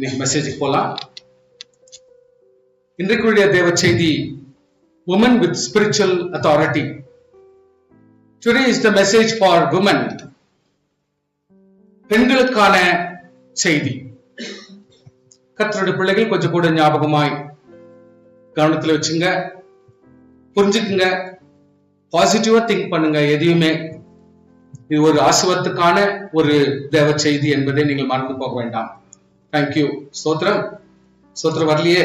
இன்னைக்கு மெசேஜ் போலாம். இன்றைக்குரிய தேவ செய்தி women with spiritual authority. Today is the message for women. பெண்களுக்கான செய்தி. கர்த்தருடைய பிள்ளைகள் கொஞ்சம் கூட ஞாபகமாய் கவனத்துல வச்சுங்க, புரிஞ்சுக்குங்க, பாசிட்டிவா திங்க் பண்ணுங்க. எதையுமே இது ஒரு ஆசீர்வாதத்துக்கான ஒரு தேவ செய்தி என்பதை நீங்கள் மறந்து போக வேண்டாம். தேங்க்யூ. ஸ்தோத்திரம். ஸ்தோத்திரம் வரலையே?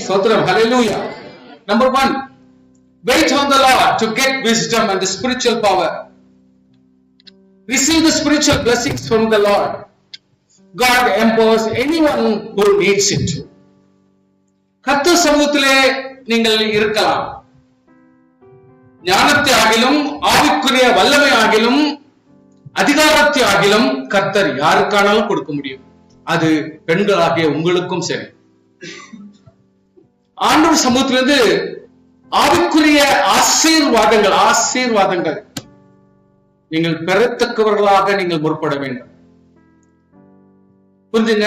ஸ்தோத்திரம். ஹல்லேலூயா. Number 1, wait on the Lord to get wisdom and the spiritual power. Receive the spiritual blessings from the Lord. God empowers anyone who needs it. கர்த்தர் சமூகத்திலே நீங்கள் இருக்கலாம். ஞானத்தை ஆகிலும் ஆவிக்குரிய வல்லமை ஆகிலும் அதிகாரத்தை ஆகிலும் கர்த்தர் யாருக்கானாலும் கொடுக்க முடியும். அது பெண்களாகிய உங்களுக்கும் சரி. ஆண்டவர் சமூகத்திலிருந்து ஆவிக்குரிய ஆசீர்வாதங்கள் நீங்கள் பெறத்தக்கவர்களாக நீங்கள் முற்பட வேண்டும். புரிஞ்சுங்க.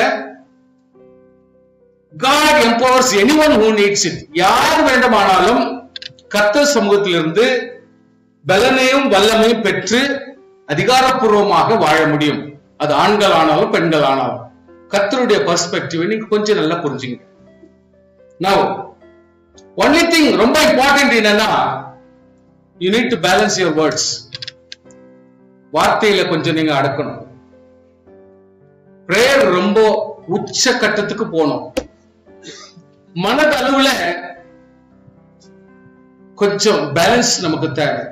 God empowers anyone who needs it. யார் வேண்டுமானாலும் கர்த்தர் சமூகத்திலிருந்து பலனையும் வல்லமையும் பெற்று அதிகாரப்பூர்வமாக வாழ முடியும். அது ஆண்கள் ஆனாலும் பெண்கள் ஆனாலும். கர்த்தருடைய பெர்ஸ்பெக்டிவ் நீங்க கொஞ்சம் நல்லா புரிஞ்சுங்க. Now, only thing ரொம்ப இம்பார்ட்டன்ட் என்னன்னா, you need to balance your words. வார்த்தையில கொஞ்சம் நீங்க அடக்கணும். பிரேயர் ரொம்ப உச்ச கட்டத்துக்கு போகணும். மனதளவுல கொஞ்சம் பேலன்ஸ் நமக்கு தேவை.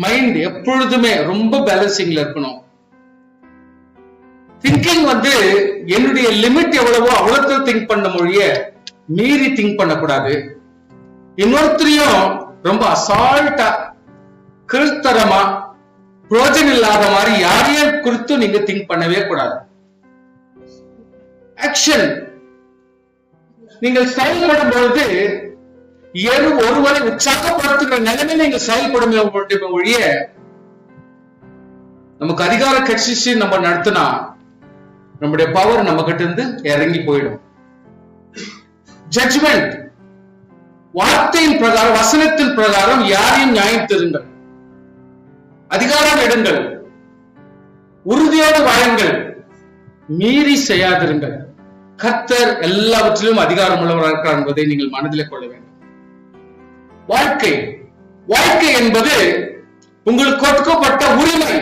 மைண்ட் எப்பொழுதுமே ரொம்ப பேலன்சிங்ல இருக்கணும். திங்கிங் என்னுடைய லிமிட் எவ்வளவோ அவ்வளவு திங்க் பண்ண மொழிய மீறி திங்க் பண்ணக்கூடாது. இன்னொருத்தரையும் ரொம்ப அசால்ட்டா கீழ்த்தரமா பிரோஜனம் இல்லாத மாதிரி யாரையும் குறித்து நீங்க திங்க் பண்ணவே கூடாது. ஆக்ஷன் நீங்கள் செயல்படும் பொழுது ஒருவரை உற்சாகப்படுத்துகிற நிலைமை நீங்கள் செயல்படும் ஒழிய நமக்கு அதிகார கட்சி நம்ம நடத்தினா நம்முடைய பவர் நம்ம கிட்ட இருந்து இறங்கி போயிடும். ஜட்ஜ்மெண்ட், வார்த்தையின் பிரகாரம் வசனத்தின் பிரகாரம் யாரையும் நியாயம் தருங்கள், அதிகாரம் எடுங்கள், உறுதியோடு வாழுங்கள், மீறி செய்யாதிருங்கள். கர்த்தர் எல்லாவற்றிலும் அதிகாரம் உள்ளவராக இருக்கிறார் என்பதை நீங்கள் மனதிலே கொள்ள வேண்டும். வாழ்க்கை என்பது உங்களுக்கு கொடுக்கப்பட்ட உரிமை.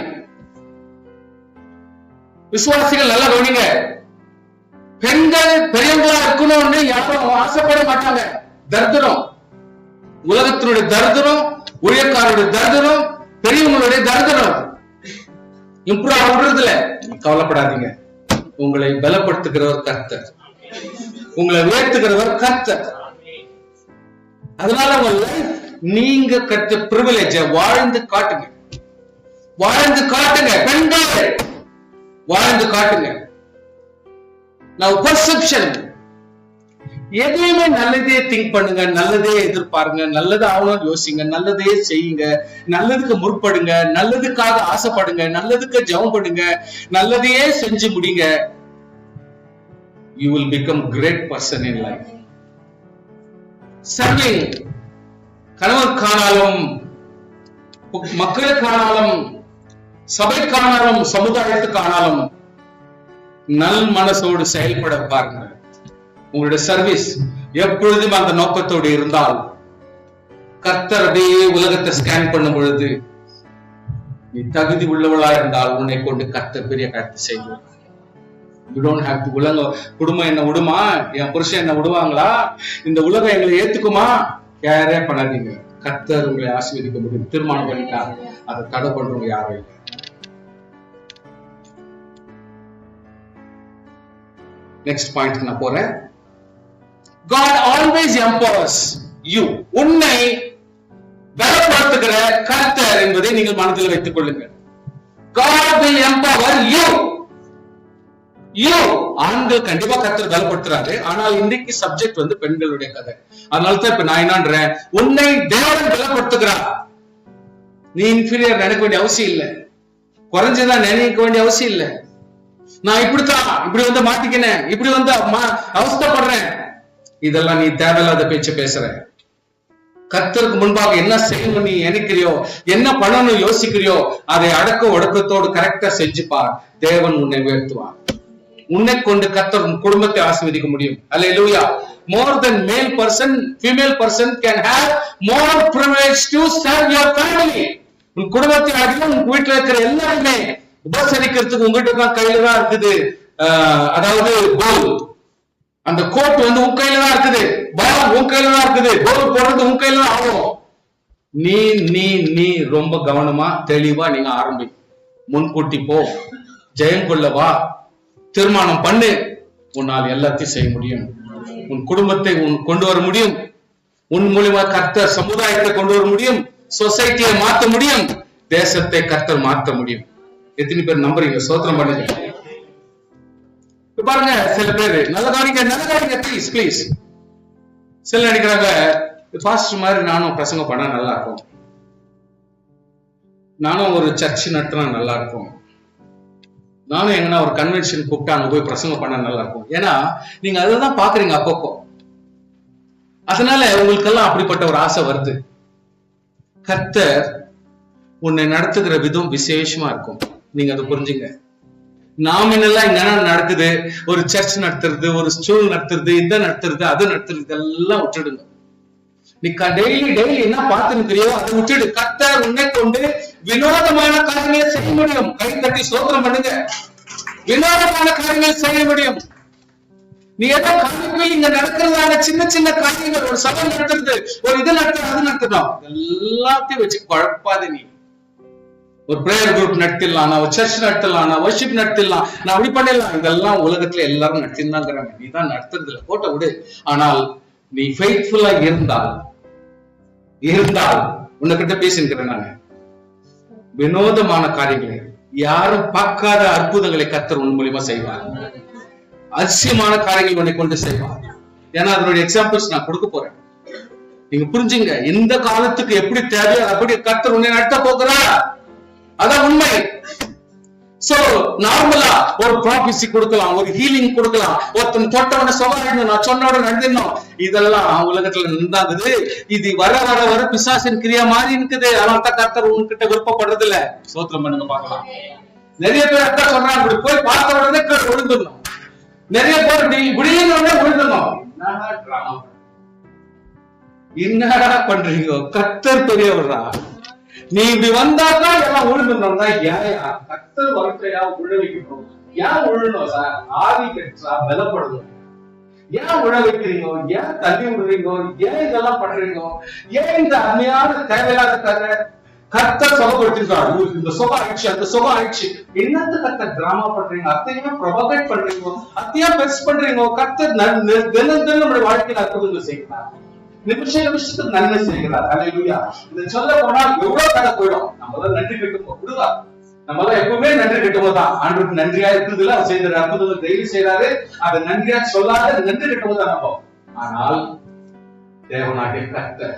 விசுவாசிகள் நல்லா கவனிங்க. பெண்கள் பெரியவங்களா இருக்கணும்னு யாரும் ஆசைப்பட மாட்டாங்க. தரித்திரம், உலகத்தினுடைய தரித்திரம், ஊழியக்காரருடைய தரித்திரம், பெரியவங்களுடைய தரித்திரம் இம்ப்ரூவ் ஆகுறதுல கவலைப்படாதீங்க. உங்களை பலப்படுத்துகிறவர் கர்த்தர், உங்களை உயர்த்துகிறவர் கர்த்தர். அதனால உங்க லைஃப் நீங்க கற்ற பிரிவிலேஜ வாழ்ந்து காட்டுங்க. பெண்கள் வாழ்ந்து காட்டுங்க. நான் பெர்செப்ஷன், எதையுமே நல்லதே திங்க் பண்ணுங்க, நல்லதே எதிர்பாருங்க, நல்லது ஆகணும் யோசிங்க, நல்லதே செய்யுங்க, நல்லதுக்கு முற்படுங்க, நல்லதுக்காக ஆசைப்படுங்க, நல்லதுக்கு ஜெபம் பண்ணுங்க, நல்லதையே செஞ்சு முடிங்க. You will become great person in life. Serving, கணவருக்கானாலும் மக்களுக்கானாலும் சபைக்கானாலும் சமுதாயத்துக்கானாலும் நல் மனசோடு செயல்பட பாருங்க. உங்களுடைய சர்வீஸ் எப்பொழுதும் அந்த நோக்கத்தோடு இருந்தால் கர்த்தர் அப்படியே உலகத்தை ஸ்கேன் பண்ணும் பொழுது நீ தகுதி உள்ளவளா இருந்தால் உன்னை கொண்டு கர்த்தர் பெரிய காரியத்தை செய்வார். You don't have to உலக குடும்பம் என்ன விடுமா, என் புருஷன் என்ன விடுவாங்களா, இந்த உலகம் எங்களை ஏத்துக்குமா, யாரே பண்ணாதீங்க. கர்த்தர் உங்களை ஆசீர்வதிக்க முடியும். தீர்மானம் பண்ணிட்டா அதை தடை பண்றவங்க யாரும் இல்லை. நெக்ஸ்ட் பாயிண்ட் நான் போறேன். God always empowers you. உன்னை பலப்படுத்துகிற கர்த்தர் என்பதை நீங்கள் மனதில் வைத்துக் கொள்ளுங்கள். God will empower you. ஆண்கள் கண்டிப்பா கர்த்தர் பலப்படுத்துறாரு. ஆனால் இன்றைக்கு சப்ஜெக்ட் பெண்களுடைய கதை. அதனாலதான் இப்ப நான் என்னன்றேன், உன்னை தேவன் பலப்படுத்துகிறார். நீ இன்ஃபீரியர் நினைக்க வேண்டிய அவசியம் இல்லை, குறைஞ்சதான் நினைக்க வேண்டிய அவசியம் இல்லை. நான் இப்படி வந்து மாட்டிக்கினேன், இப்படி வந்து அவஸ்தைப்படுறேன். இதெல்லாம் நீ தேவையில்லாத பேச்சு பேசுற. கர்த்தருக்கு முன்பாக என்ன செய்யணும் நீ நினைக்கிறியோ, என்ன பண்ணணும் யோசிக்கிறியோ, அதை அடக்க ஒடுக்கத்தோடு கரெக்டா செஞ்சுப்பார். தேவன் உன்னை உயர்த்துவார். உன்னை கொண்டு கர்த்தர் உன் குடும்பத்தை ஆசீர்வதிக்க முடியும். அல்லேலூயா. More than male person, female person can have more privilege to serve your family. உன் குடும்பத்தை அடிக்கும் உன் வீட்டுல இருக்கிற எல்லாருமே உபசரிக்கிறதுக்கு உங்ககிட்ட தான் கையில தான் இருக்குது. அதாவது கோல், அந்த கோட் வந்து உன் கையில தான் இருக்குது, பால் உன் கையில தான் இருக்குது, கோல் போடுறது உன் கையில தான் ஆகும். நீ நீ நீ ரொம்ப கவனமா தெளிவா நீங்க ஆரம்பி. முன்கூட்டி போ, ஜெயம் கொள்ளவா, தீர்மானம் பண்ணு. உன்னால் எல்லாத்தையும் செய்ய முடியும். உன் குடும்பத்தை கொண்டு வர முடியும். உன் மூலியமா கர்த்தர் சமுதாயத்தை கொண்டு வர முடியும். சொசைட்டியை மாற்ற முடியும். தேசத்தை கர்த்தர் மாற்ற முடியும். எத்தனை பேர் நம்புறீங்க? சோத்திரம் பண்ணுங்க. பாருங்க, சில பேரு நல்ல காரிங்க ப்ளீஸ். சில நினைக்கிறாங்க, பாஸ்டர் மாதிரி நானும் பிரசங்கம் பண்ணா நல்லா இருக்கும், நானும் ஒரு சர்ச் நடத்தினா நல்லா இருக்கும், நானும் எங்கன்னா ஒரு கன்வென்ஷன் கூப்பிட்டா அங்க போய் பிரசங்கம் பண்ண நல்லா இருக்கும். ஏன்னா நீங்க அதான் பாக்குறீங்க அப்பப்போ. அதனால உங்களுக்கெல்லாம் அப்படிப்பட்ட ஒரு ஆசை வருது. கர்த்தர் உன்னை நடத்துகிற விதம் விசேஷமா இருக்கும். நீங்க அதை புரிஞ்சுங்க. நாம என்னெல்லாம் இங்க நடக்குது, ஒரு சர்ச் நடத்துறது, ஒரு ஸ்கூல் நடத்துறது, இந்த நடத்துறது, அது நடத்துறது, இதெல்லாம் விட்டுடுங்க. நீ டெய்லி என்ன பார்த்துக்கிறியோ அதை விட்டுடு. கர்த்தர் உன்னை கொண்டு வினோதமான காரியங்களை செய்ய முடியும். கை தட்டி ஸ்தோத்திரம் பண்ணுங்க. வினோதமான காரியங்களை செய்ய முடியும். நீ ஏதோ காரியங்கள் இங்க நடக்கிறதான சின்ன சின்ன காரியங்கள், ஒரு சபை நடத்துறது, ஒரு இது நடத்துறது, அது நடத்தணும், எல்லாத்தையும் வச்சு குழப்பாது. நீ ஒரு பிரேயர் குரூப் நடத்திடலாம், நான் ஒரு சர்ச் நடத்தலாம், நான் வர்ஷிப் நடத்திடலாம், நான் அப்படி பண்ணிடலாம். இதெல்லாம் உலகத்துல எல்லாரும் நடத்திருந்தாங்கிறாங்க. நீ தான் நடத்துறது இல்லை, போட்ட விடு. ஆனால் நீ ஃபெய்த்ஃபுல்லா இருந்தால் உன்கிட்ட பேசிக்கிறேன் நானு. வினோதமான காரியங்களை, யாரும் பார்க்காத அற்புதங்களை கர்த்தர் உன் மூலியமா செய்வார். அதிசயமான காரியங்கள் உன்னை கொண்டு செய்வார். ஏன்னா அதனுடைய எக்ஸாம்பிள்ஸ் நான் கொடுக்க போறேன். நீங்க புரிஞ்சுங்க. இந்த காலத்துக்கு எப்படி தேவையோ அப்படி கர்த்தர் உன்னை நடத்த போகிறார். அதான் உண்மை. சோ நார்மலா ஒரு ப்ராபசி கொடுக்கலாம், ஒரு ஹீலிங் கொடுக்கலாம், ஒருத்தன் தொட்டவன சொல்லாடணும், நான் சொன்னோட நடந்துடணும். இதெல்லாம் உலகத்துல நின்றாங்குது. இது வர வர வர பிசாசின் கிரியா மாதிரி இருக்குது. அதனால தான் கர்த்தர் உன்கிட்ட விருப்பப்படுறது இல்ல. சோத்திரம் பண்ணுங்க பார்க்கலாம். நிறைய பேர் அதான் சொல்றாங்க, இப்படி போய் பார்த்த உடனே விழுந்துடணும். நிறைய பேர் இப்படின்னு விழுந்துடணும். என்னடா பண்றீங்க? கர்த்தர் பெரியவரா? நீ இப்படி வந்தாக்கா எல்லாம் விழுந்துடணும்னா ஏயா? கர்த்தர் வாழ்க்கையா உழ வைக்கணும். ஏன் உழணும் சார்? ஆவி கட்டா பலப்படணும். ஏன் உழ வைக்கிறீங்க? ஏன் தள்ளி விடுறீங்க? ஏன் இதெல்லாம் பண்றீங்க? ஏன் இந்த அருமையான தேவையில்லாத கதை? கர்த்தர் சுகப்படுத்திருக்காரு. இந்த சுகம் ஆயிடுச்சு, அந்த சுகம் ஆயிடுச்சு. என்னத்த கர்த்தர் டிராமா பண்றீங்க? அத்தையுமே ப்ரொபகேட் பண்றீங்க, அத்தையா பெருசு பண்றீங்க. கர்த்தர் தினம் தினம் நம்முடைய வாழ்க்கையில அற்புதங்கள் செய்கிறார். நிமிஷத்துக்கு நன்மை செய்கிறார். அல்லேலூயா. இதை சொல்ல போனால் எவ்வளவு கதை போயிடும். நம்மளால நன்றி கட்டுவோம் விடுவா. நம்மளால எப்பவுமே நன்றி கட்டுவோம்தான். ஆண்டவருக்கு நன்றியா இருக்குதுல, அவர் செய்த அற்புதங்கள் டெய்லி செய்யறாரு. அதை நன்றியா சொல்லாத நன்றி கட்டுவோம்தான் நம்ம. ஆனால் தேவனாகிய கர்த்தர்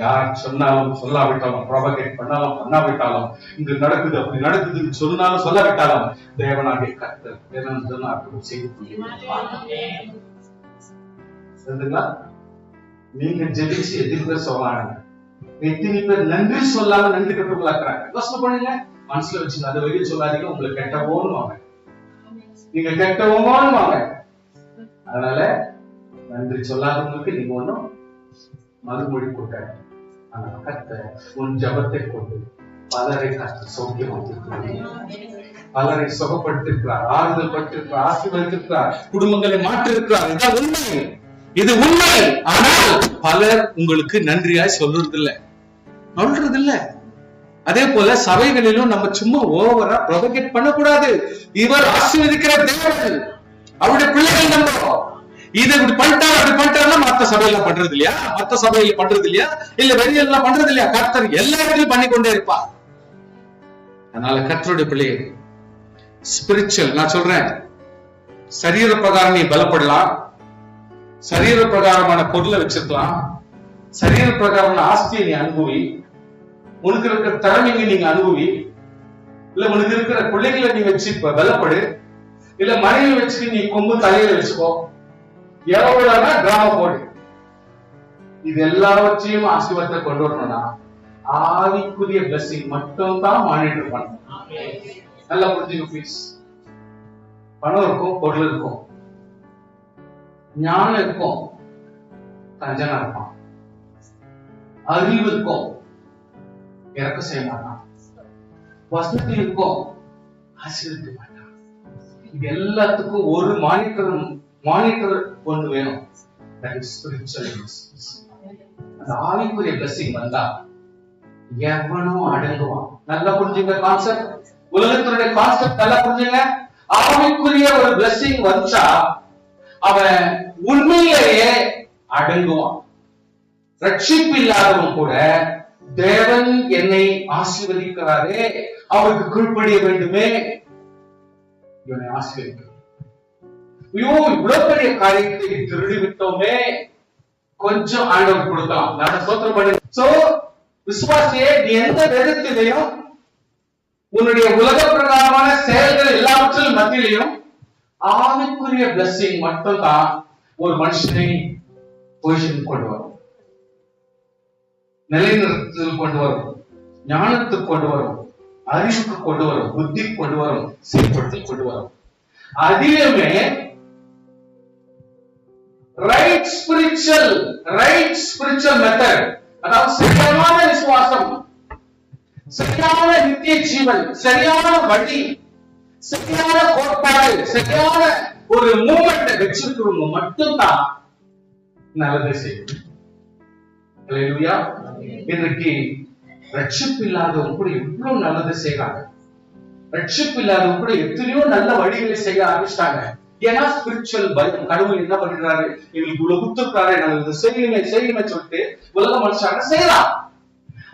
யார் சொன்னாலும் சொல்லாவிட்டாலும், ப்ரொபகேட் பண்ணாலும் பண்ணாவிட்டாலும், இங்கு நடக்குது அப்படி நடக்குதுன்னு சொன்னாலும் சொல்லாவிட்டாலும், தேவனாகிய கர்த்தர் தினம் அற்புதம் செய்து கொண்டிருக்கிறார். நீங்க ஜெபிச்சு எத்தனை பேர் சொல்லாங்க? எத்தனை பேர் நன்றி சொல்லாம நன்றி கட்டுக்கலாக்குறாங்க? யோசனை பண்ணுங்க, மனசுல வச்சுங்க. அதை வெளியே சொல்லாதீங்க. உங்களுக்கு கெட்டவோன்னு வாங்க, நீங்க கெட்டவோன்னு வாங்க. அதனால நன்றி சொல்லாதவங்களுக்கு நீங்க ஒண்ணும் மறுமொழி கொடுக்காது. ஆனா கர்த்தர் உன் ஜபத்தை கொண்டு பலரை கர்த்தர் சௌக்கியமாக்கியிருக்கிறார், பலரை சுகப்படுத்திருக்கிறார், ஆறுதல் பட்டிருக்கிறார், ஆசீர்வதித்திருக்கிறார், குடும்பங்களை மாற்றிருக்கிறார். இதான் உண்மை, இது உண்மை. ஆனால் பலர் உங்களுக்கு நன்றியாய் சொல்றது இல்ல. அதே போல சபைகளிலும் நம்ம சும்மா ஓவரா ப்ரொபகேட் பண்ணக்கூடாது. இவர் ஆசீர்வதிக்கிற தேவன், அவருடைய பிள்ளைகள் நம்ம இதை இப்படி பண்ணிட்டாரு அப்படி பண்ணிட்டாருன்னா மத்த சபையில பண்றது இல்லையா? மத்த சபையில பண்றது இல்லையா? இல்ல வெளியெல்லாம் பண்றது இல்லையா? கர்த்தர் எல்லா இடத்துலயும் பண்ணி கொண்டே இருப்பார். அதனால கர்த்தருடைய பிள்ளைகள் ஸ்பிரிச்சுவல், நான் சொல்றேன், சரீர பிரகாரம் நீ பலப்படலாம், சரீர பிரகாரமான பொருளை வச்சிருக்கலாம், சரீர பிரகாரமான ஆஸ்தியை நீ அனுபவி, உனக்கு இருக்கிற திறமைங்க நீங்க அனுபவி, இல்ல உனக்கு இருக்கிற பிள்ளைகளை நீ வச்சு பலப்படு. இல்ல மனைவி வச்சுட்டு நீ கொம்பு தலையில வச்சுக்கோ, எவ்வளவுனா டிராமா போடு. இது எல்லாவற்றையும் ஆசீர்வாதத்தை கொண்டு வரணும்னா ஆவிக்குரிய பிளஸிங் மட்டும் தான் மானிட்டர் பண்ணணும். நல்லா புரிஞ்சுங்க ப்ளீஸ். பணம் இருக்கும், பொருள் இருக்கும், ஞானம் இருக்கும், கஞ்சனா இருப்பான், அறிவு இருக்கும், இறக்க செய்ய மாட்டான், வசதி இருக்கும், ஆசீர்வதிக்க மாட்டான். இது எல்லாத்துக்கும் ஒரு மானிட்டர் ஒன்று வேணும். அந்த ஆவிக்குரிய பிளஸிங் வந்தா எவனும் அடங்குவான். நல்லா புரிஞ்சுங்க கான்செப்ட், உலகத்தினுடைய கான்செப்ட் நல்லா புரிஞ்சுங்க. ஆவிக்குரிய ஒரு பிளஸிங் வந்தா அவன் உண்மையிலேயே அடங்குவான். ரட்சிப்பு இல்லாதவன் கூட தேவன் என்னை ஆசீர்வதிக்கிறாரே, அவருக்கு கீழ்ப்படிய வேண்டுமே, இவனை ஆசீர்வதிக்கிறார். ஐயோ இவ்வளவு பெரிய காரியத்தை திருடி விட்டோமே, கொஞ்சம் ஆண்டவர் கொடுக்கலாம், நான் ஸ்தோத்திரம் பண்ணி. சோ விசுவாசியே, நீ எந்த விதத்திலையும் உன்னுடைய உலக பிரகாரமான செயல்கள் எல்லாவற்றிலும் மத்தியிலையும் ஆவிக்குரிய பிளஸிங் மட்டும் தான் ஒரு மனுஷனை பொசிஷன் கொண்டு வரும், நிலைநிறுத்தல் கொண்டு வரும், ஞானத்துக்கு கொண்டு வரும், அறிவுக்கு கொண்டு வரும், புத்தி கொண்டு வரும், செயல்படுத்தல் கொண்டு வரும். அதிலுமே ரைட் ஸ்பிரிச்சுவல் மெத்தட், அதாவது சரியான விசுவாசம், சரியான நித்திய ஜீவன், சரியான வழி, சரியான கோட்பாடு, சரியான ஒரு மூமெண்ட் வச்சிருக்கிறவங்க மட்டும்தான் நல்லதை செய்யும். இன்றைக்கு ரட்சிப்பு இல்லாதவங்க கூட எவ்வளவு நல்லது செய்யறாங்க, ரட்சிப்பு இல்லாதவங்க கூட எத்தனையோ நல்ல வழிகளை செய்ய ஆரம்பிச்சிட்டாங்க. ஏன்னா ஸ்பிரிச்சுவல் பயம். கடவுள் என்ன பண்றாரு, எங்களுக்கு இவ்வளவு குத்துக்கிறாரு, நாங்கள் செய்யுமே சொல்லிட்டு உலக மனுஷாங்க செய்யலாம்.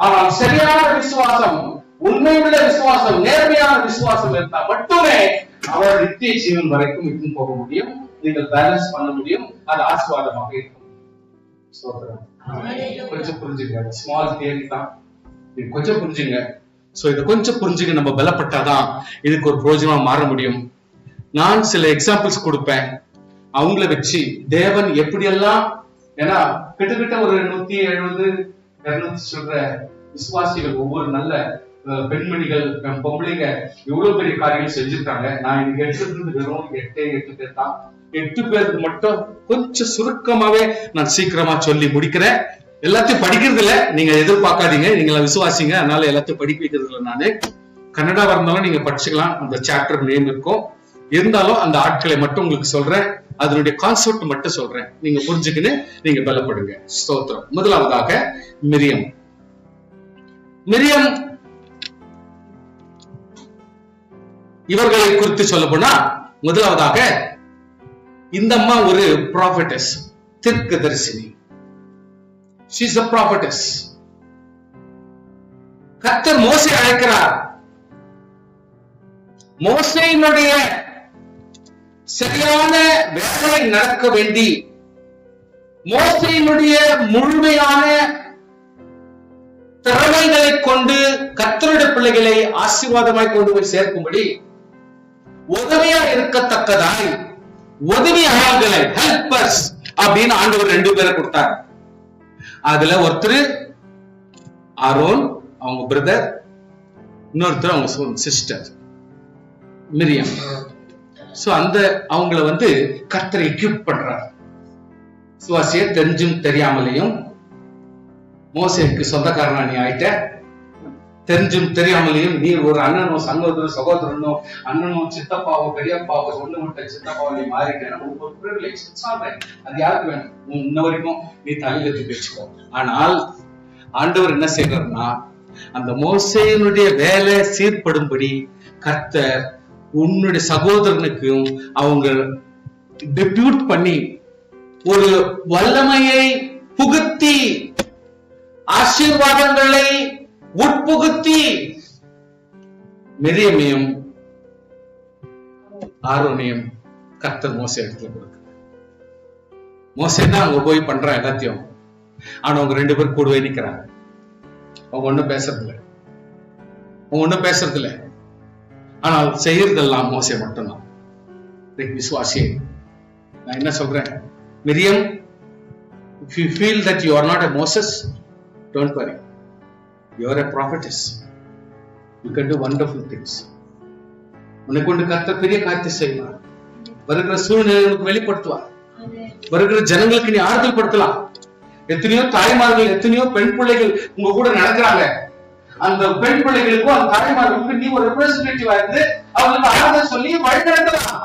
ஆனால் சரியான விசுவாசம், உண்மையுள்ள விசுவாசம், நேர்மையான விசுவாசம் இருந்தா மட்டுமே அவர் நித்திய ஜீவன் வரைக்கும் இட்டு போக முடியும். நீங்கள் பேலன்ஸ் பண்ண முடியும், அது ஆசீர்வாதமாக இருக்கும். கொஞ்சம் புரிஞ்சுங்க, ஸ்மால் தியரி தான், இது கொஞ்சம் புரிஞ்சுங்க. சோ இதை கொஞ்சம் புரிஞ்சுங்க, நம்ம பலப்பட்டாதான் இதுக்கு ஒரு பிரயோஜனமா மாற முடியும். நான் சில எக்ஸாம்பிள்ஸ் கொடுப்பேன், அவங்கள வச்சு தேவன் எப்படியெல்லாம், ஏன்னா கிட்டத்தட்ட ஒரு 170-200 சொல்ற விசுவாசிகள், ஒவ்வொரு நல்ல பெண்மணிகள், பொம்பளைங்க எவ்வளவு பெரிய காரியங்கள் செஞ்சிருக்காங்க. நான் இன்னைக்கு எடுத்துட்டு வெறும் 8 பேர் தான். 8 பேருக்கு மட்டும் கொஞ்சம் சுருக்கமாவே நான் சீக்கிரமா சொல்லி முடிக்கிறேன். எல்லாத்தையும் படிக்கிறது இல்ல, நீங்க எதிர்பார்க்காதீங்க, நீங்க விசுவாசிங்க, அதனால எல்லாத்தையும் படிக்க வைக்கிறது இல்லை. நானு கன்னடாவா இருந்தாலும் நீங்க படிச்சுக்கலாம், அந்த சாப்டர் நேம் இருக்கும். இருந்தாலும் அந்த ஆட்களை மட்டும் உங்களுக்கு சொல்றேன், அதனுடைய கான்செப்ட் மட்டும் சொல்றேன், நீங்க புரிஞ்சுக்கின்னு நீங்க பலப்படுங்க. ஸ்தோத்திரம். முதலாவதாக மிரியம். இவர்களை குறித்து சொல்ல போனா, முதலாவதாக இந்த அம்மா ஒரு ப்ராஃபெட்டஸ், தீர்க்கதரிசினி. She is a prophetess. கர்த்தர் மோசே அழைக்கிறார். மோசேயினுடைய சரியான வேலை நடக்க வேண்டி, மோசேயினுடைய முழுமையான திறமைகளை கொண்டு கர்த்தருடைய பிள்ளைகளை ஆசீர்வாதமாய் கொண்டு போய் சேர்க்கும்படி உதவியா இருக்கத்தக்கதாய் உதவியாளர்களை, ஹெல்பர்ஸ் அப்படின்னு ஆண்டவர் 2 பேரை கொடுத்தார். அதுல ஒருத்தர் ஆரோன், அவங்க பிரதர், இன்னொருத்தர் அவங்க சிஸ்டர் மிரியம். சோ அந்த அவங்கள கர்த்தரை எக்யூப் பண்றார். சுவாசிய தெரிஞ்சும் தெரியாமலையும், மோசேக்கு சொந்தக்காரனா நீ ஆயிட்ட, தெரிஞ்சும் தெரியாமலையும் நீ ஒரு அண்ணனோ சகோதரனோ அண்ணனோ சித்தப்பாவோ பெரியப்பாவோ சொந்த விட்ட சித்தப்பாவோ நீ மாறிட்டேன்னா ஒரு பிரிவிலேஜ். அது யாருக்கு வேணும்? இன்ன வரைக்கும் நீ தலையில தூக்கி வச்சுக்கோ. ஆனால் ஆண்டவர் என்ன செய்யறாருன்னா, அந்த மோசேயினுடைய வேலை சீர்படும்படி கர்த்தர் உன்னுடைய சகோதரனுக்கும் அவங்க டெபியூட் பண்ணி ஒரு வல்லமையை புகுத்தி, ஆசீர்வாதங்களை உட்புகுத்தி மிரியமையும் ஆரோனையும் கர்த்தர் மோசே இடத்துல கொடுக்க. மோசே தான் அவங்க போய் பண்ற எல்லாத்தையும். ஆனா அவங்க 2 பேரும் கூடவே நிக்கிறாங்க. அவங்க ஒண்ணும் பேசுறது இல்லை. ஆனால் செய்யறதெல்லாம் மோசே மட்டும்தான். விசுவாசியே, நான் என்ன சொல்றேன், Miriam, if you feel that you are not a Moses, don't worry, you are a prophetess, you can do wonderful things. உன்னை கொண்டு கர்த்தர் பெரிய காரியத்தை செய்வார். வருகிற சூழ்நிலைகளுக்கு வெளிப்படுத்துவார். வருகிற ஜனங்களுக்கு நீ ஆறுதல் படுத்தலாம். எத்தனையோ தாய்மார்கள், எத்தனையோ பெண் பிள்ளைகள் உங்க கூட நடக்கிறாங்க. அந்த பெண் பிள்ளைகளுக்கும் அந்த தாய்மார்களுக்கு நீ ஒரு ரெப்ரசன்டேட்டிவா இருந்து அவங்களுக்கு ஆறுதல் சொல்லி வழி நடத்தலாம்.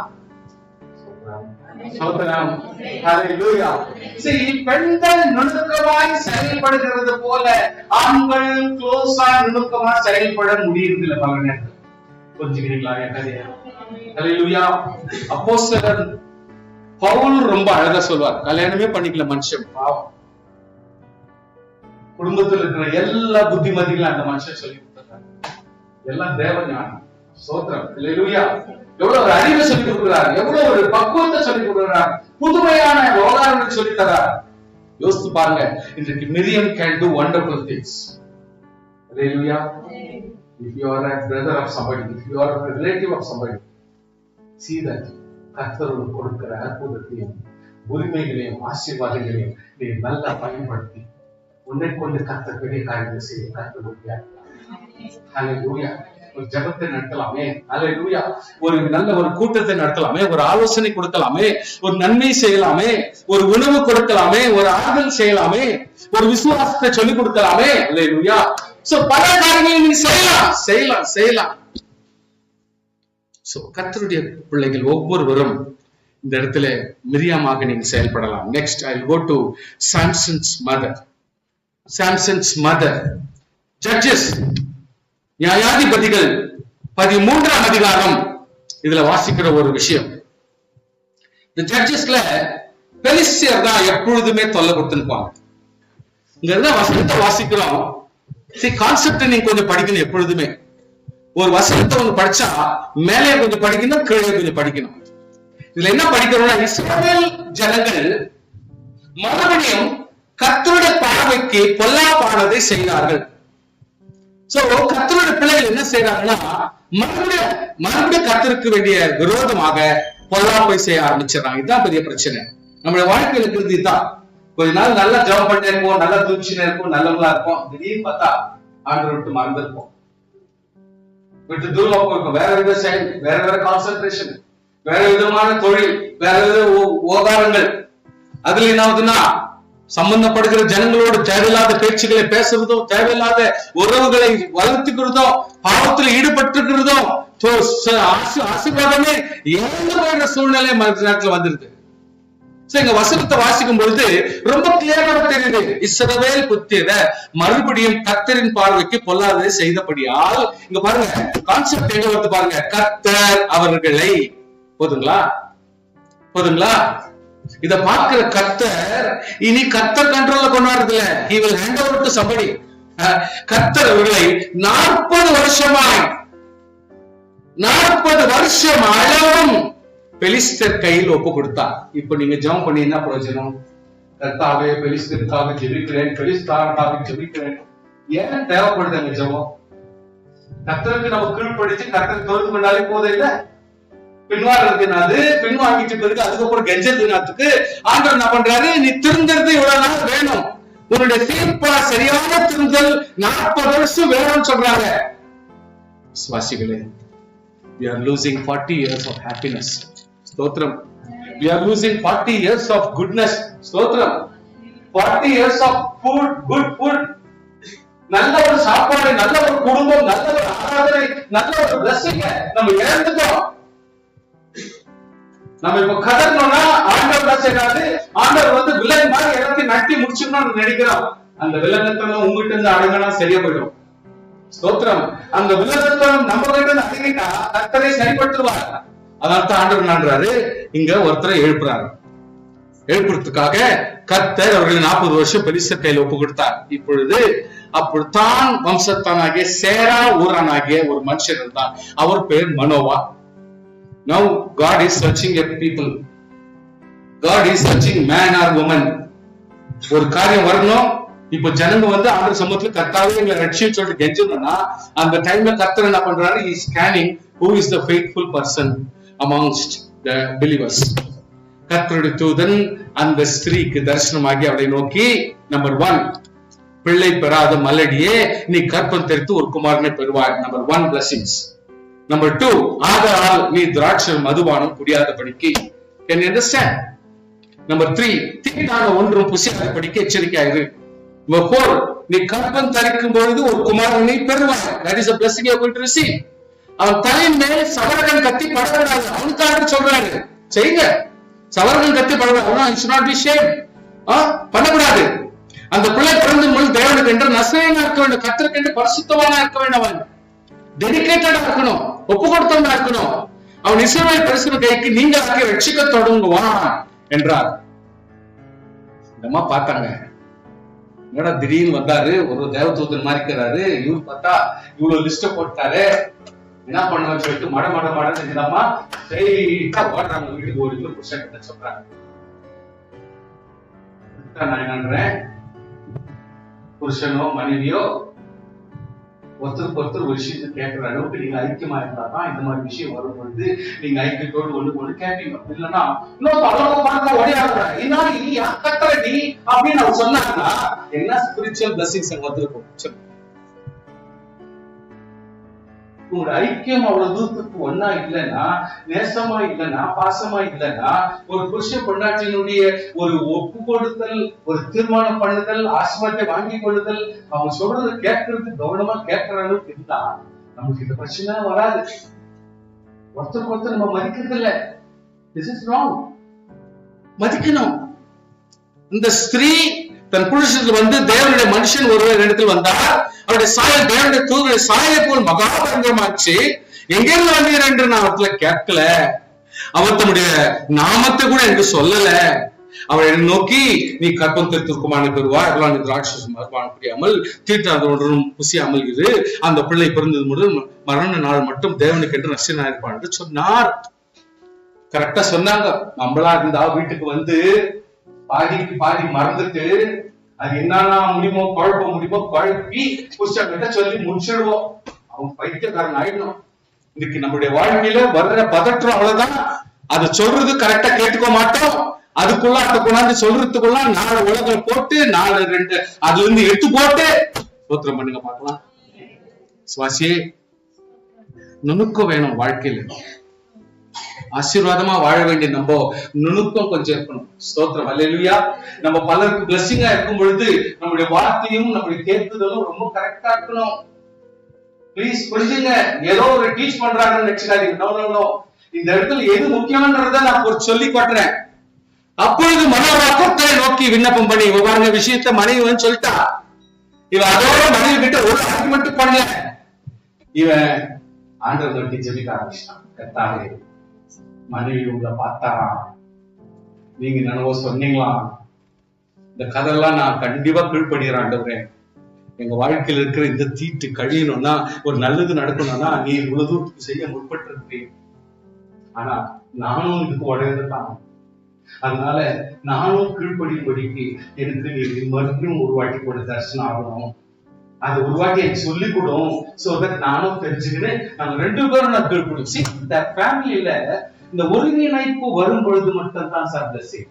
பெண்கள் நுணுக்கமாய் செயல்படுகிறது போல ஆண்கள் க்ளோஸா நுணுக்கமா செயல்பட முடியுது பல நேரத்தில். புரிஞ்சுக்கிறீங்களா? அப்போஸ்தலர் பவுல் ரொம்ப அழகா சொல்வார், கல்யாணமே பண்ணிக்கல மனுஷன், பாவம். குடும்பத்தில் இருக்கிற எல்லா புத்திமதிகளும் அந்த மனுஷன் சொல்லி கொடுத்தார். எல்லாம் தேவ ஞானம். ஸ்தோத்திரம். அல்லேலூயா. எவ்வளவு ஒரு அறிவை சொல்லிக் கொடுக்கிறார், எவ்வளவு ஒரு பக்குவத்தை சொல்லிக் கொடுக்கிறார், புதுமையான விவகாரங்களை சொல்லி தரார். யோசித்து பாருங்க, இன்றைக்கு Miriam can to wonderful things. Hallelujah. If you are a brother of somebody, if you are a relative of somebody, see that கர்த்தர் கொடுக்கிற அற்புதத்தையும் உரிமைகளையும் ஆசீர்வாதங்களையும் நீ நல்லா பயன்படுத்தி உன்னை கொண்டு கர்த்தர் பெரிய காரியத்தை செய்ய கர்த்தர் முடியாது. ஹல்லேலூயா. ஒரு ஜெபத்தை நடத்தலாமே, ஹல்லேலூயா. ஒரு நல்ல ஒரு கூட்டத்தை நடத்தலாமே, ஒரு ஆலோசனை கொடுக்கலாமே, ஒரு நன்மை செய்யலாமே, ஒரு உணவு கொடுக்கலாமே, ஒரு ஆறுதல் செய்யலாமே, ஒரு விசுவாசத்தை சொல்லிக் கொடுக்கலாமே. ஹல்லேலூயா. சோ பல காரியங்களை நீ செய்யலாம். சோ கர்த்தருடைய பிள்ளைகள் ஒவ்வொருவரும் இந்த இடத்துல மிரியாமாக நீங்க செயல்படலாம். Next I will go to Samson's mother. Judges, நியாயாதிபதிகள் 13ஆம் அதிகாரம், இதுல வாசிக்கிற ஒரு விஷயம். இந்த ஜட்ஜஸ்ல பெலிஸ்தியர் தான் எப்பொழுதுமே தொல்லை கொடுத்துருப்பாங்க. இங்க இருந்தா வசனத்தை வாசிக்கிறோம். கான்செப்ட் நீங்க கொஞ்சம் படிக்கணும். எப்பொழுதுமே ஒரு வசனத்தை ஒண்ணு படிச்சா மேலே கொஞ்சம் படிக்கணும், கீழே கொஞ்சம் படிக்கணும். இதுல என்ன படிக்கிறோம்னா, இஸ்ரவேல் ஜனங்கள் மறுபடியும் கர்த்தருடைய பார்வைக்கு பொல்லாப்பானதை செய்தார்கள். சோ கர்த்தருடைய பிள்ளைகள் என்ன செய்யறாங்கன்னா, மறுபடியும் கர்த்தருக்கு வேண்டிய விரோதமாக பொல்லாப்பை செய்ய ஆரம்பிச்சிடறாங்க. இதுதான் பெரிய பிரச்சனை. நம்மளுடைய வாழ்க்கையில இருக்கிறது இதுதான். கொஞ்ச நாள் நல்லா ஜெபம் பண்ணிட்டே இருப்போம், நல்லா தூக்கிச்சுனே இருப்போம், நல்லவங்களா இருப்போம். திடீர்னு பார்த்தா ஆண்டவர் விட்டு மறந்துருப்போம், விட்டு தூரம் போயிருப்போம். வேற வித செயல், வேற கான்சென்ட்ரேஷன், வேற விதமான தொழில், வேற வித விவகாரங்கள். அதுல என்ன ஆகுதுன்னா, சம்பந்தப்படுகிற ஜனங்களோடு தேவையில்லாத பேச்சுகளை பேசுறதும், தேவையில்லாத உறவுகளை வளர்த்துக்கிறதும், பாவத்தில் ஈடுபட்டிருக்கிறதும், ஆசீர்வாதமே இழந்து போயிடுற சூழ்நிலை நேரத்துல வந்துருது. இங்க வசனத்தை வாசிக்கும் பொழுது ரொம்ப கிளியராக தெரியுது, இஸ்ரவேல் புத்திரர் மறுபடியும் கர்த்தரின் பார்வைக்கு பொல்லாததை செய்தபடியால். இங்க பாருங்க கான்செப்ட் எங்க வந்து பாருங்க, கர்த்தர் அவர்களை. போதுங்களா? இத பார்க்கிற கர்த்தர் இனி கர்த்தர் கண்ட்ரோல்ல கொண்டாடுறது இல்ல. he will hand over to somebody. கர்த்தர் அவர்களை 40 வருஷம் பெலிஸ்தர் கையில் ஒப்பு கொடுத்தார். இப்ப நீங்க ஜெபம் பண்ணி என்ன பிரயோஜனம்? கர்த்தாவே பெலிஸ்தருக்காக ஜெபிக்கிறேன், பெலிஸ்தருக்காக ஜெபிக்கிறேன். ஏன் தேவைப்படுது அந்த ஜெபம்? கர்த்தருக்கு நம்ம கீழ்ப்படிச்சு கர்த்தர் தொழுது கொண்டாலே போதும் இல்ல? பின்வாங்கிறதுனாது பின்வாங்கிட்டு பிறகு அதுக்கப்புறம் கெஞ்சதுனாத்துக்கு ஆண்டவர் என்ன பண்றாரு, நீ திருந்தது இவ்வளவு நாள் வேணும், உன்னுடைய தீர்ப்பா சரியான திருந்தல் 40 வருஷம் வேணும்னு சொல்றாங்க. விசுவாசிகளே, we are losing 40 years of happiness. ஸ்தோத்திரம். We are losing 40 years of goodness. ஸ்தோத்திரம். 40 years of food, good food. நல்ல ஒரு சாப்பாடு, நல்ல ஒரு குடும்பம், நல்ல ஒரு ஆராதனை, நல்ல ஒரு blessing நம்ம இழந்துட்டோம். நம்ம இப்ப கதறணும்னா ஆண்டவர் தான் செய்றாரு. ஆண்டவர் வந்து வில்லன் மாதிரி எல்லாத்தையும் நட்டி முடிச்சிடணும்னு நினைக்கிறோம். அந்த வில்லனத்தனம் உங்ககிட்ட இருந்து அடங்கினா சரியா போயிடும். ஸ்தோத்திரம். அந்த வில்லனத்தனம் நம்ம கிட்ட இருந்து அடங்கிட்டா கர்த்தரை சரிப்படுத்துவார். அதான் ஆண்டவர் நான்றாரு, இங்க ஒருத்தரை எழுப்புறதுக்காக கர்த்தர் அவர்களை 40 வருஷம் பெலிஸ்தர் கையில் ஒப்பு கொடுத்தார். இப்பொழுது அப்படித்தான் வம்சத்தானாகிய சேரா ஊரானாகிய ஒரு மனுஷன் இருந்தார். அவர் பேர் Manoah. Now God is searching a people. God is searching man or woman. ஒரு காரியம் வரணும். இப்ப ஜனங்க வந்து ஆண்டவர் சமூகத்துல கர்த்தாவே எங்களை ரட்சின்னு சொல்லிட்டு கெஞ்சணும்னா அந்த டைம்ல கர்த்தர் என்ன பண்றாரு, he is scanning who is the faithful person amongst the believers. கர்த்தருடைய தூதன் அந்த ஸ்திரீக்கு தரிசனமாகி அவளை நோக்கி, நம்பர் 1, பிள்ளை பெறாத மலடியே, நீ கற்பம் தெரித்து ஒரு குமாரனை பெறுவாய். Number 1 blessings. நம்பர் 2, ஆதலால் நீ திராட்சை மதுபானம் குடியாதபடிக்கு. Can you understand? நம்பர் 3, தீட்டான ஒன்றும் புசியாதபடிக்கு எச்சரிக்கையாயிரு. நம்பர் 4, நீ கற்பம் தரிக்கும் பொழுது ஒரு குமாரனை பெறுவாய். That is a blessing you are going to receive. அவன் தலையின் மேல் சவரகன் கத்தி படக்கூடாது. அவனுக்காக சொல்றாரு, செய்யுங்க. சவரகன் கத்தி படக்கூடாது, பண்ணக்கூடாது. அந்த பிள்ளை பிறந்த முன் தேவனுக்கு என்று நசரேயனா இருக்க வேண்டும், கர்த்தருக்கு என்று பரிசுத்தவானா இருக்க வேண்டும். அவன் டெடிகேட்டடா இருக்கணும், ஒப்பு கொடுத்தவனா இருக்கணும். அவன் இஸ்ரவேல் பரிசுத்த கைக்கு நீங்க ரட்சிக்க தொடங்குவான் என்றார். இந்த அம்மா பார்த்தாங்க, என்னடா திடீர்னு வந்தாரு, ஒரு தேவதூதன் மாறிக்கிறாரு, இவரு பார்த்தா இவ்வளவு லிஸ்ட போட்டாரு, என்ன பண்ணுவேன்னு சொல்லிட்டு மட மட மட செஞ்சாமா ஸ்ட்ரெயிட்டா ஓடுறாங்க வீட்டுக்கு. ஒரு கிலோ புருஷன் சொல்றாங்க, நான் என்னன்றேன், புருஷனோ மனைவியோ ஒருத்தருக்கு ஒருத்தர் ஒரு விஷயத்தை கேட்கிற அளவுக்கு நீங்க ஐக்கியமா இருந்தாதான் இந்த மாதிரி விஷயம் வரும் பொழுது நீங்க ஐக்கியத்தோடு ஒண்ணு கேட்பீங்க. இல்லைன்னா இன்னொரு ஓடியாடுற நீ யார் கத்துற நீ அப்படின்னு அவர் சொன்னாங்கன்னா என்ன ஸ்பிரிச்சுவல் பிளஸிங்ஸ் அங்க வந்திருக்கும். உங்களோட ஐக்கியம் அவ்வளவு தூரத்துக்கு ஒன்னா இல்லைன்னா, நேசமா இல்லைன்னா, பாசமா இல்லைன்னா, ஒரு புருஷ பொண்டாட்டியினுடைய ஒரு ஒப்பு கொடுத்தல், ஒரு தீர்மானம் பண்ணுதல், ஆசீர்வாதத்தை வாங்கி கொள்ளுதல், அவங்க சொல்றதை கேட்கறது கவனமா கேட்கிற அளவுக்கு இருந்தா நமக்கு இந்த பிரச்சனை வராது. ஒருத்தருக்கு ஒருத்தர் நம்ம மதிக்கிறது இல்ல. This is wrong. மதிக்கணும். இந்த ஸ்திரீ தன் புருஷனுக்கு வந்து தேவனுடைய மனுஷன் ஒருவர் இடத்தில் வந்தார். அவருடைய சாயல் தேவனுடைய தூதருடைய சாயலை போல் மகாபங்கமாச்சு. எங்கிருந்து வந்தீர் என்று நான் அவர்களை கேட்கல. அவர் தன்னுடைய நாமத்தை கூட எனக்கு சொல்லல. அவரை நோக்கி, நீ கற்பம் தெரித்திருக்குமான பெறுவாய், அதெல்லாம் திராட்சை மதுபானம் குடியாமல் தீட்டாத ஒன்றும் புசியாமல் இரு. அந்த பிள்ளை பிறந்தது முதல் மரண நாள் மட்டும் தேவனுக்கு என்று நஷ்டனா இருப்பான் என்று சொன்னார். கரெக்டா சொன்னாங்க. நம்மளா இருந்தா வீட்டுக்கு வந்து பாதிக்கு பாதி மறந்துட்டு அது என்னன்னா முடியுமோ குழப்ப முடியுமோ குழப்பி புஸ்தகிட்ட சொல்லி முடிச்சிடுவோம். அவங்க பைத்தியக்காரன் ஆயிடணும். இன்னைக்கு நம்மளுடைய வாழ்க்கையில வர்ற பதற்றம் அவ்வளவுதான். அது சொல்றது கரெக்டா கேட்டுக்க மாட்டோம். அதுக்குள்ள அதை கொண்டாந்து சொல்றதுக்குள்ள 4 உலகம் போட்டு 4 அதுல இருந்து எடுத்து போட்டு சோத்திரம் பண்ணுங்க பார்க்கலாம். சுவாசியே, நுணுக்கம் வேணும் வாழ்க்கையில. ஆசீர்வாதமா வாழ வேண்டிய நம்ம நுணுக்கம் கொஞ்சம் இருக்கணும். ஸ்தோத்திரம், அல்லேலூயா. நம்ம பலருக்கு பிளஸிங்கா இருக்கும் பொழுது நம்மளுடைய வார்த்தையும் நம்மளுடைய கேட்குதலும் ரொம்ப கரெக்டா இருக்கணும். பிளீஸ் புரிஞ்சுங்க. ஏதோ ஒரு டீச் பண்றாங்கன்னு நினைச்சுக்காதீங்க. நோ, இந்த இடத்துல எது முக்கியம்ன்றத நான் ஒரு சொல்லி கொட்டுறேன். அப்பொழுது மனோவாக்கத்தை நோக்கி விண்ணப்பம் பண்ணி, பாருங்க விஷயத்த மனைவி சொல்லிட்டா. இவன் அதோட மனைவி கிட்ட ஒரு ஆர்குமெண்ட் பண்ணல. இவன் ஆண்டவர் நோக்கி ஜெபிக்க ஆரம்பிச்சான். கர்த்தாவே, மனைவி உங்களை பார்த்தாரா, நீங்க நினைவோ சொன்னீங்களா, இந்த கதையெல்லாம் நான் கண்டிப்பா கீழ்படுகிறேன். ஆண்டவரே, எங்க வாழ்க்கையில் இருக்கிற இந்த தீட்டு கழியணும்னா, ஒரு நல்லது நடக்கணும்னா நீ இவ்வளவு தூரத்துக்கு செய்ய முற்பட்டு இருக்கீங்க. ஆனா நானும் இதுக்கு உடையதான். அதனால நானும் கீழ்படியும்படிக்கு எனக்கு நீ மறுபடியும் ஒரு வாட்டி கூட தரிசனம் ஆகணும். அது ஒரு வாட்டி எனக்கு சொல்லிக் கொடுக்கும். சோ தட் நானும் தெரிஞ்சுக்கிறேன். நாங்க 2 பேரும் நான் கீழ்படும். இந்த ஃபேமிலியில இந்த ஒருங்கிணைப்பு வரும் பொழுது மட்டும்தான் சார் பிளஸிங்.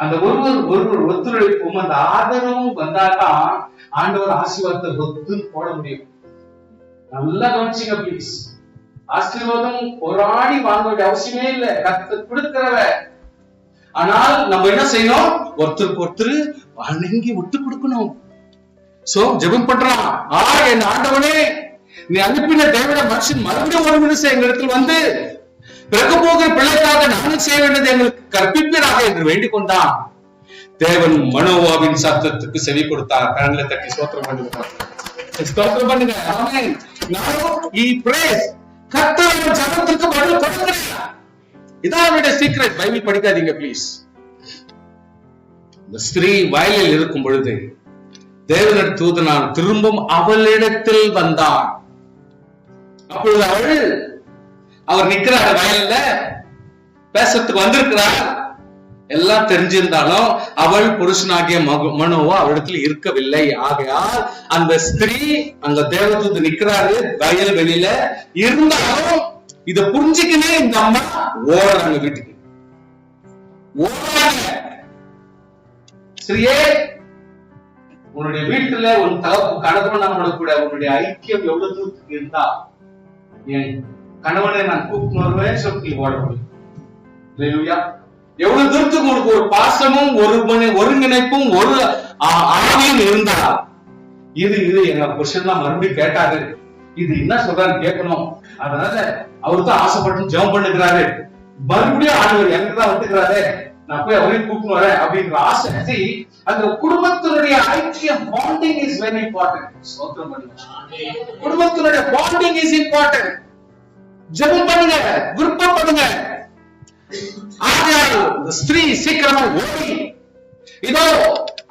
அந்த ஒருவர் ஒத்துழைப்பும் அந்த ஆதரவும் வந்தாதான் ஆண்டவர் ஆசீர்வாதத்தை ஒத்து போட முடியும். நல்லா கவனிச்சுங்க பிளீஸ். ஆசீர்வாதம் போராடி வாங்க வேண்டிய அவசியமே இல்லை. கர்த்தர் கொடுக்கிறவ. ஆனால் நம்ம என்ன செய்யணும்? ஒருத்தருக்கு ஒருத்தர் வணங்கி விட்டு கொடுக்கணும். சோ ஜெபம் பண்றான், என் ஆண்டவனே, நீ அனுப்பின தேவன மனுஷன் மறுபடியும் ஒரு நிமிஷம் எங்க இடத்துல வந்து பிறகு போகிற பிள்ளைக்காக நானும் செய்ய வேண்டியது எங்களுக்கு கற்பிப்பீராக என்று வேண்டிக் கொண்டான். தேவன் மனோவாவின் சத்தத்துக்கு செவி கொடுத்தார். கரங்களை தட்டி ஸ்தோத்திரம் பண்ணுங்க. ஸ்தோத்திரம் பண்ணுங்க. ஆமென். Now he prays. கர்த்தர் ஜெபத்துக்கு பதில் கொடுக்கிறார். இதான் அவருடைய சீக்ரெட். Bible படிக்காதீங்க please. இந்த ஸ்திரீ வயலில் இருக்கும் பொழுது தேவனுடைய தூதனான் திரும்பவும் அவளிடத்தில் வந்தார். அப்பொழுது அவர் நிக்கிறார், வயல்ல பேசத்துக்கு வந்திருக்கிறார். எல்லாம் தெரிஞ்சிருந்தாலும் அவள் புருஷனாகிய மனோவா அவரிடத்தில் இருக்கவில்லை. ஆகையால் அந்த ஸ்திரீ அங்க தேவதூதன் நிக்கிறாரு வயல் வெளியில இருந்தாலும் இத புரிஞ்சுக்கினே இந்த அம்மா ஓடுறாங்க வீட்டுக்கு. ஓடுறாங்க. சரியே, உன்னுடைய வீட்டுல ஒரு தகப்பு கணவனோட கூட உன்னுடைய ஐக்கியம் எவ்வளவு தூரத்துக்கு இருந்தா என் கணவனை நான் கூப்பிட்டு வருவேன் சொல்லி ஓட முடியும். எவ்வளவு தூரத்துக்கு உங்களுக்கு ஒரு பாசமும் ஒருங்கிணைப்பும் ஒரு ஆவியும் இருந்தா இது எங்க புருஷன் தான் மறுபடியும் கேட்டாரு, இது என்ன சொல்றாரு கேட்கணும், அதனால அவரு தான் ஆசைப்பட்டு ஜெபம் பண்ணுகிறாரு, மறுபடியும் ஆண்டவர் எனக்கு தான் வந்துக்கிறாரு, நான் போய் அவரையும் கூப்பிட்டு வரேன் அப்படிங்கிற ஆசை. அந்த குடும்பத்தினுடைய ஐக்கியம் பாண்டிங் இஸ் வெரி இம்பார்ட்டன்ட். ஸ்தோத்திரம் பண்ணுங்க. குடும்பத்தினுடைய பாண்டிங் இஸ் இம்பார்ட்டன்ட். ஜெபம் பண்ணுங்க, விருப்பப்படுங்க. ஆகையால் ஸ்திரீ சீக்கிரமா ஓடி, இதோ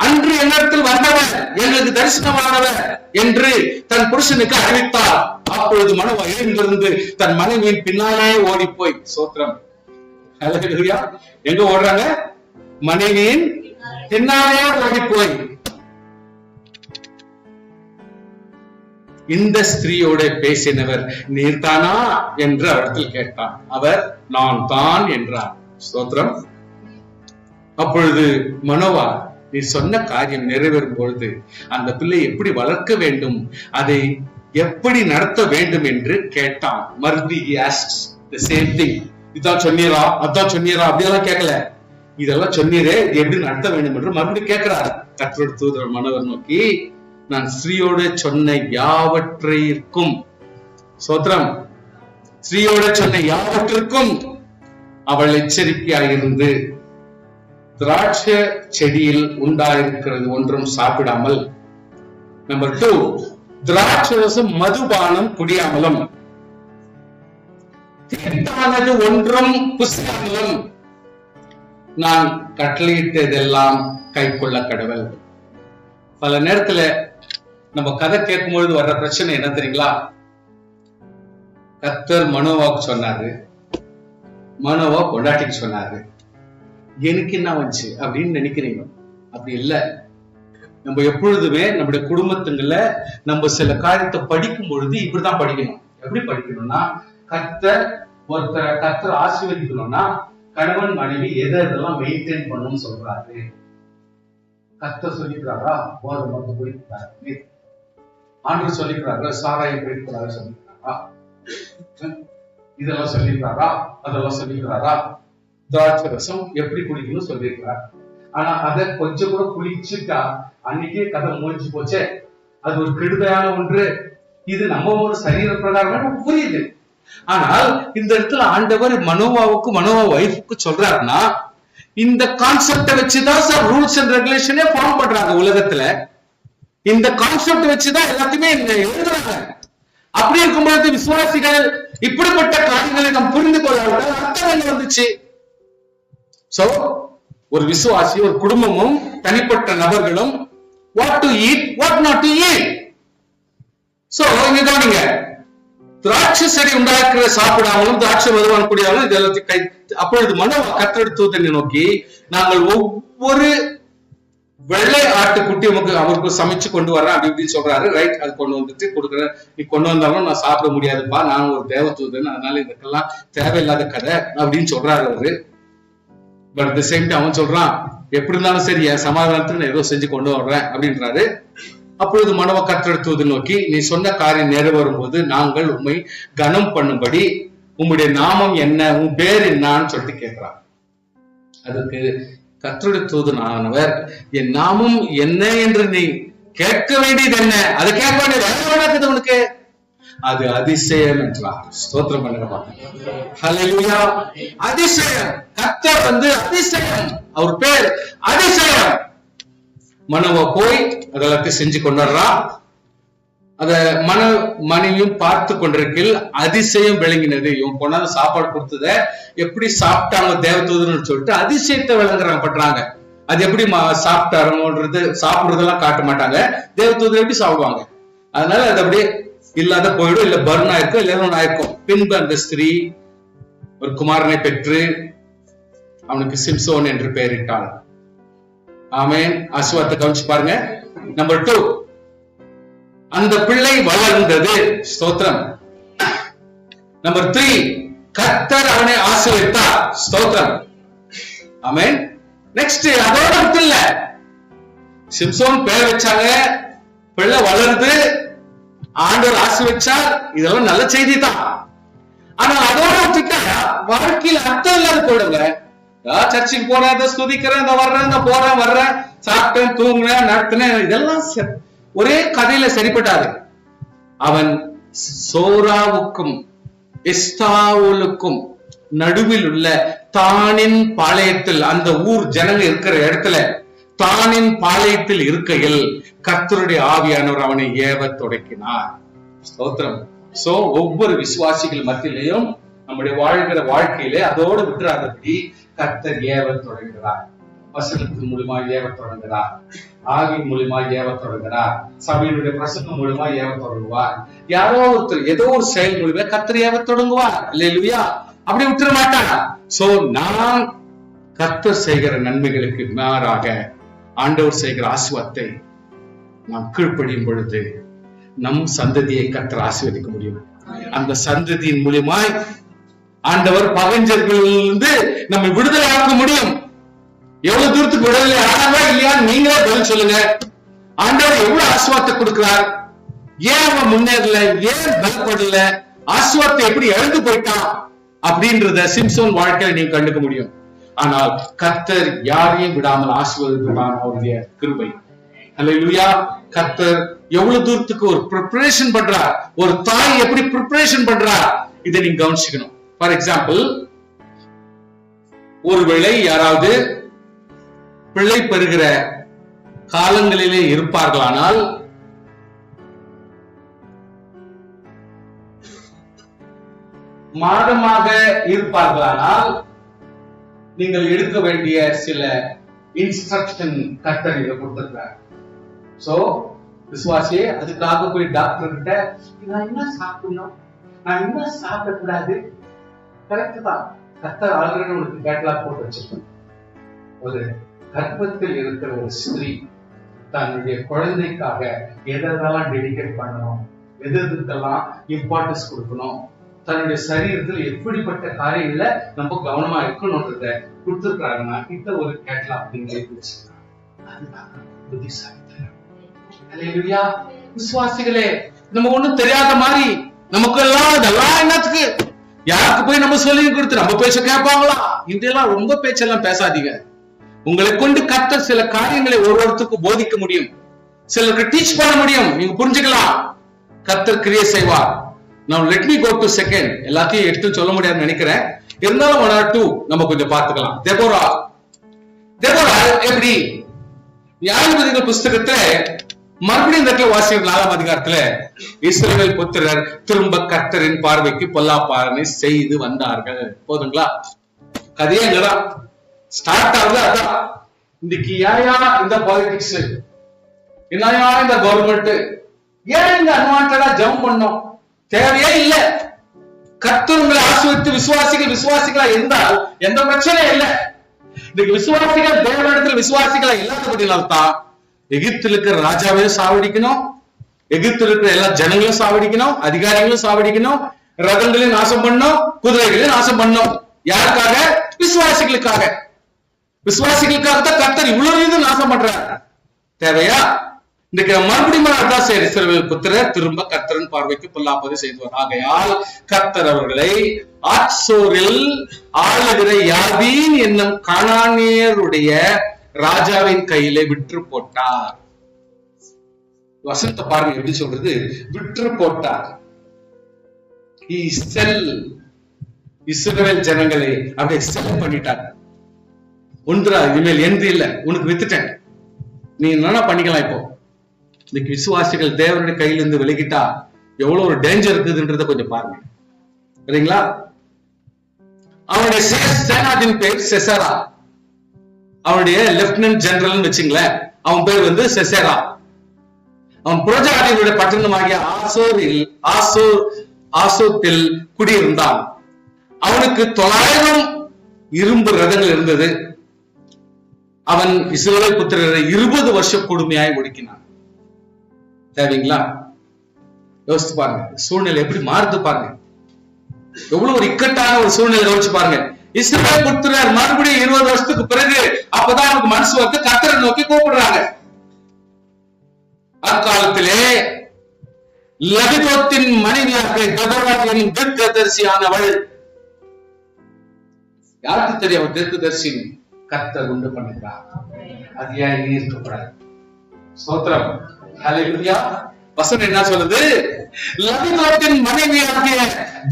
அன்று என்னிடத்தில் வந்தவர் எங்களுக்கு தரிசனமானவர் என்று தன் புருஷனுக்கு அறிவித்தார். அப்பொழுது மனோவா எழுந்திருந்து தன் மனைவியின் பின்னாலே ஓடி போய், சோத்திரம், ஹல்லேலூயா, எங்க ஓடுறாங்க? மனைவியின் பின்னாலே ஓடி போய் இந்த ஸ்திரீயோட பேசினவர் நீர்தானா என்று அவரிடத்தில் கேட்டான். அவர் நான் தான் என்றார். ஸ்தோத்திரம். அப்பொழுது மனோவா, நீ சொன்ன காரியம் நிறைவேறும் பொழுது அந்த பிள்ளை எப்படி வளர்க்க வேண்டும், அதை எப்படி நடத்த வேண்டும் என்று கேட்டான். மறுபடியும் இதான் சொன்னீரா, அதான் சொன்னீரா, அப்படியெல்லாம் கேட்கல, இதெல்லாம் சொன்னீரே எப்படி நடத்த வேண்டும் என்று மறுபடியும் கேட்கிறார். கர்த்தருடைய தூதர் மனோவர் நோக்கி, நான் ஸ்ரீயோட சொன்ன யாவற்றிற்கும், சோத்திரம், ஸ்ரீயோட சொன்ன யாவற்றிற்கும் அவள் எச்சரிக்கையாயிருந்து திராட்சை செடியில் உண்டாயிருக்கிறது ஒன்றும் சாப்பிடாமல், நம்பர் 2, திராட்சரசம் மதுபானம் குடியாமலும், தீட்டானது ஒன்றும் புசியாமலும் நான் கட்டளையிட்டதெல்லாம் கை கொள்ள கடவுள். பல நேரத்துல நம்ம கதை கேட்கும் பொழுது வர்ற பிரச்சனை என்ன தெரியுங்களா? கர்த்தர் மனோவாக்கு சொன்னாரு, மனோவா பொண்டாட்டிக்கு சொன்னாரு, எனக்கு என்ன வந்துச்சு அப்படின்னு நினைக்கிறீங்க. அப்படி இல்ல. நம்ம எப்பொழுதுமே நம்முடைய குடும்பத்துங்கள நம்ம சில காரியத்தை படிக்கும் பொழுது இப்படிதான் படிக்கணும். எப்படி படிக்கணும்னா, கர்த்தர் ஆசீர்வதிக்கணும்னா கணவன் மனைவி எதெல்லாம் மெயின்டைன் பண்ணணும்னு சொல்றாரு. கர்த்தர் சொல்லிக்கிறாரா போதை மருந்து போயிருக்கிறாரு, ஆண்டவர் சொல்லிக்கிறாரு சாராயம் போயிருக்கிறாரு சொல்லிக்கிறாரா, இதெல்லாம் சொல்லிக்கிறாரா, அதெல்லாம் சொல்லிக்கிறாரா, திராட்சை ரசம் எப்படி குடிக்கணும்னு சொல்லியிருக்கிறார். ஆனா அதை கொஞ்சம் கூட குளிச்சுட்டா அன்னைக்கே கதை முடிஞ்சு போச்சே, அது ஒரு கெடுதலான ஒன்று. இது நம்ம ஒரு சரீர பிரகாரம் புரியுது. ஆனால் இந்த இடத்துல ஆண்டவர் மனோவாவுக்கு மனோவா வைஃப்க்கு சொல்றாருன்னா, இந்த கான்செப்டை வச்சுதான் சார் ரூல்ஸ் அண்ட் ரெகுலேஷனே ஃபார்ம் பண்றாங்க உலகத்துல. இந்த கான்செப்ட் வச்சுதான் எல்லாத்தையுமே எழுதுறாங்க. அப்படி இருக்கும்போது விசுவாசிகள் இப்படிப்பட்ட காரியங்களை நாம் புரிந்து கொள்ளாவிட்டால் அர்த்தம் என்ன வந்துச்சு? சோ ஒரு விசுவாசி, ஒரு குடும்பமும் தனிப்பட்ட நபர்களும் what to eat, what not to eat. So இங்க கவனிங்க, திராட்சை செடி உண்டாக்குற சாப்பிடாமலும் திராட்சை மதுபானம் குடியாமலும் இது எல்லாத்தையும் அப்பொழுது மனோவா கர்த்தருடைய தூதனை நோக்கி, நாங்கள் ஒவ்வொரு வெள்ளை ஆட்டுக்குட்டி அவருக்கு சமைச்சு கொண்டு வர்றேன் அப்படி இப்படின்னு சொல்றாரு. ரைட், அது கொண்டு வந்துட்டு கொடுக்குறேன், நீ கொண்டு வந்தாலும் நான் சாப்பிட முடியாதுப்பா, நான் ஒரு தேவதூதன், அதனால இதுக்கெல்லாம் தேவையில்லாத கதை அப்படின்னு சொல்றாரு அவரு. But at the same time அவன் சொல்றான், எப்படி இருந்தாலும் சரி என் சமாதானத்துக்கு நான் ஏதோ செஞ்சு கொண்டு வர்றேன் அப்படின்றாரு. அப்பொழுது மனோவா கர்த்தருடைய தூதனை நோக்கி, நீ சொன்ன காரியம் நிறைவேறும் போது நாங்கள் உண்மை கனம் பண்ணும்படி உம்முடைய நாமம் என்ன, உன் பேர் என்னான்னு சொல்லிட்டு கேட்கிறான். அதுக்கு கர்த்தருடைய தூதனானவர், என் நாமம் என்ன என்று நீ கேட்க வேண்டியது என்ன, அது கேட்க வேண்டியது உனக்கு, அது அதிசயம் என்றார். ஸ்தோத்திரம் பண்ணுங்க. ஹல்லேலூயா. அதிசயம். கர்த்தர் அதிசயம், அவர் பேர் அதிசயம். மனோவா போய் அதெல்லாத்தையும் செஞ்சு கொண்டாடுறா. அத மனைவியும் பார்த்து கொண்டிருக்கையில் அதிசயம் விளங்கினது. இவன் கொண்டாந்து சாப்பாடு கொடுத்தத எப்படி சாப்பிட்டாங்க தேவதூதன்னு சொல்லிட்டு அதிசயத்தை விளங்குறாங்க பண்றாங்க. அது எப்படி சாப்பிட்டாருன்றது சாப்பிடுறதெல்லாம் காட்ட மாட்டாங்க. தேவதூதர் எப்படி சாப்பிடுவாங்க? அதனால அது அப்படியே இல்லாத போயிடும், இல்ல பர்ன் ஆயிருக்கும், இல்ல ஆயிருக்கும். பின்பு அந்த ஸ்திரீ ஒரு குமாரனை பெற்று அவனுக்கு சிம்சோன் என்று பெயரிட்டாள். ஆமென். ஆசீர்வாதத்தை கவனிச்சு பாருங்க. நம்பர் 2, அந்த பிள்ளை வளர்ந்தது. ஸ்தோத்திரம். நம்பர் 3, கர்த்தர் அவனை ஆசீர்வதித்தார். ஸ்தோத்திரம். ஆமென். நெக்ஸ்ட் அதோட மட்டும் இல்ல, சிம்சோன் பேர் வச்சாங்க, பிள்ளை வளருது, ஆண்டவர் ஆசீர்வதிச்சார். இதெல்லாம் நல்ல செய்தி தான். ஆனா அதோட விட்டுட்டா வாழ்க்கையில அர்த்தம் இல்லாத போயிடுங்க. சர்ச்சுக்கு போறேன், இதை ஸ்துதிக்கிறேன், இந்த வர்றேன், இந்த போறேன் வர்றேன், சாப்பிட்டேன், தூங்குனேன், நடத்தினேன், இதெல்லாம் ஒரே கதையில சரிப்பட்டாது. அவன் சோராவுக்கும் எஸ்தாவுலுக்கும் நடுவில் உள்ள தானின் பாளையத்தில், அந்த ஊர் ஜனங்க இருக்கிற இடத்துல தானின் பாளையத்தில் இருக்கையில் கர்த்தருடைய ஆவியானவர் அவனை ஏவ தொடங்கினார். ஸ்தோத்திரம். சோ ஒவ்வொரு விசுவாசிகள் மத்தியிலையும் நம்முடைய வாழ்கிற வாழ்க்கையிலே அதோடு விட்டுறாதபடி கர்த்தர் ஏவ தொடங்குகிறார். வசனத்தின் மூலமா ஏவ தொடங்குகிறார், ஆவியின் மூலமா ஏவ தொடங்குகிறார், சபையினுடைய பிரசங்கம் மூலமா ஏவ தொடங்குவார். யாரோ ஒருத்தர் ஏதோ ஒரு செயல் மூலமா கர்த்தர் ஏவ தொடங்குவார். அல்லேலூயா. அப்படி விட்டுற மாட்டாங்க. சோ நான் கர்த்தர் செய்கிற நன்மைகளுக்கு மாறாக ஆண்டவர் செய்கிற ஆசீர்வாதத்தை நாம் கீழ்ப்படியும் பொழுது நம் சந்ததியை கர்த்தர் ஆசீர்வதிக்க முடியும். அந்த சந்ததியின் மூலியமாய் ஆண்டவர் பகைஞர்களிலிருந்து நம்மை விடுதலை ஆக்க முடியும். எவ்வளவு தூரத்துக்கு விடுதலை ஆனவா இல்லையா நீங்களே பதில் சொல்லுங்க. ஆண்டவர் எவ்வளவு ஆசீர்வாதத்தை கொடுக்கிறார், ஏன் அவன் முன்னேறல, ஏன் பலப்படல, ஆசீர்வாதத்தை எப்படி இழந்து போயிட்டான் அப்படின்றத சிம்சோன் வாழ்க்கையில நீங்க கண்டுக்க முடியும். ஆனால் கர்த்தர் யாரையும் விடாமல் ஆசீர்வதித்தான் அவருடைய கிருபை. அல்லேலூயா. கர்த்தர் எவ்வளவு தூரத்துக்கு ஒரு ப்ரிப்பரேஷன் பண்றார், ஒரு தாய் எப்படி ப்ரிப்பரேஷன் பண்றார், இதை நீங்க கவனிச்சுக்கணும். ஃபார் எக்ஸாம்பிள், ஒருவேளை யாராவது பிள்ளை பெறுகிற காலங்களிலே இருப்பார்களானால் மாதமாக இருப்பார்களானால் நீங்கள் எடுக்க வேண்டிய சில இன்ஸ்ட்ரக்ஷன் கர்த்தர் இதை கொடுத்திருக்கிறார். சோ விசுவாசியே, அதுக்காக போய் டாக்டர் கிட்ட நான் என்ன சாப்பிடணும், நான் என்ன சாப்பிடக்கூடாது, கரெக்ட் தான். கர்த்தர் ஆல்ரெடி உங்களுக்கு கேட்டலாக் போட்டு வச்சிருக்கோம். ஒரு கர்ப்பத்தில் இருக்கிற ஒரு ஸ்திரீ தன்னுடைய குழந்தைக்காக எதெல்லாம் டெடிகேட் பண்ணணும், எதுக்கெல்லாம் இம்பார்ட்டன்ஸ் கொடுக்கணும், தன்னுடைய சரீரத்தில் எப்படிப்பட்ட காரியங்கள நம்ம கவனமா இருக்கணும்ன்றத கொடுத்துருக்காங்கன்னா கிட்ட ஒரு கேட்டலாக் நீங்க எழுதி வச்சுக்கலாம். அதுதான் புத்திசாலித்தனம். அல்லேலூயா. விசுவாசிகளே, நம்ம ஒண்ணும் தெரியாத மாதிரி நமக்கு எல்லாம் இதெல்லாம் என்னத்துக்கு, யாருக்கு போய் நம்ம சொல்லி கொடுத்து நம்ம பேச்ச கேட்பாங்களா, இதெல்லாம் ரொம்ப பேச்செல்லாம் பேசாதீங்க. உங்களை கொண்டு கர்த்தர் சில காரியங்களை ஒருவருக்கு போதிக்க முடியும், சிலருக்கு டீச் பண்ண முடியும். நீங்க புரிஞ்சுக்கலாம். கர்த்தர் கிரியை செய்வார். Now let me go to second. எல்லாத்தையும் எடுத்து சொல்ல முடியாதுன்னு நினைக்கிறேன். இருந்தாலும் 1 or 2 நம்ம கொஞ்சம் பார்த்துக்கலாம். தெபோரா எப்படி நியாயாதிபதிகள் புஸ்தகத்துல மறுபடியும் இந்த இடத்துல வாசிக்கிற 4ஆம் அதிகாரத்துல இஸ்ரவேல் புத்திரர் திரும்ப கர்த்தரின் பார்வைக்கு பொல்லாப்பானை செய்து வந்தார்கள். போதுங்களா? கதையே அங்கதான் ஸ்டார்ட் ஆகுது. அதான் இன்னைக்கு ஏயா இந்த பாலிடிக்ஸ், என்னையா இந்த கவர்மெண்ட், ஏன் இந்த அன்வான்டா ஜம்ப் பண்ணோம், தேவையே இல்ல. கர்த்தர் உங்களை ஆசீர்வதித்து விசுவாசிகளா இருந்தால் எந்த பிரச்சனையும் இல்ல. இன்னைக்கு விசுவாசிகள் தேவனிடத்தில் விசுவாசிகளா இல்லாதபடினால்தான் எகிப்தில் இருக்கிற ராஜாவையும் சாவடிக்கணும், எகிப்தில் இருக்கிற எல்லா ஜனங்களையும் சாவடிக்கணும், அதிகாரிகளும் சாவடிக்கணும், ரதங்களையும் நாசம் பண்ணணும், குதிரைகளையும் நாசம் பண்ணணும். யாருக்காக? விசுவாசிகளுக்காக. விசுவாசிகளுக்காகத்தான் கர்த்தர் இவ்வளவு நாசம் பண்றார். தேவையா? இன்னைக்கு மறுபடியும் அதான் சரி, இஸ்ரவேல் புத்திரர் திரும்ப கர்த்தரின் பார்வைக்கு பொல்லாப்பதை செய்துவார். ஆகையால் கர்த்தர் அவர்களை ஆத்சோரில் ஆளுகிற யாபீன் என்னும் கானானியருடைய ராஜாவின் கையிலே விற்று போட்டார். வசனத்தை பாருங்க எப்படி சொல்றது, விற்று போட்டார். இஸ்ரவேல் ஜனங்களை அப்படியே செல் பண்ணிட்டார். ஒன்றா இனிமேல் என்று இல்ல, உனக்கு வித்துட்டேன், நீ என்ன பண்ணிக்கலாம். இப்போ இன்னைக்கு விசுவாசிகள் தேவனுடைய கையிலிருந்து விலகிட்டா எவ்வளவு ஒரு டேஞ்சர் இருக்குதுன்றத கொஞ்சம் பாருங்க. சரிங்களா? அவனுடைய சேனாதின் பேர் செசரா, அவனுடைய லெப்டினன்ட் ஜெனரல் வச்சுங்களேன், அவன் பேர் வந்து செசரா. அவன் புரோஜாதிகளுடைய பட்டணமாகிய ஆசோத்தில் குடியிருந்தான். அவனுக்கு 900 இரும்பு ரதங்கள் இருந்தது. அவன் இஸ்ரவேல் புத்திரரை 20 வருஷம் கொடுமையாய் ஒடுக்கினான். தேவைங்களா? யோசித்து பாருங்க, சூழ்நிலை எப்படி மாறுது பாருங்க. எவ்வளவு ஒரு இக்கட்டான ஒரு சூழ்நிலை யோசிச்சு பாருங்க. இஸ்ரவேல் புத்திரர் மறுபடியும் 20 வருஷத்துக்கு பிறகு அப்பதான் அவனுக்கு மனசு வந்து கர்த்தரை நோக்கி கூப்பிடுறாங்க. அக்காலத்திலே லபிதோத்தின் மனைவியாக கதராகியின் தீர்க்கதரிசியானவள், யாருக்கு தெரியும் அவர் தீர்க்கதரிசி? கர்த்தர் உண்டு பண்ணுகிறார். அது ஏன் இருக்கக்கூடாது? ஸ்தோத்திரம், ஹல்லேலூயா. வசனம் என்ன சொல்லுது? லபிதோத்தின் மனைவியாகிய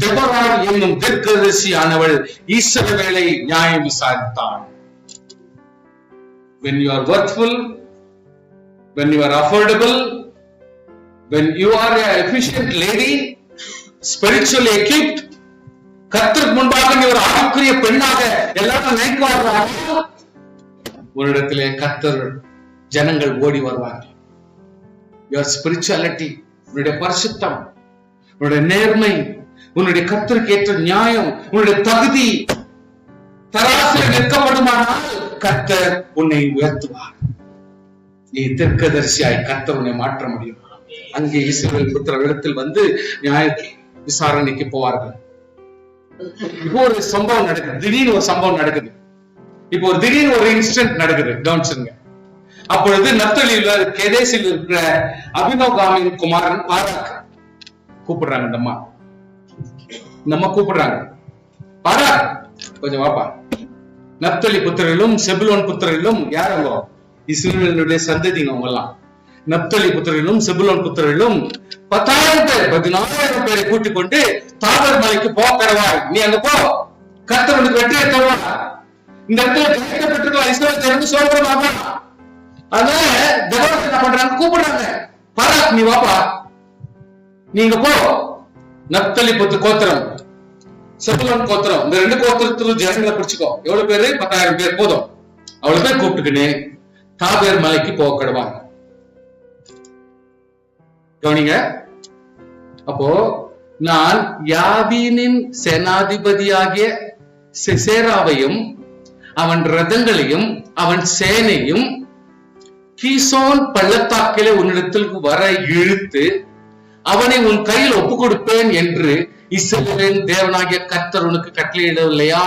தெபொரா என்னும் தீர்க்கதரிசியானவள் இஸ்ரவேலை நியாயம் விசாரித்தாள். When you are worthful, when you are affordable, when you are an efficient lady, spiritually equipped, கர்த்தருக்கு முன்பாக நீ ஒரு ஆவிக்குரிய பெண்ணாக எல்லாரும் நினைக்குவார்கள். ஒரு இடத்திலே கர்த்தர் ஜனங்கள் ஓடி வருவார்கள். Your spirituality, உன்னுடைய பரிசுத்தம், உன்னுடைய நேர்மை, உன்னுடைய கர்த்தருக்கு ஏற்ற நியாயம், உன்னுடைய தகுதி தராசில் நிற்கப்படுமானால் கர்த்தர் உன்னை உயர்த்துவார். நீ தீர்க்கதரிசியாய் கர்த்தர் உன்னை மாற்ற முடியும். அங்கே இஸ்ரவேல் புத்திரர் இடத்தில் வந்து நியாய விசாரணைக்கு போவார்கள். இப்போ ஒரு சம்பவம் நடக்குது, திடீர்னு ஒரு சம்பவம் நடக்குது. இப்போ ஒரு திடீர்னு ஒரு இன்சிடென்ட் நடக்குது, கவனிச்சுங்க. அப்பொழுது நப்தலியில கேதேசில் இருக்கிற அபினோகாமின் குமாரன் பாராக் கூப்பிடுறாங்க. இந்த அம்மா கூப்பிடுறாங்க, பாராக் கொஞ்சம் வாப்பா. நப்தலி புத்திரிலும் செபுலோன் புத்திரிலும் யாரோ இஸ்ரவேலுடைய சந்ததிங்க அவங்க எல்லாம். நப்தலி புத்திரிலும் செபுலோன் புத்திரிலும் 10,000 பேர் 14,000 பேரை கூட்டிக் கொண்டு தாபர் மலைக்கு போகிறாய். நீ அங்க போ, கர்த்தர் உனக்கு வெற்றியை தருவார். இந்த இடத்துல ஜெயிக்கப்பட்டிருக்கலாம் இஸ்ரவேல் தெரிந்து சோபனமாக. அதனால தெபொரா என்ன பண்றாங்க? கூப்பிடுறாங்க, பாராக் நீ வாப்பா, நீங்க போ. நப்தலி புத்து கோத்திரம், செபுலோன் கோத்திரம், இந்த 2 கோத்திரத்துல ஜனங்களை பிடிச்சுக்கோ. எவ்வளவு பேரு? 10,000 பேர் போதும். அவ்வளவு பேர் கூப்பிட்டுக்கின்னு தாபேர் மலைக்கு போகப்படுவாங்க. கவனிங்க. அப்போ நான் யாபீனின் சேனாதிபதியாகிய சிசேராவையும் அவன் ரதங்களையும் அவன் சேனையும் கீசோன் பள்ளத்தாக்கிலே உன்னிடத்தில் வர இழுத்து அவனை உன் கையில் ஒப்பு கொடுப்பேன் என்று இஸ்ரவேலின் தேவனாகிய கர்த்தர் உனக்கு கட்டளையிடவில்லையா?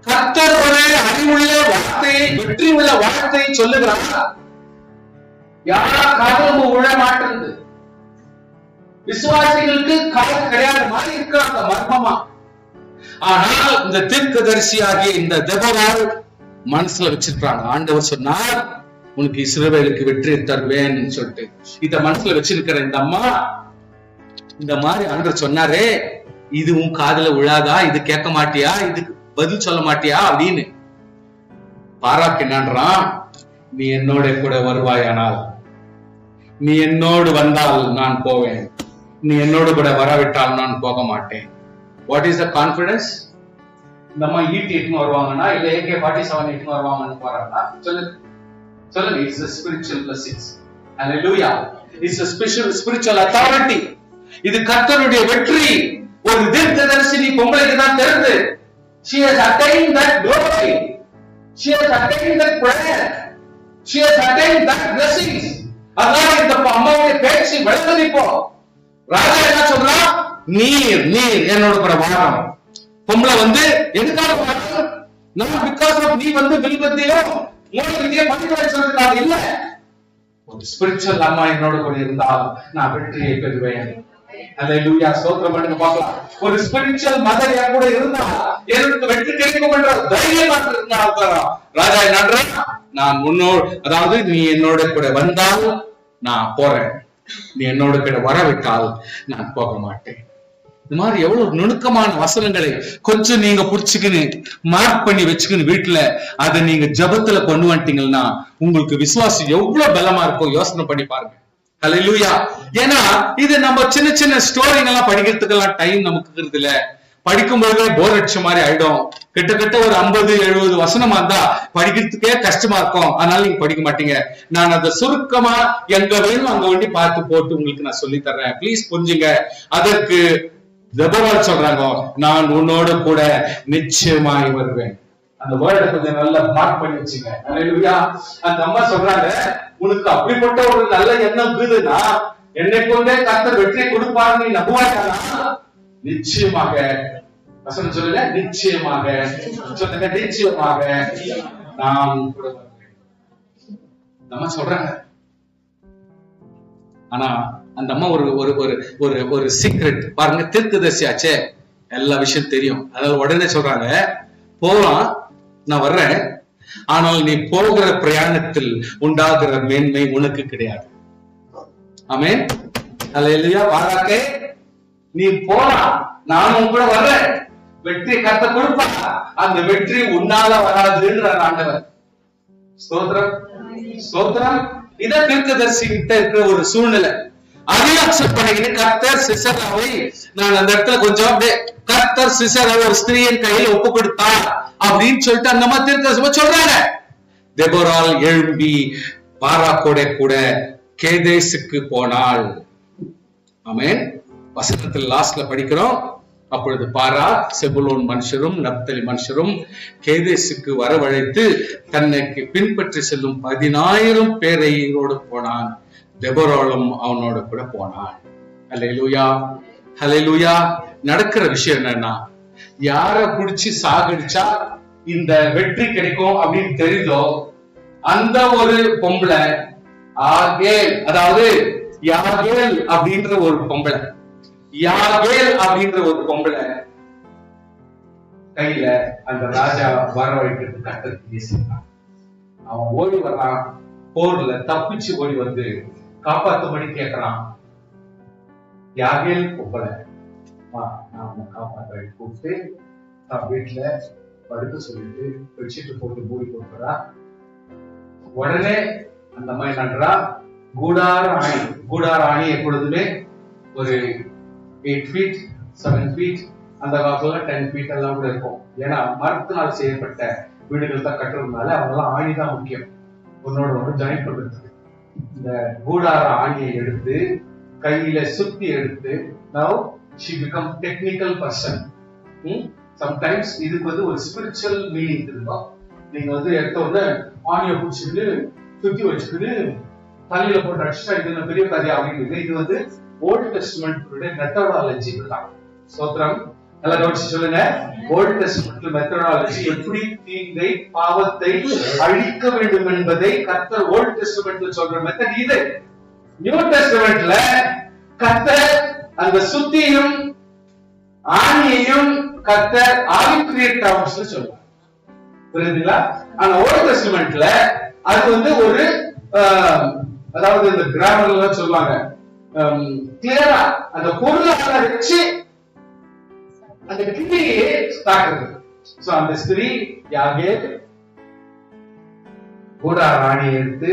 கர்த்தர் ஒரு அறிவுள்ள வார்த்தையை, வெற்றி உள்ள வார்த்தையை சொல்லுகிறார். யாரா காதலும் உழ மாட்டேங்குது. விசுவாசிகளுக்கு காலம் கிடையாது மாதிரி இருக்கிறாங்க மர்மமா. ஆனால் இந்த தீர்க்கதரிசியாகிய இந்த தெபொராள் மனசுல வச்சிருக்காங்க. ஆண்டவர் சொன்னார் உனக்கு இஸ்ரவேலுக்கு வெற்றி தருவேன் சொல்லிட்டு. இத மனசுல வச்சிருக்கிற இந்த அம்மா இந்த மாதிரி ஆண்டவர் சொன்னாரே, இது உன் காதுல விழாதா? இது கேட்க மாட்டியா? இதுக்கு பதில் சொல்ல மாட்டியா அப்படின்னு. பாராக் என்னன்றான், நீ என்னோட கூட வருவாயானால், நீ என்னோடு வந்தால் நான் போவேன், நீ என்னோடு கூட வரவிட்டால் நான் போக மாட்டேன். What is the confidence? இந்த அம்மா ஈட்டி எட்டுன்னு வருவாங்கன்னா இல்ல AK-47 எட்டுன்னு வருவாங்கன்னு போறாங்கன்னா சொல்லுங்க சொல்லுங்க. It's a spiritual blessings. Hallelujah. It's a special spiritual authority. இது கர்த்தருடைய வெற்றி. ஒரு தீர்க்கதரிசி பொம்பளைக்கு தான் தெரிந்து. She has attained that glory. She has attained that prayer. She has attained that blessings. அதனால இந்த அம்மாவுடைய பேச்சு விளங்குதிப்போ. ராஜா என்ன சொல்றா? நீர் என்னோட கூட வாரம். பொம்பளை வந்து எதுக்காக வாரம்? நம்ம பிகாஸ் ஆஃப் நீ வந்து வில்வத்தையோ மூலவித்தையோ பண்ணிட்டு வச்சிருக்காது இல்ல. ஒரு ஸ்பிரிச்சுவல் அம்மா என்னோட கூட இருந்தால் நான் வெற்றியை பெறுவேன். அல்லேலூயா, ஸ்தோத்திரம் பண்ணுங்க பார்க்கலாம். ஒரு ஸ்பிரிச்சுவல் மதர் என் கூட இருந்தா எனக்கு வெற்றி கிடைக்கும் என்ற தைரியமா இருந்தா ராஜா என்னன்றா, நான் முன்னோடு, அதாவது நீ என்னோட கூட வந்தால் நான் போறேன், நீ என்னோட கூட வரவிட்டால் நான் போக மாட்டேன். இந்த மாதிரி எவ்வளவு நுணுக்கமான வசனங்களை கொஞ்சம் நீங்க புடிச்சுக்கின்னு மார்க் பண்ணி வச்சுக்கின்னு வீட்டுல அதை நீங்க ஜபத்துல கொண்டு வந்துட்டீங்கன்னா உங்களுக்கு விசுவாசம் எவ்வளவு பலமா இருக்கும் யோசனை பண்ணி பாருங்க. ஹல்லேலூயா. ஏன்னா இது நம்ம சின்ன சின்ன ஸ்டோரிங்க எல்லாம் படிக்கிறதுக்கெல்லாம் டைம் நமக்கு இருக்குது இல்ல. படிக்கும்போது போர் அடிச்ச மாதிரி ஆயிடும். கிட்டத்தட்ட ஒரு 50-70 வசனமா இருந்தா படிக்கிறதுக்கே கஷ்டமா இருக்கும். அதனால நீங்க படிக்க மாட்டீங்க. நான் அதை சுருக்கமா எங்க வேணும் அங்க வேண்டி பார்த்து போட்டு உங்களுக்கு நான் சொல்லி தர்றேன். பிளீஸ் புரிஞ்சுங்க. அதற்கு தெபொராள் சொல்றாங்க, நான் உன்னோட கூட நிச்சயமாய் வருவேன். அந்த வேர்டை கொஞ்சம் நல்லா மார்க் பண்ணி வச்சுங்க. ஹல்லேலூயா. அந்த அம்மா சொல்றாங்க, உனக்கு அப்படிப்பட்ட ஒரு நல்ல எண்ணம் இருக்குதுன்னா என்னை கொண்டே கர்த்தர் வெற்றி கொடுப்பாரு நீ நம்புவாயா? நிச்சயமாக வசனம் சொல்லுங்க, நிச்சயமாக சொல்லுங்க, நிச்சயமாக நான் கூட வருவேன். நம்ம சொல்றாங்க. ஆனா அந்த அம்மா ஒரு ஒரு ஒரு ஒரு சீக்ரெட் பாருங்க, தீர்க்கதரிசியாச்சே, எல்லா விஷயம் தெரியும். அதனால உடனே சொல்றாங்க, போலாம், நான் வர்றேன், ஆனால் நீ போகிற பிரயாணத்தில் உண்டாகிற மேன்மை உனக்கு கிடையாது. ஆமென், அல்லேலூயா. பாராட்டே, நீ போலாம், நானும் கூட வர்றேன், வெற்றி கர்த்தர் கொடுப்பா, அந்த வெற்றி உன்னால வராதுன்ற ஆண்டவர். ஸ்தோத்திரம், ஸ்தோத்திரம். இதான் தீர்க்கதரிசி கிட்ட இருக்கிற ஒரு சூழ்நிலை. அதையும் அக்செப்ட் பண்ணிக்கிட்டு கர்த்தர் சிசராவை, நான் அந்த இடத்துல கொஞ்சம் கர்த்தர் சிசராவை ஒரு ஸ்திரீயின் கையில் ஒப்பு கொடுத்தார் அப்படின்னு சொல்லிட்டு அந்த மாதிரி தீர்க்கதரிசி சொல்றாங்க. தெபோராள் எழும்பி பாராக்கோட கூட கேதேசுக்கு போனாள். ஆமென். வசனத்தில் லாஸ்ட்ல படிக்கிறோம், அப்பொழுது பாரா செபுலோன் மனுஷரும் நப்தலி மனுஷரும் கேதேசுக்கு வரவழைத்து தன்னைக்கு பின்பற்றி செல்லும் 10,000 பேரையோடு போனான். தெபோராளும் அவனோட கூட போனான். அல்லேலூயா, அல்லேலூயா. நடக்கிற விஷயம் என்னன்னா, யார புடிச்சு சாகடிச்சா இந்த வெற்றி கிடைக்கும் அப்படின்னு தெரியுதோ அந்த ஒரு பொம்பளை ஆகேல், அதாவது யாகேல் அப்படின்ற ஒரு பொம்பளை, யாகேல் அப்படின்ற ஒரு பொம்பளை கையில அந்த ராஜா வரவழைக்கிறது கர்த்தர் பேசினான். அவன் ஓடி வர்றான், போர்ல தப்பிச்சு ஓடி வந்து காப்பாத்தும்படி கேட்கிறான். யாகேல் பொம்பளை, நான் உன்னை காப்பாற்ற கூப்பிட்டு தான் வீட்டுல படுக்க சொல்லிட்டு பெட்ஷீட் போட்டு மூடி கொடுக்குறா. உடனே அந்த மாதிரி நன்றா கூடார ஆணி எப்பொழுதுமே ஒரு 8 feet 7 feet, அந்த காலத்துல 10 feet எல்லாம் கூட இருக்கும். ஏன்னா மரத்தினால் செய்யப்பட்ட வீடுகள் தான் கட்டுறதுனால அவங்கெல்லாம் ஆணிதான் முக்கியம், ஒன்னோட ஒன்று ஜாயின் பண்றதுக்கு. இந்த கூடார ஆணியை எடுத்து கையில சுத்தி எடுத்து, now she become technical person. sometimes இதுக்கு வந்து ஒரு ஸ்பிரிச்சுவல் மீனிங் இருக்கும். நீங்க வந்து எடுத்த உடனே ஆணியை பிடிச்சிட்டு சுத்தி வச்சுக்கிட்டு தலையில போட்டு அடிச்சுட்டா இது பெரிய கதையா அப்படின்னு. இது வந்து ஓல்ட் டெஸ்டமெண்ட் மெத்தடாலஜி தான். ஸ்தோத்திரம். நல்லா கவனிச்சு சொல்லுங்க, ஓல்ட் டெஸ்டமெண்ட் மெத்தடாலஜி எப்படி தீங்கை பாவத்தை அழிக்க வேண்டும் என்பதை கர்த்தர் ஓல்ட் டெஸ்டமெண்ட்ல சொல்ற மெத்தட் இது. நியூ டெஸ்டமெண்ட்ல கர்த்தர் அந்த சுத்தியும் ஆணியையும் கர்த்தர் ஆவிக்குரிய டெர்ம்ஸ்ல சொல்றார். புரியுதுங்களா? ஆனா ஓல்ட் டெஸ்டமெண்ட்ல அது வந்து ஒரு அதாவது இந்த கிராமர்ல சொல்லுவாங்க, கிளியரா அந்த பொருளாக வச்சு அந்த கிளியை தாக்குறது. சோ அந்த ஸ்திரீ யாகேல் கூடார ஆணியை எடுத்து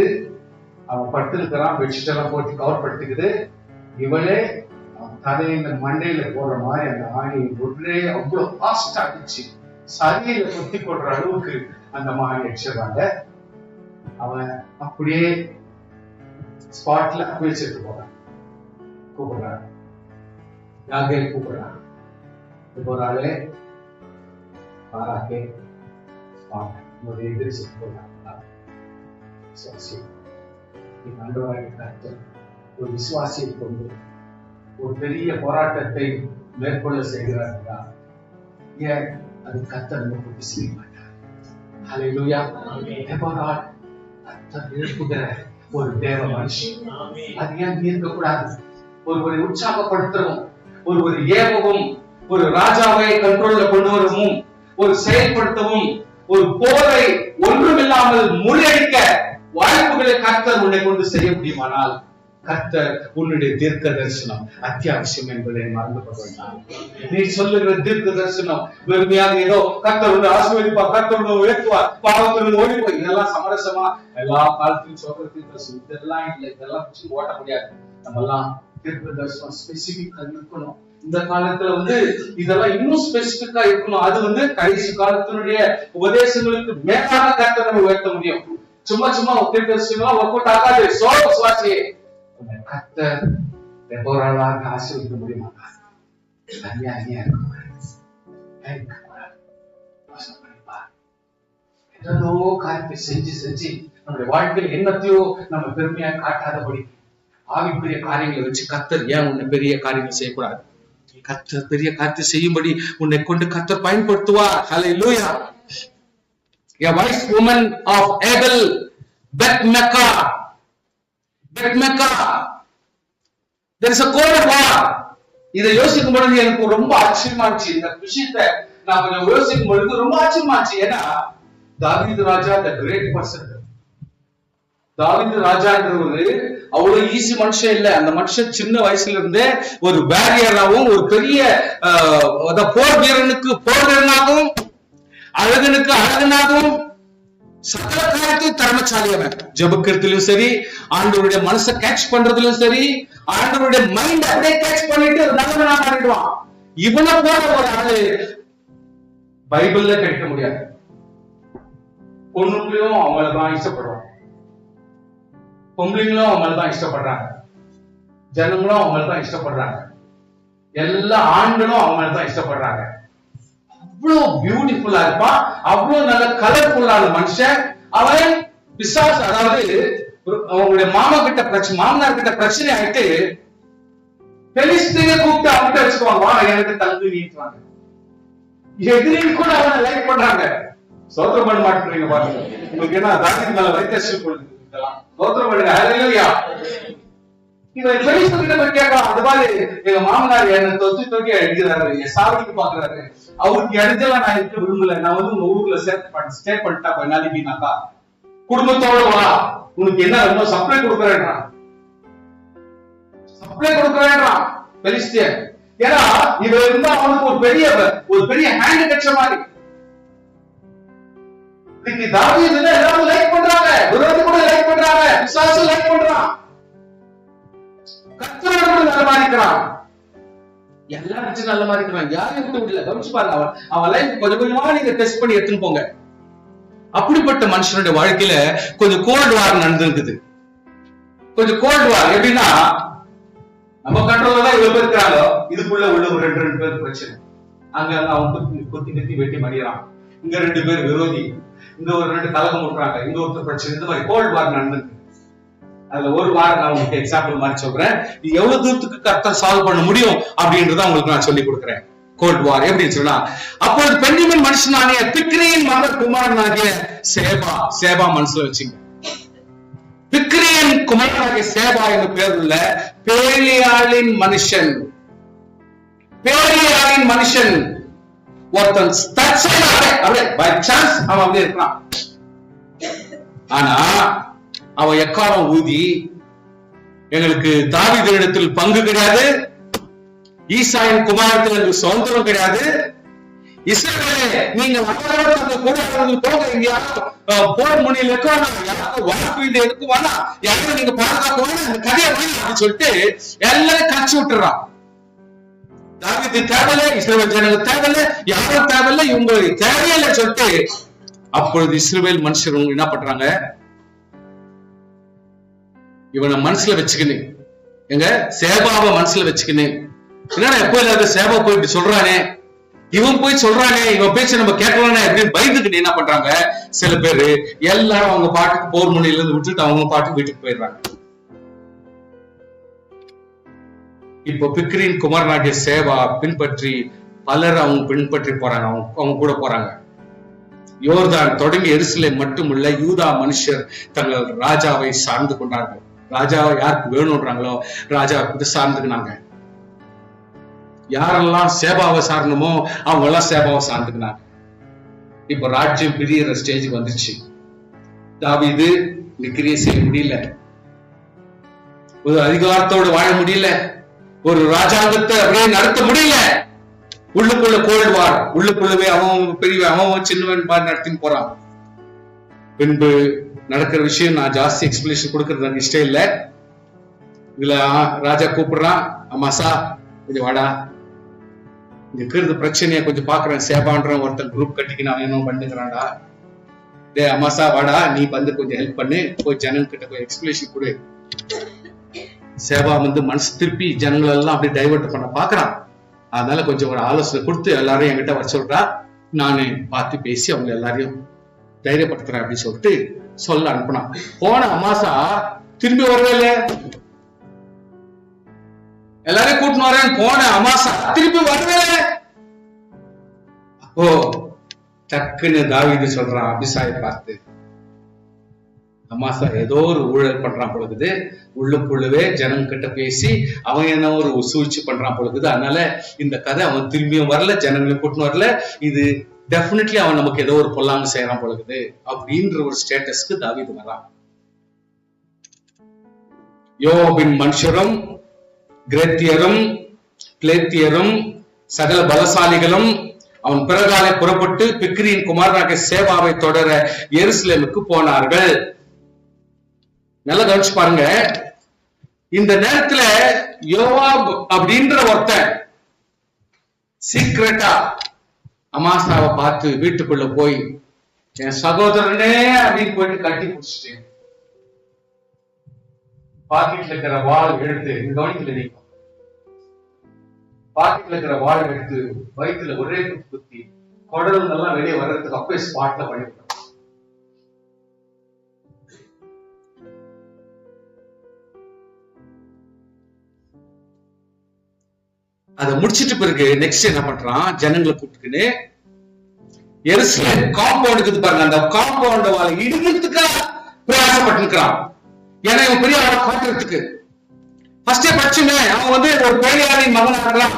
அவன் படுத்துருக்கிறான், பெட்ஷீட் எல்லாம் போட்டு கவர் படுத்துக்குது. இவளே தலையில மண்டையில போடுற மாதிரி அந்த ஆணியை ஒன்றே அவ்வளவு ஃபாஸ்டா அடிச்சு சரியையில சுத்தி போடுற அளவுக்கு அந்த ஆணி அடிச்சிடறாங்க. அவன் அப்படியே ஸ்பாட்ல வச்சுட்டு போறான். கூப்பிடுறான், யாகேல் கூப்பிடுறான், ஒரு ஆளே பாராக்கே எதிர்த்து போறான். ஒரு விசுவாசியை கொண்டு ஒரு பெரிய போராட்டத்தை மேற்கொள்ள செய்கிறார்களா? ஏன் அது கர்த்தர் நமக்கு செய்ய மாட்டார்? ஹல்லேலூயா. தெபோராள் கர்த்தர் எழுப்புகிற ஒரு தேவ மனுஷன். அது ஏன் இருக்கக்கூடாது? ஒருவரை உற்சாகப்படுத்தவும், ஒருவரை ஏவவும், ஒரு ராஜாவை கண்ட்ரோல்ல கொண்டு வரவும், ஒரு செயல்படுத்தவும், ஒரு போரை ஒன்றுமில்லாமல் முறியடிக்க வாய்ப்புகளை கர்த்தர் உன்னை கொண்டு செய்ய முடியுமானால் கர்த்தர் உன்னுடைய தீர்க்க தரிசனம் அத்தியாவசியம் என்பதை மறந்து கொள்ள வேண்டாம். நீ சொல்லுகிற தீர்க்க தரிசனம் வெறுமையாக ஏதோ கர்த்தர் உன்னை ஆசீர்வதிப்பா, கர்த்தர் உன்னை உயர்த்துவார், பாவத்தில் ஓடி போய் இதெல்லாம் சமரசமா எல்லா காலத்திலும் சொல்ற தீர்க்க தரிசனம் இதெல்லாம் இல்லை. இதெல்லாம் வச்சு ஓட்ட முடியாது. நம்ம எல்லாம் தீர்க்க தரிசனம் ஸ்பெசிபிக்கா இருக்கணும். இந்த காலத்துல வந்து இதெல்லாம் இன்னும் ஸ்பெசிபிக்கா இருக்கணும். அது வந்து கடைசி காலத்தினுடைய உபதேசங்களுக்கு மேலாக கர்த்தர் நம்ம உயர்த்த முடியும். சும்மா சும்மா தீர்க்க தரிசனம் ஒர்க் அவுட் ஆகாது. சுவாசியே கர்த்தர் தெபோராளாக ஆசீர்வதிக்க முடியுமா? ஏதோ காரியத்தை செஞ்சு செஞ்சு நம்முடைய வாழ்க்கையில் என்னத்தையோ நம்ம பெருமையா காட்டாதபடி ஆவிக்குரிய காரியங்களை வச்சு கர்த்தர் ஏன் உன்னை பெரிய காரியங்கள் செய்யக்கூடாது? கர்த்தர் பெரிய காரியத்தை செய்யும்படி உன்னை கொண்டு கர்த்தர் பயன்படுத்துவார். ஹல்லேலூயா. A wise woman of Abel Beth-Mekah. There is a cold war. இதை யோசிக்கும் பொழுது எனக்கு ரொம்ப ஆச்சரியமா இருந்துச்சு. இந்த விஷயத்தை நான் கொஞ்சம் யோசிக்கும் பொழுது ரொம்ப ஆச்சரியமா இருந்துச்சு. ஏன்னா தாவீது ராஜா the great person. தாவீது ராஜான்றவரு அவ்வளவு ஈஸி மனுஷன் இல்ல. அந்த மனுஷன் சின்ன வயசுல இருந்தே ஒரு பேரியராகவும் ஒரு பெரிய போர் வீரனுக்கு போர் வீரனாகவும் அழகனுக்கு அழகனாகவும் சகல காரியத்தையும் திறமைசாலியவன். ஜெபக்கிறதுலயும் சரி, ஆண்டவருடைய மனசை கேட்ச் பண்றதுலயும் சரி, ஆண்டவருடைய மைண்ட் அப்படியே கேட்ச் பண்ணிட்டு நல்லவனா மாறிடுவான். இவனை போல ஒரு ஆளு பைபிள்ல கிடைக்க முடியாது. பொண்ணுங்களையும் அவங்களதான் இஷ்டப்படுறாங்க, பொம்பளைங்களும் அவங்களதான் இஷ்டப்படுறாங்க, ஜனங்களும் அவங்களதான் இஷ்டப்படுறாங்க, எல்லா ஆண்களும் அவங்களதான் இஷ்டப்படுறாங்க. அவ்வளவு பியூட்டிஃபுல்லா இருப்பான், அவ்வளவு நல்ல கலர்ஃபுல்லான மனுஷன். அவன் பிசாசு, அதாவது அவங்களுடைய மாமனார் கிட்ட பிரச்சனை ஆயிட்டு பெலிஸ்தீனை கூப்பிட்டு அவங்ககிட்ட வச்சுக்குவாங்க, வா எனக்கு தங்கு நீட்டுவாங்க. எதிரின்னு கூட அவனை லைக் பண்றாங்க. சோதரம் பண்ண மாட்டேங்கிறீங்க பாருங்க. உங்களுக்கு என்ன தாவீது மேல வைத்தறிச்சல் கொள்ளுது. இதெல்லாம் சோதரம் பண்ணுங்க. ஹல்லேலூயா. இவன் பெலிஸ்தீன்கிட்ட போய் கேட்கலாம், அது மாதிரி எங்க மாமனார் என்ன தொட்டி அடிக்கிறாரு, சாவடிக்கு பாக்குறாரு, அவருக்கு அடிச்செல்லாம் நான் இருக்க விரும்பல, நான் வந்து உங்க ஊர்ல ஸ்டே பண்ணிட்டா கொஞ்ச நாளைக்குனாக்கா குடும்பத்தோட வா, உனக்கு என்ன வேணும் சப்ளை கொடுக்கறேன்றான். சப்ளை கொடுக்கறேன்றான் பெலிஸ்தியன். ஏன்னா இவன் இருந்தா அவனுக்கு ஒரு பெரிய ஹேண்ட் கிடைச்ச மாதிரி. இன்னைக்கு தாவீது எல்லாரும் லைக் பண்றாங்க, விரோதி கூட லைக் பண்றாங்க, பிசாசு லைக் பண்றான், கர்த்தர் கூட நல்ல மாதிரி இருக்கிறான், எல்லாரும் நல்ல மாதிரி இருக்கிறான். யாரையும் விட்டு விடல. கவனிச்சு பாருங்க, அவன் லைஃப் கொஞ்சம் கொஞ்சமா நீங்க டெஸ்ட் பண்ணி எடுத்துன்னு போங்க. அப்படிப்பட்ட மனுஷனுடைய வாழ்க்கையில கொஞ்சம் கோல்டு வார் நடந்திருக்குது. கொஞ்சம் கோல்டு வார் எப்படின்னா, நம்ம கண்ட்ரோல்ல தான் இவ்வளவு பேர் இருக்கிறாங்க, இதுக்குள்ள உள்ள ஒரு ரெண்டு பேர் பிரச்சனை, அங்க அவன் குத்தி வெட்டி மடியறான், இங்க 2 பேர் விரோதி, இங்க ஒரு 2 கலகம் விட்டுறாங்க, இங்க ஒருத்தர் பிரச்சனை. இந்த மாதிரி கோல்டு வார் நடந்திருக்கு. அதுல ஒரு வாரம் நான் உங்களுக்கு எக்ஸாம்பிள் மாதிரி சொல்றேன். இது எவ்வளவு தூரத்துக்கு கரெக்டா சால்வ் பண்ண முடியும் அப்படின்றத உங்களுக்கு நான் சொல்லி கொடுக்குறேன். கோல்ட் வார் எப்படின்னு சொன்னா, அப்பொழுது பென்யமீன் மனுஷனாகிய பிக்ரியின் மகன் குமாரனாகிய சேபா மனசுல வச்சுங்க. பிக்ரியின் குமாரனாகிய சேபா என்ற பேர் உள்ள பேலியாளின் மனுஷன் ஒருத்தன் அப்படியே பை சான்ஸ் அவன் அப்படியே இருக்கான். ஆனா அவன் எக்காலம் ஊதி, எங்களுக்கு தாவீதினிடத்தில் பங்கு கிடையாது, ஈசாயின் குமாரத்தில் எங்களுக்கு சுதந்திரம் கிடையாது, இஸ்ரவேலே நீங்க போக, போர் முனையில் இருக்கானா, யாரும் வாழ்க்கை இருக்குவானா, யாரும் நீங்க பாதுகாக்கவானா, அந்த கதையை அப்படின்னு சொல்லிட்டு எல்லாரும் கட்சி விட்டுறான். தாவீது தேவையில்லை, இஸ்ரவேல் ஜனங்கள் தேவையில்லை, யாரும் தேவையில்லை, இவங்க தேவையில்லை சொல்லிட்டு, அப்பொழுது இஸ்ரவேல் மனுஷர் என்ன பண்றாங்க, இவனை மனசுல வச்சுக்கினேன், எங்க சேபாவை மனசுல வச்சுக்கினேன். என்னடா எப்போ இல்லாத சேபா போய் இப்படி சொல்றானே, இவன் போய் சொல்றானே, இவன் பேச்சு நம்ம கேட்கலானே அப்படின்னு பயந்துக்கிட்டு என்ன பண்றாங்க, சில பேரு எல்லாரும் அவங்க பாட்டுக்கு போர் முனையில இருந்து விட்டுட்டு அவங்க பாட்டுக்கு வீட்டுக்கு போயிடுறாங்க. இப்போ பிக்ரியின் குமாரனாகிய சேபா பின்பற்றி பலர் அவங்க பின்பற்றி போறாங்க, அவங்க கூட போறாங்க. யோர்தான் தொடங்கி எருசலேம் மட்டுமல்ல யூதா மனுஷர் தங்கள் ராஜாவை சார்ந்து கொண்டார்கள். ராஜாவை யாருக்கு வேணும்ன்றாங்களோ ராஜாவை சார்ந்துக்கினாங்க. யாரெல்லாம் சேபாவை சாரணுமோ அவங்க எல்லாம் சேபாவை சார்ந்துக்கினாங்க. இப்ப ராஜ்யம் பிரியற ஸ்டேஜுக்கு வந்துச்சு. தாவீது கிரியை செய்ய முடியல, ஒரு அதிகாரத்தோடு வாழ முடியல, ஒரு ராஜாங்கத்தை அப்படியே நடத்த முடியல. உள்ளுக்குள்ள கோல்டுவார், உள்ளுக்குள்ளவே அவன் பெரியவன் அவன் சின்னவன் மாதிரி நடத்தின்னு போறான். பின்பு நடக்கிற விஷயம் நான் ஜாஸ்தி எக்ஸ்பிளேஷன் கொடுக்கறது எனக்கு இஷ்டம் இல்லை. இதுல ராஜா கூப்பிடுறான், அம்மாசா கொஞ்சம் வாடா, இங்க இருக்கிறது பிரச்சனைய கொஞ்சம் பாக்குறேன், சேபான்ற ஒருத்தன் குரூப் கட்டிக்கு நான் என்ன பண்ணுகிறான்டா, டே அம்மாசா வாடா, நீ வந்து கொஞ்சம் ஹெல்ப் பண்ணு, போய் ஜனங்க கிட்ட கொஞ்சம் எக்ஸ்பிளேஷன் கொடு. சேபா வந்து மனசு திருப்பி ஜனங்கள் எல்லாம் அப்படியே டைவர்ட் பண்ண பாக்குறான். அதனால கொஞ்சம் ஒரு ஆலோசனை கொடுத்து எல்லாரையும் என்கிட்ட வர சொல்றா, நானு பார்த்து பேசி அவங்க எல்லாரையும் தைரியப்படுத்துறேன் அப்படின்னு சொல்லிட்டு சொல்ல அனுப்பினான். போன அமாசா திரும்பி வரவே இல்லை. எல்லாரையும் கூட்டின்னு வரேன் போன அமாசா திருப்பி வரவே. அப்போ டக்குன்னு தாவீது சொல்றான் அபிசாயை பார்த்து, அமாசா ஏதோ ஒரு ஊழல் பண்றான் பொழுது, உள்ளுக்குள்ளவே ஜனம் கிட்ட பேசி அவன் என்ன ஒரு சூழ்ச்சி பண்றான் பொழுது, அதனால இந்த கதை அவன் திரும்பியும் வரல, ஜனங்களை கூட்டின்னு வரல, இது டெஃபினெட்லி அவன் நமக்கு ஏதோ ஒரு பொல்லாங்க செய்யறான் பொழுது அப்படின்ற ஒரு ஸ்டேட்டஸ்க்கு தாவீது வரான். யோபின் மனுஷரும் கிரேத்தியரும் பிளேத்தியரும் சகல பலசாலிகளும் அவன் பிறகாலே புறப்பட்டு பிக்ரியின் குமாரனாகிய சேபாவை தொடர எருசலேமுக்கு போனார்கள். நல்லா கவனிச்சு பாருங்க. இந்த நேரத்துல யோவாப் அப்படின்ற ஒருத்தன் சீக்கிரட்டா அமாசாவை பார்த்து வீட்டுக்குள்ள போய், என் சகோதரனே அப்படின்னு போயிட்டு கட்டி பிடிச்சிட்டேன். பாக்கெட்ல இருக்கிற வாள் எடுத்து, கவனிக்கல நீங்க, பாக்கெட்ல இருக்கிற வாள் எடுத்து வயிற்றுல ஒரே குத்தி குடல் எல்லாம் வெளியே வர்றதுக்கு அப்பே ஸ்பாட்ல பண்ணிவிட்டோம். அதை முடிச்சிட்டு பிறகு நெக்ஸ்ட் என்ன பண்றான், ஜனங்களை கூப்பிட்டுக்கின்னு எருசலேம் காம்பவுண்டுக்கு பாருங்க, அந்த காம்பவுண்ட் வாழ இடிக்கிறதுக்கு பிரயாசப்பட்டு இருக்கிறான். ஏன்னா இவன் பெரிய ஆளை காட்டுறதுக்கு ஃபர்ஸ்டே படிச்சுங்க, அவன் வந்து ஒரு பேழையாளின் மகனா இருக்கலாம்,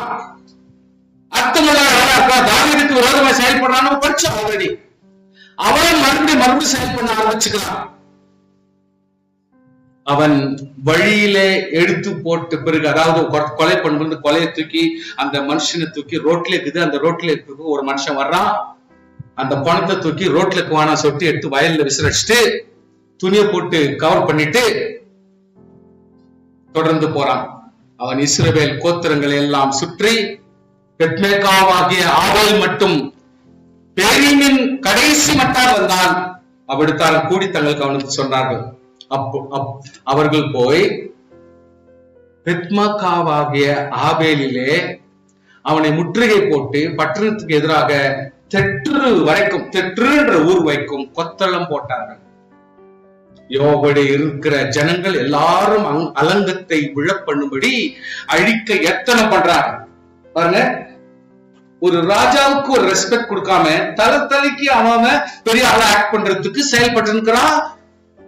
அர்த்தமுள்ள ஆளா இருக்கலாம், தாவீதுக்கு விரோதமா செயல்படுறான்னு படிச்சான் ஆல்ரெடி. அவன் மறுபடியும் செயல் பண்ண ஆரம்பிச்சுக்கலாம். அவன் வழியிலே எடுத்து போட்டு பிறகு, அதாவது கொலை பண்ணு கொலையை தூக்கி அந்த மனுஷனை தூக்கி ரோட்ல இருக்குது, அந்த ரோட்ல ஒரு மனுஷன் வர்றான், அந்த பணத்தை தூக்கி ரோட்ல வானா சொட்டி எடுத்து வயல்ல விசிறடிச்சுட்டு துணியை போட்டு கவர் பண்ணிட்டு தொடர்ந்து போறான். அவன் இஸ்ரவேல் கோத்திரங்களை எல்லாம் சுற்றி பெத்மேகாவாகிய ஆவேல் மட்டும் பேரீமின் கடைசி மட்டால் வந்தான். அப்படித்தான் கூடி தங்களுக்கு அவனுக்கு சொன்னார்கள். அவர்கள் போய் பெத்மேகாவாகிய ஆபேலிலே அவனை முற்றுகை போட்டு பட்டணத்துக்கு எதிராக தெற்று வரைக்கும், தெற்றுன்ற ஊர் வைக்கும் கொத்தளம் போட்டார்கள். யோபடி இருக்கிற ஜனங்கள் எல்லாரும் அலங்கத்தை விழப்பண்ணும்படி அழிக்க எத்தனை பண்றாங்க பாருங்க. ஒரு ராஜாவுக்கு ஒரு ரெஸ்பெக்ட் கொடுக்காம தலைக்கு அவன் பெரிய ஆளா ஆக்ட் பண்றதுக்கு செயல்பட்டு இருக்கிறான்.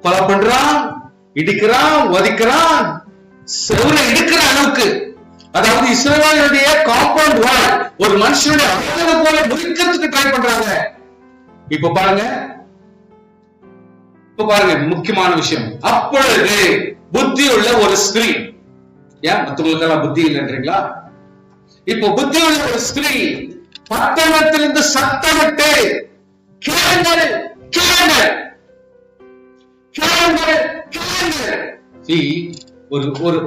கொலை பண்றான், இடிக்கிறான், உதைக்கிறான், செவரை இடிக்கிற அளவுக்கு, அதாவது இஸ்ரவேலுடைய காம்பவுண்ட் வால் ஒரு மனுஷனுடைய அழகு போல முடிக்கிறதுக்கு ட்ரை பண்றாங்க. இப்ப பாருங்க, முக்கியமான விஷயம். அப்பொழுது புத்தி உள்ள ஒரு ஸ்திரீ, ஏன் மற்றவங்களுக்கெல்லாம் புத்தி இல்லைன்றீங்களா? இப்போ புத்தி உள்ள ஒரு ஸ்திரீ பட்டணத்திலிருந்து சத்தமிட்டு, கேளுங்கள் கேளுங்கள் கேளுங்கள் கேளுங்கள்.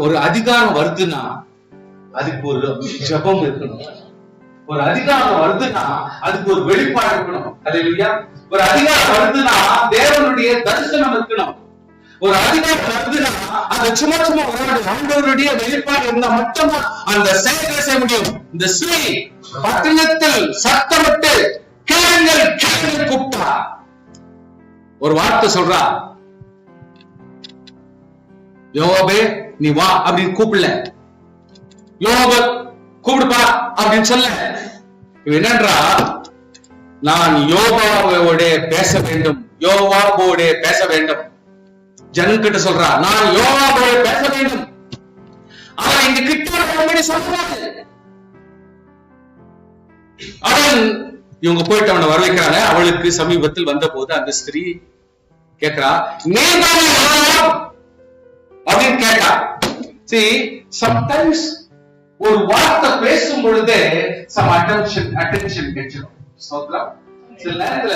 ஒரு அதிகாரம் வருதுன்னா அதுக்கு ஒரு ஜபம் இருக்கணும். ஒரு அதிகாரம் வருதுன்னா அதுக்கு ஒரு வெளிப்பாடு இருக்கணும். அல்லேலூயா. ஒரு அதிகாரம் வருதுன்னா தேவனுடைய தரிசனம் இருக்கணும். ஒரு அதிகாரம் வருதுன்னா அது சும்மா ஆண்டவருடைய வெளிப்பாடு இருந்தா மட்டும்தான் அந்த செயலை செய்ய முடியும். இந்த ஸ்ரீ பட்டணத்தில் சத்தமிட்டு கேளுங்கள் கேளுங்கள் கூப்பிட்டா ஒரு வார்த்தை சொல்றா, யோபே நீ வா அப்படின்னு கூப்பிடல, யோப கூப்பிடுப்பா அப்படின்னு சொல்ல. என்னன்றா, நான் யோபாவோட பேச வேண்டும், யோவாபோட பேச வேண்டும். ஜனங்கிட்ட சொல்றா, நான் யோவாபோட பேச வேண்டும். அவன் இங்க கிட்ட சொல்றாரு. அவன் இவங்க போயிட்டு அவனை வர வைக்கிறாங்க. அவளுக்கு சமீபத்தில் வந்த போது அந்த ஸ்திரீ கேட்கிறா, அப்படின்னு கேட்டா. See, sometimes ஒரு வார்த்தை பேசும் பொழுது some attention கிடைச்சிடும். சில நேரத்துல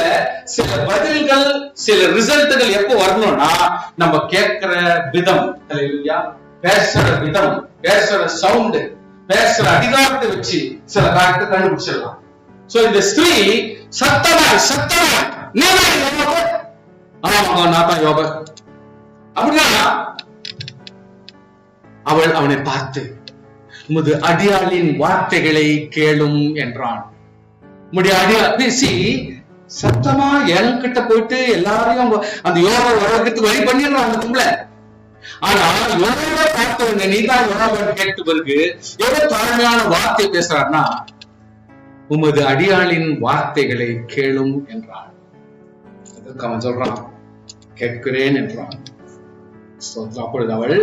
சில பதில்கள், சில ரிசல்ட்கள் எப்போ வரணும்னா நம்ம கேட்கிற விதம், பேசுற விதம், பேசுற சவுண்ட், பேசுற அதிகாரத்தை வச்சு சில காரியத்தை கண்டுபிடிச்சிடலாம். சோ இந்த ஸ்திரீ சத்தமா நான் தான் யோப அப்படின்னா அவள் அவனை பார்த்து, உமது அடியாளின் வார்த்தைகளை கேளும் என்றான். உம்முடைய அடியாள் பேசி சத்தமா என்கிட்ட போயிட்டு எல்லாரையும் அந்த யோகா வர்றதுக்கு வழி பண்ணிடுறான். அந்த கும்பல ஆனா யோவாவை பார்த்தவங்க நீதான் யோவாவை கேட்டு பிறகு எவ்வளவு தாழ்மையான வார்த்தை பேசுறாருன்னா, உமது அடியாளின் வார்த்தைகளை கேளும் என்றான். அதுக்கு அவன் சொல்றான், கேட்கிறேன் என்றான். அப்பொழுது அவள்,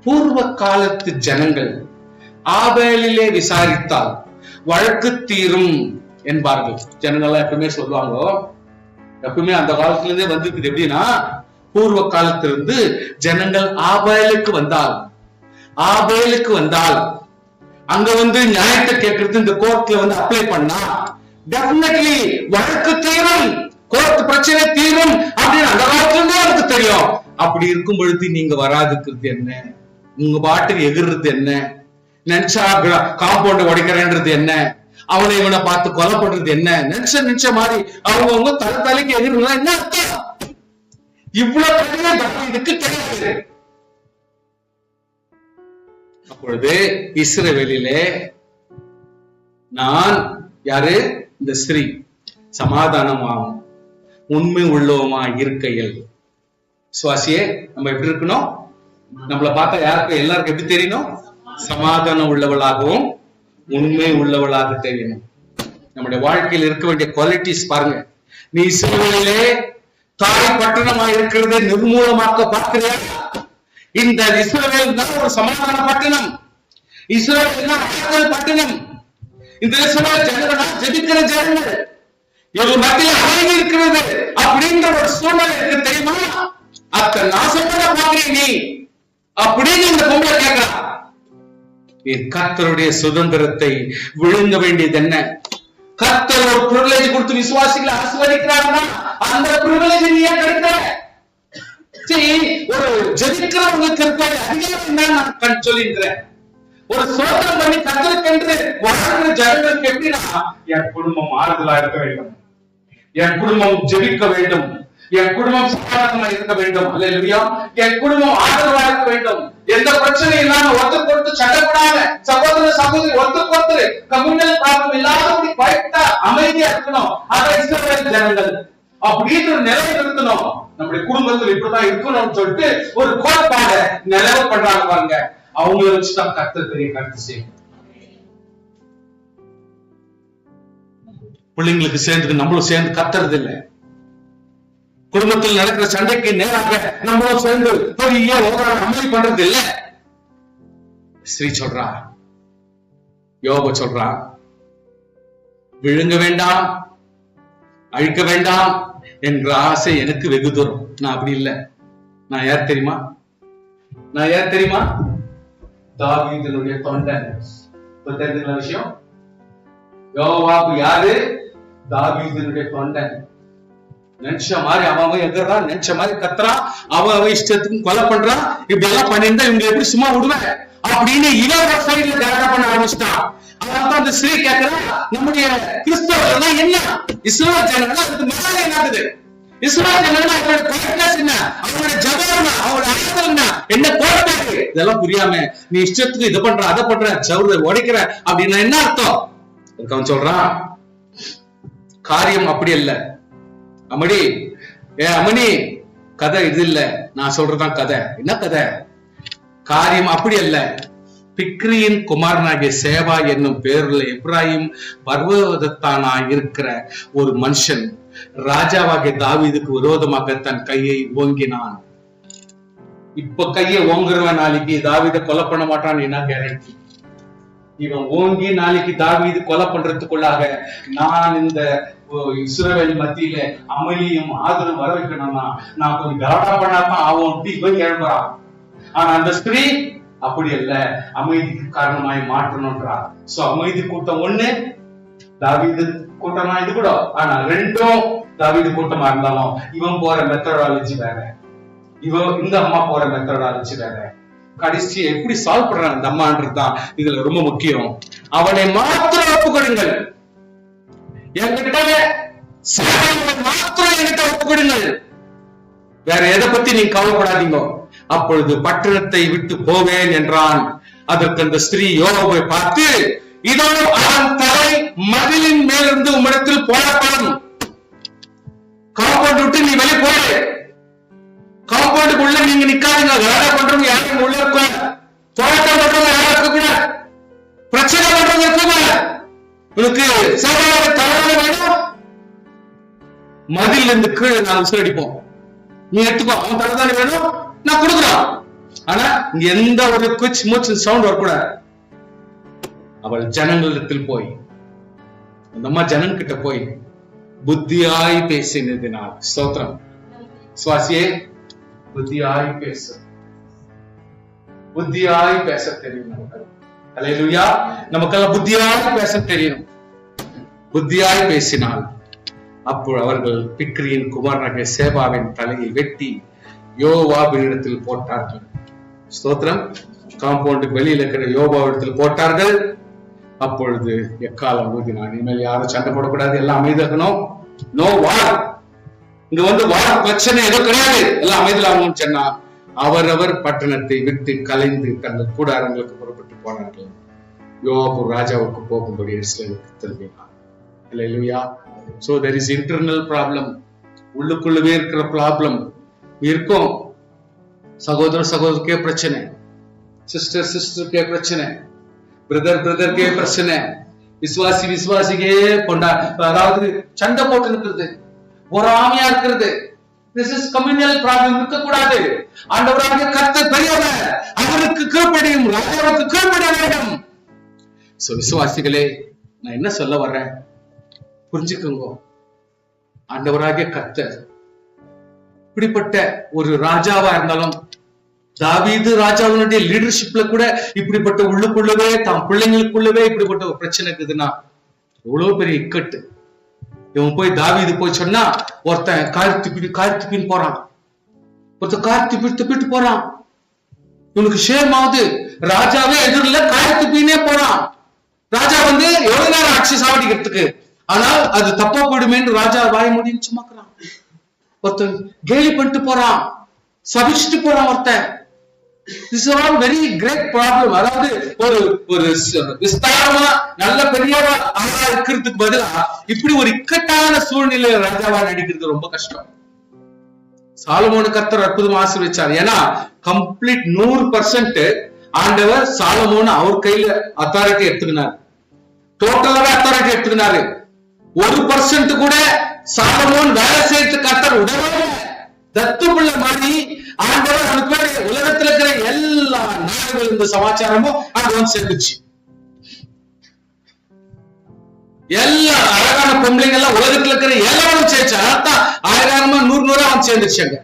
பூர்வ காலத்து ஜனங்கள் ஆபேலிலே விசாரித்தால் வழக்கு தீரும் என்பார்கள். ஜனங்கள் எப்பவுமே சொல்லுவாங்க, எப்பவுமே அந்த காலத்துல இருந்தே வந்திருக்குது. எப்படின்னா, பூர்வ காலத்திலிருந்து ஜனங்கள் ஆபேலுக்கு வந்தால் அங்க நியாயத்தை கேட்கறது இந்த கோர்ட்ல அப்ளை பண்ணா டெஃபினெட்லி வழக்கு தீரும், கோர்ட் பிரச்சனை தீரும் அப்படின்னு அந்த காலத்துல இருந்தே அவருக்கு தெரியும். அப்படி இருக்கும் பொழுது நீங்க வராதுக்கிறது என்ன, உங்க பாட்டுக்கு எகிர்றது என்ன, நினைச்சா காம்பவுண்ட் உடைக்கிறேன்றது என்ன, அவனை இவனை பார்த்து கொலை பண்றது என்ன, நினைச்ச மாதிரி அவங்க தலைக்கு எகிர்றா என்ன அர்த்தம்? இவ்வளவு இதுக்கு தெரியாது. அப்பொழுது இஸ்ரவேலிலே நான் யாரு, இந்த ஸ்திரீ சமாதானமாகும் உண்மை உள்ளவமா இருக்கையில். சுவாசியே நம்ம எப்படி இருக்கணும், நம்மளை பார்த்தா யாருக்கு எல்லாருக்கும் எப்படி தெரியணும், சமாதானம் உள்ளவளாகவும் உண்மை உள்ளவளாக தெரியணும். நம்முடைய வாழ்க்கையில் இருக்க வேண்டிய குவாலிட்டிஸ் பாருங்க. நீ இஸ்ரவேலிலே தாய் பட்டணமா இருக்கிறது நிர்மூலமாக்க பார்க்கிறியா? இந்த இஸ்ரவேல் தான் ஒரு சமாதான பட்டணம், இஸ்ரவேல் தான் ஆறுதல் பட்டணம். இந்த இஸ்ரவேல் ஜனங்கள் ஜெபிக்கிற ஜனங்கள், இவங்க மத்தியில் அமைதி இருக்கிறது அப்படின்ற ஒரு சூழ்நிலை இருக்கு தெரியுமா? அத்த நாசப்பட பாக்குறீங்க நீ அப்படின்னு இந்த பொம்பளை கேட்கலாம். கர்த்தருடைய சுதந்திரத்தை விழுங்க வேண்டியது என்ன? கர்த்தர் ஒரு பிரிவிலேஜ் கொடுத்து விசுவாசிகளை ஆசீர்வதிக்கிறாங்கன்னா அந்த பிரிவிலேஜ் நீ ஏன் கிடைக்கிற? ஒரு ஜெபிக்கிறவங்களுக்கு இருக்க அதிகாரம் தான் நான் சொல்லியிருக்கிறேன். ஒரு சோதனை பண்ணி கர்த்தருக்கென்று வாழ்கிற ஜனங்களுக்கு எப்படின்னா, என் குடும்பம் ஆறுதலா இருக்க வேண்டும், என் குடும்பம் ஜெபிக்க வேண்டும், என் குடும்பம் சமாதானமா இருக்க வேண்டும், அல்லேலூயா, என் குடும்பம் ஆதரவா இருக்க வேண்டும், எந்த பிரச்சனையும் இல்லாம ஒருத்தருக்கு ஒருத்தர் சண்டைப்படாம சகோதர சகோதரி ஒருத்தருக்கு ஒருத்தர் கம்யூனல் ப்ராப்ளம் இல்லாதபடி குவைட்டா அமைதியா இருக்கணும். அதான் இஸ்ரவேல் ஜனங்கள் அப்படின்னு ஒரு நிலைமை இருக்கணும். நம்முடைய குடும்பத்தில் இப்படிதான் இருக்கணும்னு சொல்லிட்டு ஒரு கோட்பாடை நிலவு பண்றாங்க பாருங்க. அவங்கள வச்சுதான் கர்த்தர் பெரிய கருத்து செய்யும். பிள்ளைங்களுக்கு சேர்ந்து நம்மளும் சேர்ந்து கத்துறது இல்லை. குடும்பத்தில் நடக்கிற சண்டைக்கு நேராக நம்மளும் சேர்ந்து பெரிய அமைதி பண்றது இல்ல. ஸ்ரீ சொல்றா, யோபு சொல்றா, விழுங்க வேண்டாம், அழிக்க வேண்டாம் என்ற ஆசை எனக்கு வெகு தூரம். நான் அப்படி இல்லை. நான் யார் தெரியுமா? தாவீதினுடைய தொண்டன். தெரிஞ்சுக்கலாம் விஷயம். யோவாபு யாரு? தாவீதினுடைய தொண்டன். நினைச்ச மாதிரி அவன் எதிர்றான், நினைச்ச மாதிரி கத்துறான், அவன் இஷ்டத்துக்கு கொலை பண்றான். இப்படி எல்லாம் பண்ணிருந்தா இவங்க எப்படி சும்மா விடுவேன் அப்படின்னு இவன் சைட்ல கரெக்டா பண்ண ஆரம்பிச்சிட்டான். அதான் அந்த ஸ்ரீ கேட்கிறா, நம்முடைய கிறிஸ்தவர்கள் என்ன இஸ்ரவேல் ஜனங்கள் அதுக்கு மேலே என்னது? இஸ்ரவேல் ஜனங்கள் அவங்களோட கரெக்ட்னஸ் என்ன, அவங்களோட ஜபம், அவங்களோட ஆதரவு என்ன கோட்பாடு, இதெல்லாம் புரியாம நீ இஷ்டத்துக்கு இதை பண்ற அதை பண்ற ஜவுரை உடைக்கிற அப்படின்னா என்ன அர்த்தம்? அவன் சொல்றான், காரியம் அப்படி அல்ல அம்மடி, அம்மணி கதை இது இல்ல, நான் சொல்றதான் கதை. என்ன கதை? காரியம் அப்படி அல்ல. பிக்ரியின் குமாரனாகிய சேவா என்னும் பேருள்ள எப்ராஹிம் பர்வதத்தானாய் இருக்கிற ஒரு மனுஷன் ராஜாவாகிய தாவீதுக்கு விரோதமாக தன் கையை ஓங்கினான். இப்ப கையை ஓங்குறவன் நாளைக்கு தாவீதை கொலை பண்ண மாட்டான், என்ன கேரண்டி? இவன் ஓங்கி நாளைக்கு தாவீது கொலை பண்றதுக்குள்ளாக நான் இந்த இஸ்ரவேல் மத்தியில அமைதியும் ஆதரவும் வர வைக்கணும்னா நான் கொஞ்சம் கவனா பண்ணாதான் ஆகும் இவன் எழும்புறான். ஆனா அந்த ஸ்திரீ அப்படி அல்ல, அமைதிக்கு காரணமாய் மாற்றணும்ன்றா. சோ அமைதி கூட்டம் ஒண்ணு, தாவீது கூட்டமா இது கூட. ஆனா ரெண்டும் தாவீது கூட்டமா இருந்தாலும் இவன் போற மெத்தடாலஜி வேற, இவன் இந்த அம்மா போற மெத்தடாலஜி வேற. கடைசி எப்படி சால்வ் பண்றாங்க அந்த அம்மான்றதுதான் இதுல ரொம்ப முக்கியம். அவனை மாத்திரம் ஒப்புக்கொடுங்கள், என்கிட்ட மாத்திரம் என்கிட்ட ஒப்புக்கொடுங்கள், வேற எதை பத்தி நீங்க கவலைப்படாதீங்க, அப்பொழுது பட்டணத்தை விட்டு போவேன் என்றான். அதற்கு அந்த ஸ்திரீ யோவாபை பார்த்து, இதோ அவன் தலை மதிலின் மேலிருந்து உம்மிடத்தில் போடப்படும், காம்பவுண்ட் விட்டு நீ வெளியே போடு, காம்பவுண்டுக்குள்ள நீங்க நிக்காதீங்க, இருங்க. கலாட்டா பண்றவங்க யாரும் உள்ள இருக்கும், போராட்டம் பண்றவங்க யாரும் இருக்கக்கூடாது, பிரச்சனை பண்றவங்க இருக்கக்கூடாது. உனக்கு சேவையாக தலைவரை வேணும், மதில் இருந்து கீழே நான் உசுரடிப்போம், நீ எடுத்துக்கோ. அவன் தலைதானே வேணும், நான் கொடுக்குறான். ஆனா இங்க எந்த ஒரு குச் மூச்சு சவுண்ட் வரக்கூடாது. அவள் ஜனங்களிடத்தில் போய், அந்த அம்மா ஜனங்கிட்ட போய் புத்தியாய் பேசினதினால், ஸ்தோத்திரம், சுவாசியே புத்தியாய் பேச, புத்தியாய் பேச தெரியும். அல்லேலூயா. நமக்கெல்லாம் புத்தியாய் பேச தெரியும். புத்தியாய் பேசினால் அப்போ அவர்கள் பிக்ரியின் குமாரனாகிய சேபாவின் தலையை வெட்டி யோவாபினிடத்தில் போட்டார்கள். ஸ்தோத்திரம். காம்பவுண்டுக்கு வெளியில இருக்கிற யோவாவிடத்தில் போட்டார்கள். அப்பொழுது எக்காலம் ஊதினான். இனிமேல் யாரும் சண்டை போடக்கூடாது, எல்லாம் அமைதியாகணும், நோ வார். இங்க வந்து வார் பிரச்சனை ஏதோ கிடையாது, எல்லாம் அமைதியாகணும்னு சொன்னா அவரவர் பட்டணத்தை விட்டு கலைந்து தங்கள் கூடாரங்களுக்கு புறப்பட்டு போனார்கள். யோவாபு ராஜாவுக்கு போகும்படி எருசலேமுக்கு திரும்பினார். அல்லேலூயா. So there is internal problem. உள்ளுக்குள்ளவே இருக்கிற ப்ராப்ளம் இருக்கும். சகோதர சகோதரருக்கே பிரச்சனை, சிஸ்டர் சிஸ்டருக்கே பிரச்சனை, பிரதர் பிரதருக்கே பிரச்சனை, விசுவாசி விசுவாசிக்கே கொண்டா, அதாவது சண்டை போட்டு இருக்கிறது, பொறாமையா இருக்கிறது. This is communal problem. இருக்கக்கூடாது. ஆண்டவராகிய கர்த்தர் பெரியவர், அவருக்கு கீழ்ப்படியும், ராஜாவுக்கு கீழ்ப்படிய வேண்டும். சோ விசுவாசிகளே, நான் என்ன சொல்ல வர்றேன் புரிஞ்சுக்கோங்க. ஆண்டவராகிய கர்த்தர் இப்படிப்பட்ட ஒரு ராஜாவா இருந்தாலும், தாவீது ராஜாவினுடைய லீடர்ஷிப்ல கூட இப்படிப்பட்ட உள்ளுக்குள்ளவே தாம் பிள்ளைங்களுக்குள்ளவே இப்படிப்பட்ட ஒரு பிரச்சனை இருக்குதுன்னா எவ்வளவு பெரிய இக்கட்டு. இவன் போய் தாவீது போய் சொன்னா ஒருத்தன் கார்த்திப்பின்னு போறான், ஒருத்தன் கார்த்திப்பிட்டு போறான். இவனுக்கு ஷேம் ஆகுது. ராஜாவே எதிரில கார்த்திப்பின்னே போறான். ராஜா வந்து எவ்வளவு நேரம் ஆட்சி சாவடிக்கிறதுக்கு, ஆனால் அது தப்பா போயிடுமேன்னு ராஜா வாய் முடின்னு சும்மாக்குறான். ஒருத்தன் கேலி பண்ணிட்டு போறான், சபிச்சுட்டு போறான் ஒருத்தன். This is all very great problem. அதாவது ஒரு விஸ்தாரமா நல்ல பெரியவா ஆளா இருக்கிறதுக்கு பதிலா இப்படி ஒரு இக்கட்டான சூழ்நிலையில ராஜாவா நடிக்கிறது ரொம்ப கஷ்டம். சாலமோனு கர்த்தர் அற்புதமா ஆசீர்வதிச்சார். ஏன்னா கம்ப்ளீட் 100% ஆண்டவர் சாலமோன் அவர் கையில அத்தாரிட்டி எடுத்துக்கினார், டோட்டலாவே அத்தாரிட்டி எடுத்துக்கினாரு. 1% கூட சாலமோன் வேலை செய்யறது கர்த்தர் உடனே தத்து பிள்ளை மாதிரி ஆண்டவர் அவனுக்கு உலகத்துல இருக்கிற எல்லா நாடுகள் இந்த சமாச்சாரமும் அங்க வந்து சேர்ந்துச்சு. எல்லா அழகான பொம்பளைங்க எல்லாம் உலகத்துல இருக்கிற எல்லாரும் சேர்ச்சு. அதான் 1000 100 அவன் சேர்ந்துச்சாங்க.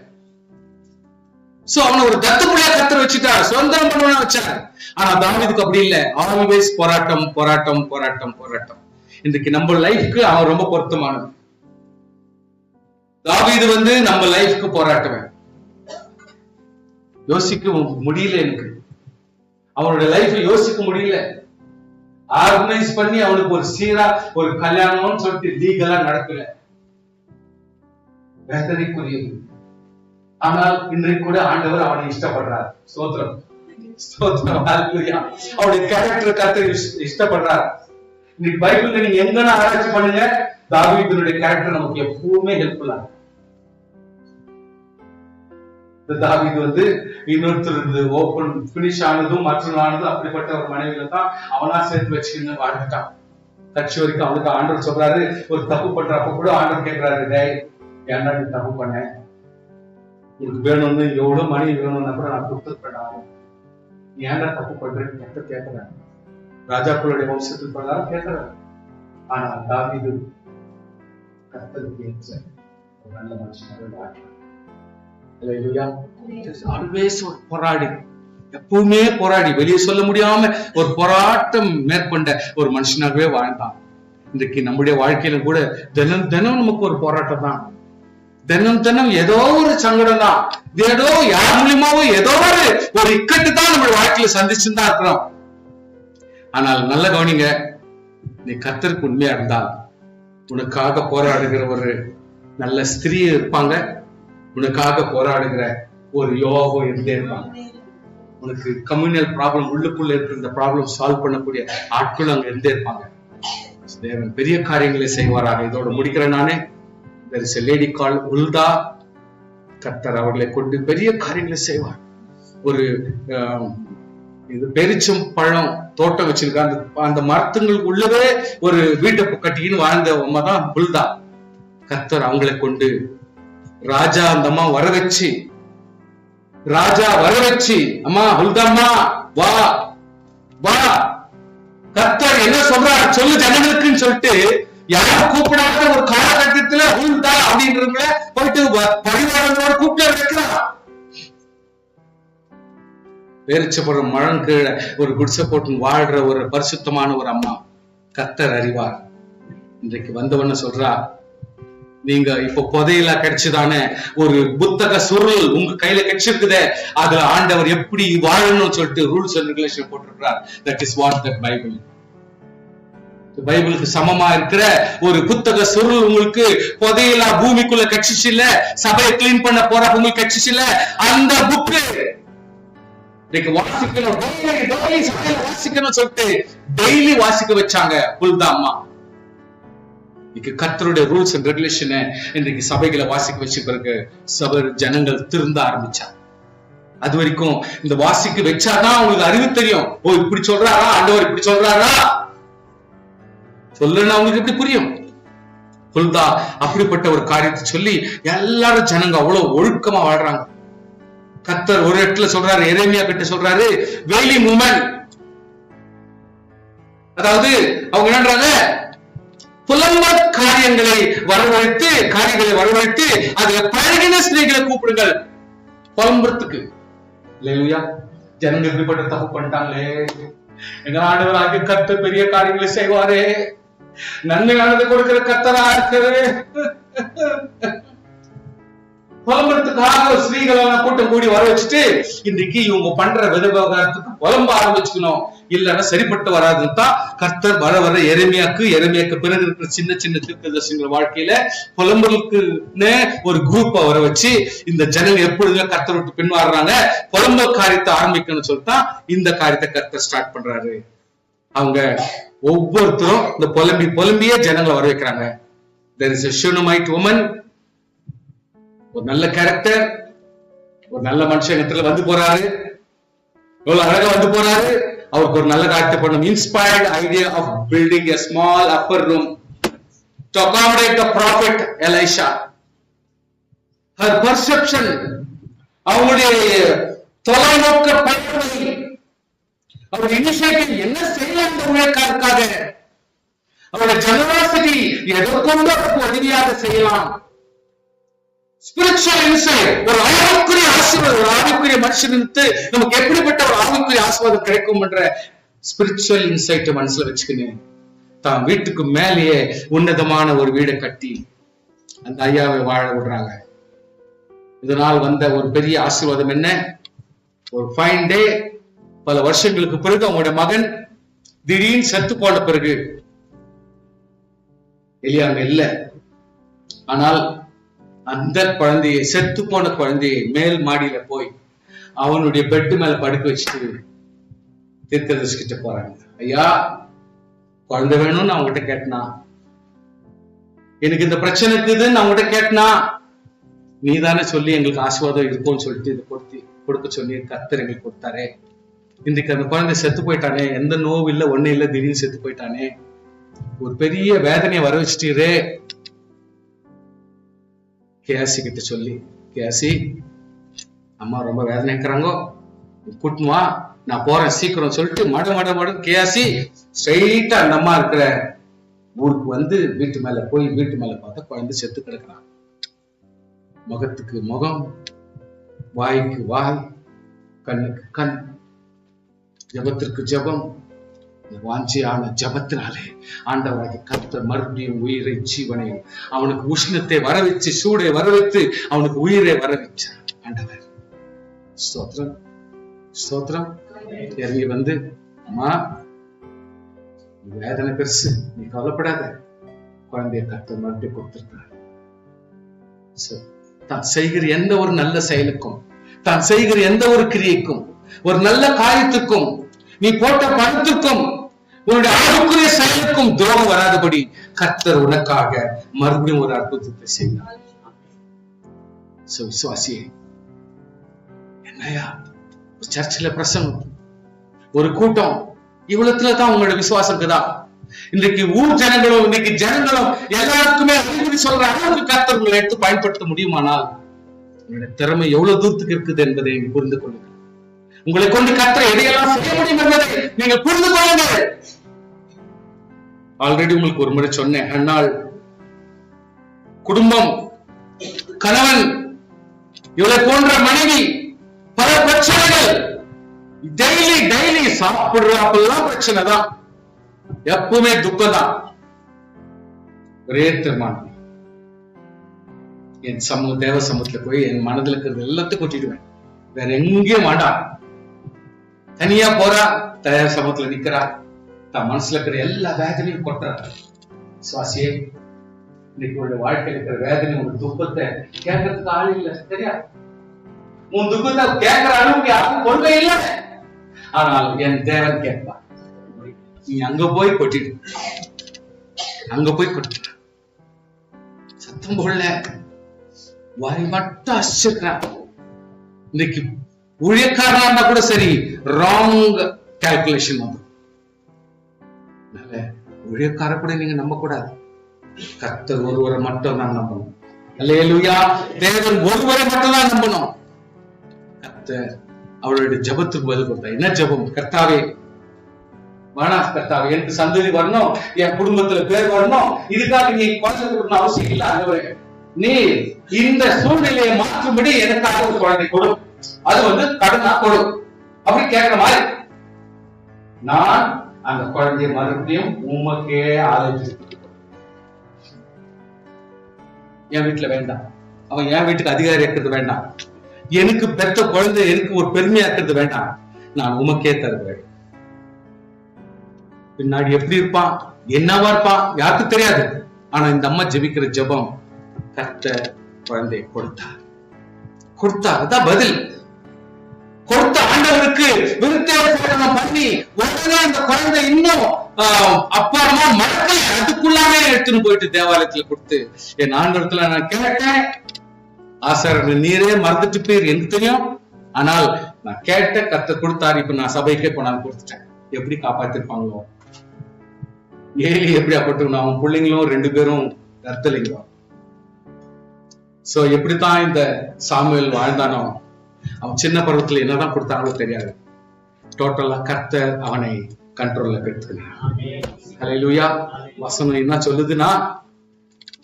சோ அவனை ஒரு தத்து பிள்ளையா கர்த்தர் வச்சுட்டார், சுதந்திரம் பண்ணுவன வச்சார். ஆனா தாவீதுக்கு அப்படி இல்லை. ஆல்வேஸ் போராட்டம் போராட்டம் போராட்டம் போராட்டம். இன்றைக்கு நம்ம லைஃப்க்கு அவன் ரொம்ப பொருத்தமானது. தாவீது வந்து நம்ம லைஃப்க்கு போராட்டமே. யோசிக்க முடியல, எனக்கு அவனோட லைஃப் யோசிக்க முடியல. ஆர்கனைஸ் பண்ணி அவனுக்கு ஒரு சீரா ஒரு கல்யாணம்னு சொல்லிட்டு லீகலா நடக்கல. வேதனைக்குரியது. ஆனால் இன்றைக்கு கூட ஆண்டவர் அவனை இஷ்டப்படுறார். ஸ்தோத்திரம் ஸ்தோத்திரம் ஹல்லேலூயா. அவனுடைய கேரக்டர் கர்த்தர் இஷ்டப்படுறார். இன்னைக்கு பைபிள்ல நீங்க எங்கன்னா ஆராய்ச்சி பண்ணுங்க, தாவீதுனுடைய கேரக்டர் நமக்கு எப்பவுமே ஹெல்ப்ஃபுல்லா. தாவீது வந்து இன்னொருத்தர் ஓபன் பினிஷ் ஆனதும் மற்றவனானதும் அப்படிப்பட்ட ஒரு மனைவியில தான் அவனா சேர்த்து வச்சுக்கின்னு வாழ்ந்துட்டான். கட்சி வரைக்கும் அவனுக்கு ஆண்டவர் சொல்றாரு, ஒரு தப்பு பண்றப்ப கூட ஆண்டவர் கேட்கிறாரு, டேய் ஏன்டா நீ தப்பு பண்ண, உனக்கு வேணும்னு எவ்வளவு மனைவி வேணும்னா கூட நான் கொடுத்துருப்பேன், நீ ஏன்டா தப்பு பண்றேன்னு கேட்கிறேன். ராஜாக்களுடைய வம்சத்தில் பிரகாரம் கேட்கிறார். ஆனா தாவீது கர்த்தருக்கு ஏற்ற ஒரு நல்ல மனுஷனாக வாழ்ந்தார். ஆல்வேஸ் ஒரு போராடி, எப்பவுமே போராடி வெளியே சொல்ல முடியாம ஒரு போராட்டம் மேற்கொண்ட ஒரு மனுஷனாகவே வாழ்ந்தான். இன்றைக்கு நம்முடைய வாழ்க்கையில கூட தினம் தினம் நமக்கு ஒரு போராட்டம் தான். தினம் தினம் ஏதோ ஒரு சங்கடம் தான், ஏதோ யார் மூலியமாவோ ஏதோ ஒரு இக்கட்டு தான் நம்மளுடைய வாழ்க்கையில சந்திச்சுன்னு தான் இருக்கிறோம். ஆனால் நல்ல கவனிங்க, நீ கர்த்தருக்கு உண்மையா இருந்தால் உனக்காக போராடுகிற ஒரு நல்ல ஸ்திரீ இருப்பாங்க, உனக்காக போராடுகிற ஒரு யோகோ இருந்தே இருப்பாங்க. உனக்கு கம்யூனல் ப்ராப்ளம் உள்ளுக்குள்ள இருக்கிற இந்த ப்ராப்ளம் சால்வ் பண்ணக்கூடிய ஆட்கள் அங்க இருந்தே இருப்பாங்க. தேவன் பெரிய காரியங்களை செய்வாராக. இதோட முடிக்கிறேன் நானே. there is a lady called உல்தா. கர்த்தர் அவர்களை கொண்டு பெரிய காரியங்களை செய்வார். ஒரு இது பெரிச்சம் பழம் தோட்டம் வச்சிருக்காங்க. அந்த மரத்துங்களுக்கு உள்ளவே ஒரு வீட்டை கட்டிக்கின்னு வாழ்ந்த அம்மா தான் புல்தா. கர்த்தர் அவங்களை கொண்டு ராஜா அந்த அம்மா வர வச்சு அம்மா ஹுல்தாம்மா வா வா, கர்த்தர் என்ன சொல்றாரு சொல்லு ஜனங்களுக்குன்னு சொல்லிட்டு யாரும் கூப்பிடாத ஒரு காலகட்டத்துல ஹுல்தா அப்படின்றவங்கள போயிட்டு பரிவாரங்களோட கூப்பிட்டு வைக்கிறான். பேரிச்சப்படும் மழம் கீழே ஒரு குடிசை போட்டு வாழ்ற ஒரு பரிசுத்தமான ஒரு அம்மா கர்த்தர் அறிவார். இன்றைக்கு வந்தவன்னு சொல்றா, நீங்க இப்ப புதையில கிடைச்சுதானே ஒரு புத்தக சுருள் உங்க கையில கிடைச்சிருக்குதே, அதுல ஆண்டவர் எப்படி வாழணும்னு சொல்லிட்டு ரூல்ஸ் அண்ட் ரெகுலேஷன் போட்டிருக்கிறார். That is what that Bible. பைபிளுக்கு சமமா இருக்கிற ஒரு புத்தக சுருள் உங்களுக்கு புதையில பூமிக்குள்ள கிடைச்சிச்சு இல்ல, சபையை கிளீன் பண்ண போற உங்களுக்கு கிடைச்சிச்சு இல்ல, அந்த புக்கு வாசிக்கணும், வாசிக்கணும் சொல்லிட்டு டெய்லி வாசிக்க வச்சாங்க புல்தா அம்மா. கர்த்தருடைய ரூல்ஸ் அண்ட் ரெகுலேஷனை இன்றைக்கு சபைகளை வாசிக்க வச்ச பிறகு சபை ஜனங்கள் திருந்த ஆரம்பிச்சாங்க. அது வரைக்கும் இந்த வாசிக்க வச்சாதான் அவங்களுக்கு அறிவு தெரியும். ஓ இப்படி சொல்றாரா ஆண்டவர், இப்படி சொல்றாரா சொல்லுன்னா அவங்களுக்கு எப்படி புரியும். புல்தா அப்படிப்பட்ட ஒரு காரியத்தை சொல்லி எல்லாரும் ஜனங்க அவ்வளவு ஒழுக்கமா வாழ்றாங்க. கர்த்தர் ஒரு இடத்துல சொல்றாரு, எரேமியா கிட்ட சொல்றாரு, வேலி உமன், அதாவது அவங்க என்னன்றாங்க, புலம்பல் காரியங்களை வரவழைத்து அதுல பழகின ஸ்திரீகளை கூப்பிடுங்கள் புலம்புறதுக்கு. இல்லையா ஜனங்க இப்படிப்பட்ட தப்பு பண்ணிட்டாங்களே, எங்க ஆண்டவராகிய கர்த்தர் பெரிய காரியங்களை செய்வாரே, நன்மையானது கொடுக்கிற கர்த்தரா இருக்கிறது, புலம்புறதுக்காக ஸ்திரீகளெல்லாம் கூட்டம் கூடி வர வச்சுட்டு இன்றைக்கு இவங்க பண்ற விவகாரத்துக்கு புலம்ப ஆரம்பிச்சுக்கணும், இல்லைன்னா சரிப்பட்டு வராதுன்னு தான் கர்த்தர் வர வர எரேமியாக்கு பிறகு இருக்கிற சின்ன சின்ன தீர்க்கதரிசிகள் வாழ்க்கையில புலம்பலுக்குன்னு ஒரு குரூப்பை வர வச்சு இந்த ஜனங்க எப்பொழுதுமே கர்த்தர் விட்டு பின்வாடுறாங்க, புலம்பல் காரியத்தை ஆரம்பிக்கணும்னு சொல்லிட்டு இந்த காரியத்தை கர்த்தர் ஸ்டார்ட் பண்றாரு. அவங்க ஒவ்வொருத்தரும் இந்த புலம்பியே ஜனங்களை வர வைக்கிறாங்க. There is a Shunammite woman, ஒரு நல்ல கேரக்டர், ஒரு நல்ல மனுஷத்துல வந்து போறாரு, எவ்வளவு அழகா வந்து போறாரு. அவருக்கு ஒரு நல்ல காரியத்தை பண்ணணும். Inspired idea of building a small upper room to accommodate the prophet Elisha. Her perception, அவங்களுடைய தொலைநோக்க பார்வை, அவருடைய இனிஷியேட்டிவ் என்ன செய்யலாம் இந்த ஊழியக்காரருக்காக, அவருடைய ஜெனராசிட்டி எதற்கொண்டு அவருக்கு உதவியாக செய்யலாம். ஸ்பிரிச்சுவல் இன்சைட், ஒரு ஆவிக்குரிய ஆசீர்வாதம், ஒரு ஆவிக்குரிய மனுஷனுக்கு நமக்கு எப்படிப்பட்ட ஒரு ஆவிக்குரிய ஆசீர்வாதம் கிடைக்கும் என்ற ஸ்பிரிச்சுவல் இன்சைட் மனசுல வச்சுக்கினேன் தான் வீட்டுக்கு மேலேயே உன்னதமான ஒரு வீடை கட்டி அந்த ஐயாவை வாழ விடுறாங்க. இதனால் வந்த ஒரு பெரிய ஆசீர்வாதம் என்ன, ஒரு ஃபைன் டே, பல வருஷங்களுக்கு பிறகு அவங்களுடைய மகன் திடீர்னு செத்து போன பிறகு எலியாங்க இல்ல, ஆனால் அந்த குழந்தையை, செத்து போன குழந்தையை மேல் மாடியில போய் அவனுடைய பெட்டு மேல படுக்க வச்சுட்டு தீர்க்கதரிசி கிட்ட போறாங்க. ஐயா குழந்தை வேணும்னு அவங்ககிட்ட கேட்டனா, எனக்கு இந்த பிரச்சனை இருக்குதுன்னு அவங்ககிட்ட கேட்டனா, நீ தானே சொல்லி எங்களுக்கு ஆசீர்வாதம் இருக்கும்னு சொல்லிட்டு இதை கொடுக்க சொல்லி கர்த்தர் எங்களுக்கு கொடுத்தாரே, இன்றைக்கு அந்த குழந்தை செத்து போயிட்டானே, எந்த நோவு இல்லை ஒண்ணு இல்லை, திடீர்னு செத்து போயிட்டானே, ஒரு பெரிய வேதனையை வர வச்சுட்டீரே. கேசி கிட்ட சொல்லி, கேசி அம்மா ரொம்ப வேதனைக்கிறாங்க, கூட்டுமா நான் போறேன் சீக்கிரம் சொல்லிட்டு மட கேசி ஸ்ட்ரெயிட்டா அந்த அம்மா இருக்கிற ஊருக்கு வந்து வீட்டு மேல பார்த்தா குழந்தை செத்து கிடக்குறான். முகத்துக்கு முகம், வாய்க்கு வாய், கண்ணுக்கு கண், ஜபத்திற்கு ஜபம், வாஞ்சியான ஜபத்தினாலே ஆண்டவராகிய கர்த்தர் மறுபடியும் உயிரை ஜீவனையும் அவனுக்கு உஷ்ணத்தை வர வச்சு, சூடை வர வைத்து அவனுக்கு உயிரை வர வச்சார் ஆண்டவர். ஸ்தோத்திரம் ஸ்தோத்திரம். இறங்கி வந்து, அம்மா வேதனை பெருசு, நீ கவலைப்படாத, குழந்தைய கர்த்தர் மறுபடியும் கொடுத்திருக்கிறார். தான் செய்கிற எந்த ஒரு நல்ல செயலுக்கும், தான் செய்கிற எந்த ஒரு கிரியைக்கும், ஒரு நல்ல காரியத்துக்கும், நீ போட்ட பணத்துக்கும், உன்னுடைய ஆவிக்குரிய செயலுக்கும் துரோகம் வராதபடி கர்த்தர் உனக்காக மறுபடியும் ஒரு அற்புதத்தை செய்தார். விசுவாசியே, என்னையா சர்ச்சில் பிரசங்கம், ஒரு கூட்டம், இவ்வளவுதான் உங்களோட விசுவாசம் இருக்குதா? இன்றைக்கு ஊர் ஜனங்களும் இன்னைக்கு ஜனங்களும் எல்லாருக்குமே அறிகுறி சொல்ற அளவுக்கு கர்த்தர் உங்களை எடுத்து பயன்படுத்த முடியுமானால் உங்களுடைய திறமை எவ்வளவு தூரத்துக்கு இருக்குது என்பதை புரிந்து கொள்ளுங்கள். உங்களை கொண்டு கர்த்தர் எதையெல்லாம் செய்ய முடியும் என்பதை நீங்கள் புரிந்து கொள்ளுங்கள். ஆல்ரெடி உங்களுக்கு ஒரு முறை சொன்னேன், அந்நாள் குடும்பம், கணவன், இவளை போன்ற மனைவி, பல பிரச்சனைகள், டெய்லி சாப்பிடுறப்பெல்லாம் பிரச்சனை தான், எப்பவுமே துக்கம் தான். ஒரே தீர்மானம், என் தேவ சமூகத்துல போய் என் மனதில் இருக்கிறது எல்லாத்தையும் கொட்டிடுவேன், வேற எங்கேயும் வேண்டாம். தனியா போறா, தேவ சமூகத்துல நிக்கிறா, தன் மனசுல இருக்கிற எல்லா வேதனையும் கொட்டுறாரு. சுவாசியே, இன்னைக்கு உங்களுடைய வாழ்க்கையில் இருக்கிற வேதனை, உங்க துக்கத்தை கேட்கறதுக்கு ஆள் இல்லை, சரியா? உன் துக்கத்தை கேட்கிற அளவுக்கு யாருக்கும் கொள்கை இல்லை. ஆனால் என் தேவன் கேட்பார், நீ அங்க போய் கொட்டிடு, அங்க போய் கொட்டிடு. சத்தம் போடல, வாய் மட்டும் அசிச்சிருக்கிறான். இன்னைக்கு ஊழியக்காரனா இருந்தா கூட சரி, ராங் கால்குலேஷன் வந்து ஊழியக்கார கூட நீங்க நம்ப கூடாது. கர்த்தர் ஒருவரை மட்டும் தான் நம்பணும். அல்லேலூயா. தேவன் ஒருவரை மட்டும் தான் நம்பணும். கர்த்தர் அவளுடைய ஜபத்துக்கு பதில் கொடுத்தா. என்ன ஜபம்? கர்த்தாவே, வேணா கர்த்தாவே, எனக்கு சந்ததி வரணும், என் குடும்பத்துல பேர் வரணும், இதுக்காக நீ குழந்தை கொடுக்கணும் அவசியம் இல்லை. ஆண்டவரே, நீ இந்த சூழ்நிலையை மாற்றும்படி எனக்காக ஒரு குழந்தை கொடு, அது கடனா கொடு, அப்படி கேட்கிற மாதிரி நான் அந்த குழந்தைய மறுபடியும் உமக்கே ஆலோசி. என் வீட்டுல வேண்டாம், அவன் என் வீட்டுக்கு அதிகாரி இருக்கிறது வேண்டாம், எனக்கு பெற்ற குழந்தை எனக்கு ஒரு பெருமையா இருக்கிறது வேண்டாம், நான் உமக்கே தருவேன். பின்னாடி எப்படி இருப்பான், என்னவா இருப்பான் யாருக்கு தெரியாது. ஆனா இந்த அம்மா ஜெபிக்கிற ஜெபம், கர்த்தர் குழந்தையை கொடுத்தா, அதான் பதில். கொடுத்த ஆண்டவருக்கு விருத்தேசனம் பண்ணி உடனே அந்த குழந்தை இன்னும் அப்புறமா மறக்கல, அதுக்குள்ளாமே எடுத்துன்னு போயிட்டு தேவாலயத்துல கொடுத்து, என் ஆண்டவரத்துல நான் கேட்டேன், ஆசார நீரே மறந்துட்டு போயிரு, எனக்கு தெரியும், ஆனால் நான் கேட்ட கர்த்தர் கொடுத்தாரு. இப்ப நான் சபைக்கே போனாலும் கொடுத்துட்டேன். எப்படி காப்பாத்திருப்பாங்களோ, ஏலி எப்படி அப்பட்டு அவன் பிள்ளைங்களும் 2 பேரும் கர்த்தலிங்க. சோ எப்படித்தான் இந்த சாமுவேல் வாழ்ந்தானோ, அவன் சின்ன பருவத்துல என்னதான் கொடுத்தாங்களோ தெரியாது, டோட்டலா கர்த்தர் அவனை கண்ட்ரோல்ல எடுத்துக்கினான். ஹல்லேலூயா. வசனம் என்ன சொல்லுதுன்னா,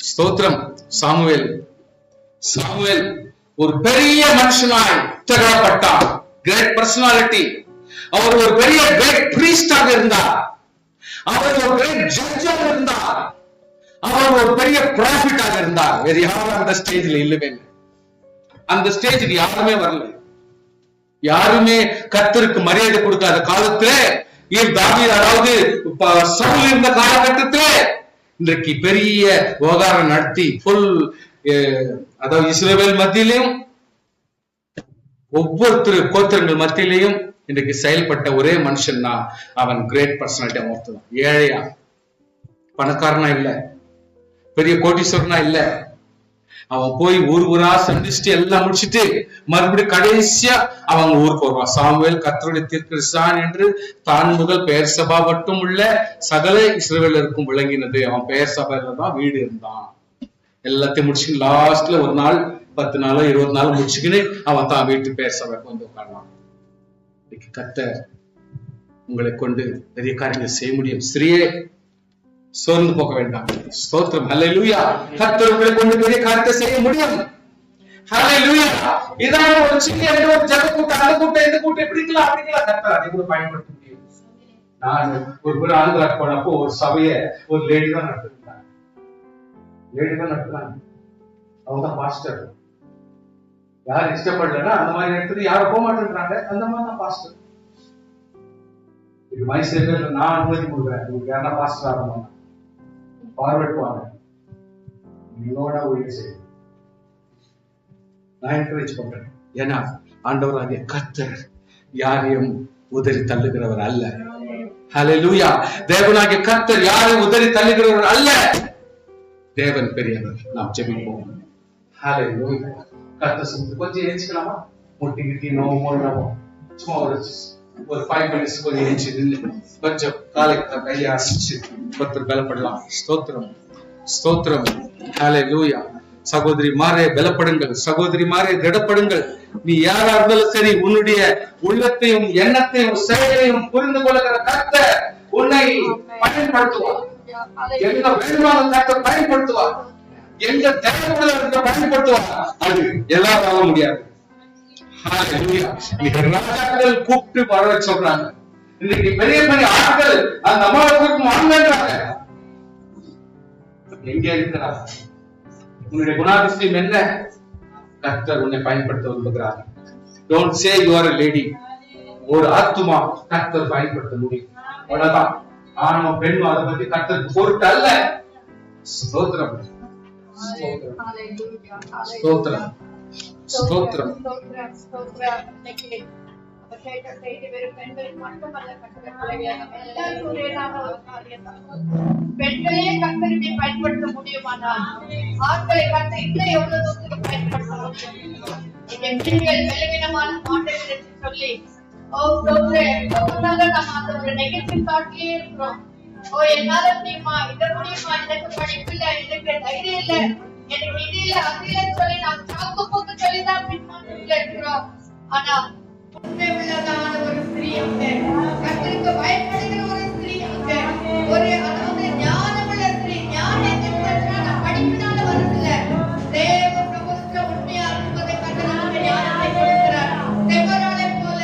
ஸ்தோத்திரம், சாமுவேல் ஒரு பெரிய மனுஷனாய் திகழப்பட்டார். Great personality. அவர் ஒரு பெரிய கிரேட் பிரீஸ்டாக இருந்தார், அவர் ஒரு கிரேட் ஜட்ஜாக இருந்தார், அவர் ஒரு பெரிய ப்ராஃபிட்டாக இருந்தார். வேற யாரும் அந்த ஸ்டேஜ்ல இல்லவே இல்லை. அந்த ஸ்டேஜுக்கு யாருமே வரல. யாருமே கர்த்தருக்கு மரியாதை கொடுக்காத காலத்துல, தாவீது, அதாவது சவுல் இருந்த காலகட்டத்திலே இன்றைக்கு பெரிய விவகாரம் நடத்தி ஃபுல், அதாவது இஸ்ரவேல் மத்தியிலையும் ஒவ்வொரு கோத்திரங்கள் மத்தியிலையும் இன்றைக்கு செயல்பட்ட ஒரே மனுஷன் தான் அவன். Great personality. அவன் ஒருத்தன். ஏழையா, பணக்காரனா இல்ல, பெரிய கோட்டீஸ்வரனா இல்ல. அவன் போய் ஊரா சந்திச்சுட்டு எல்லாம் முடிச்சுட்டு மறுபடியும் கடைசியா அவங்க ஊருக்கு வருவான். சாமுவேல் கர்த்தருடைய தீர்க்கதரிசி என்று தான் முதல் பெயர் சபா மட்டும் உள்ள சகல இஸ்ரவேலருக்கும் விளங்கினது. அவன் பெயர் சபையில தான் வீடு இருந்தான். எல்லாத்தையும் முடிச்சு லாஸ்ட்ல ஒரு நாள் 10 நாளோ 20 நாளோ முடிச்சுக்கின்னு அவன் தான் வீட்டு பெயர் சபைக்கு வந்து உட்கார்ந்தான். கர்த்தர் உங்களை கொண்டு பெரிய காரியங்கள் செய்ய முடியும். ஸ்திரீயே, சோர்ந்து போக வேண்டாம். ஸ்தோத்திரம். ஹல்லேலூயா. கர்த்தர் உங்களை கொண்டு பெரிய காரியத்தை செய்ய முடியும். ஹல்லேலூயா. இதான் ஒரு சின்ன ஒரு ஜெப கூட்டம், அந்த கூட்டம், இந்த கூட்டம் எப்படி இருக்கலாம், அப்படி இருக்கலாம். கர்த்தர் அதை கூட பயன்படுத்த முடியும். நான் ஒரு ஆந்திரா போனப்போ ஒரு சபையை ஒரு லேடி தான் நடத்துறாங்க. அவங்க தான் பாஸ்டர். யார் இஷ்டப்படலன்னா அந்த மாதிரி இடத்துல யாரும் போக மாட்டேன்றாங்க, அந்த மாதிரி தான் பாஸ்டர். இது மைசூர் பேர்ல நான் அனுமதி கொடுக்குறேன். உங்களுக்கு யாரா பாஸ்டர் ஆகணும், பார்வர்ட் வாங்க, என்னோட ஊழியம் செய்யும். நான் என்கரேஜ் பண்றேன். ஏன்னா ஆண்டவராகிய கர்த்தர் யாரையும் உதறி தள்ளுகிறவர் அல்ல. ஹல்லேலூயா. தேவனாகிய கர்த்தர் யாரையும் உதறி தள்ளுகிறவர் அல்ல. தேவன் பெரியவர். நாம் ஜெபிப்போம். ஹல்லேலூயா. கர்த்தர் கொஞ்சம் ஏஞ்சிக்கலாமா? முட்டி கிட்டி நோவு போடுறோம். சும்மா ஒரு 5 minutes கொஞ்சம் எழுச்சி நின்று கொஞ்சம் காலைக்கு கையை அசைச்சு ஒருத்தர் பலப்படலாம். ஸ்தோத்திரம் ஸ்தோத்திரம். ஹல்லேலூயா. சகோதரி மாறே பலப்படுங்கள், சகோதரி மாறே திடப்படுங்கள். நீ யாரா இருந்தாலும் சரி, உன்னுடைய உள்ளத்தையும் எண்ணத்தையும் செயலையும் புரிந்து கொள்ளுகிற கர்த்தர் உன்னை பயன்படுத்துவார். எங்க வேண்டுமானாலும் கர்த்தர் பயன்படுத்துவார். எங்க தேவையுள்ள பயன்படுத்துவார். அது எல்லாரால முடியாது. ராஜாக்கள் கூப்பிட்டு வர சொல்றாங்க. இன்னைக்கு பெரிய பெரிய ஆட்கள் அந்த அம்மாவுக்கு வாங்கன்றாங்க. எங்க இருக்கிறார்? உன்னுடைய குணாதிசயம் என்ன? கர்த்தர் உன்னை பயன்படுத்த விரும்புகிறார். Don't say you are a lady. ஒரு ஆத்துமா கர்த்தர் பயன்படுத்த முடியும். அவ்வளவுதான். ஆணும் பெண்ணும் அதை பத்தி கர்த்தருக்கு பொருட்டு அல்ல. ஸ்தோத்திரம் ஸ்தோத்திரம் ஸ்தோத்திரம். பெண்களையே கர்த்தரை பயன்படுத்த முடியுமானால் ஆட்களை கர்த்தர் இன்னும் எவ்வளவு தூரத்துக்கு பயன்படுத்த முடியும்? பெண்கள் பலவீனமான மாட்டை சொல்லி நம்ம அந்த ஒரு நெகட்டிவ் தாட்லயே இருக்கிறோம். என்னால முடியுமா, இத முடியுமா, எனக்கு படிப்பு இல்ல, எனக்கு தைரியம் இல்ல, எனக்கு இது இல்ல, அது இல்லன்னு சொல்லி நாம் சாக்கு போக்கு சொல்லிதான் பின்மாற்றத்துல இருக்கிறோம். ஆனா உண்மை உள்ளதான ஒரு ஸ்திரீ அவங்க, கர்த்தருக்கு பயப்படுகிற ஒரு ஸ்திரீ அவங்க, ஒரு அதாவது ஞானமுள்ள ஸ்திரீ. ஞானத்தின் பிரச்சனை படிப்பினால வருதில்ல, தேவ பிரபுத்த உண்மையா இருக்கும்போது கர்த்தர் நமக்கு ஞானத்தை கொடுக்கிறார். தெபோராளை போல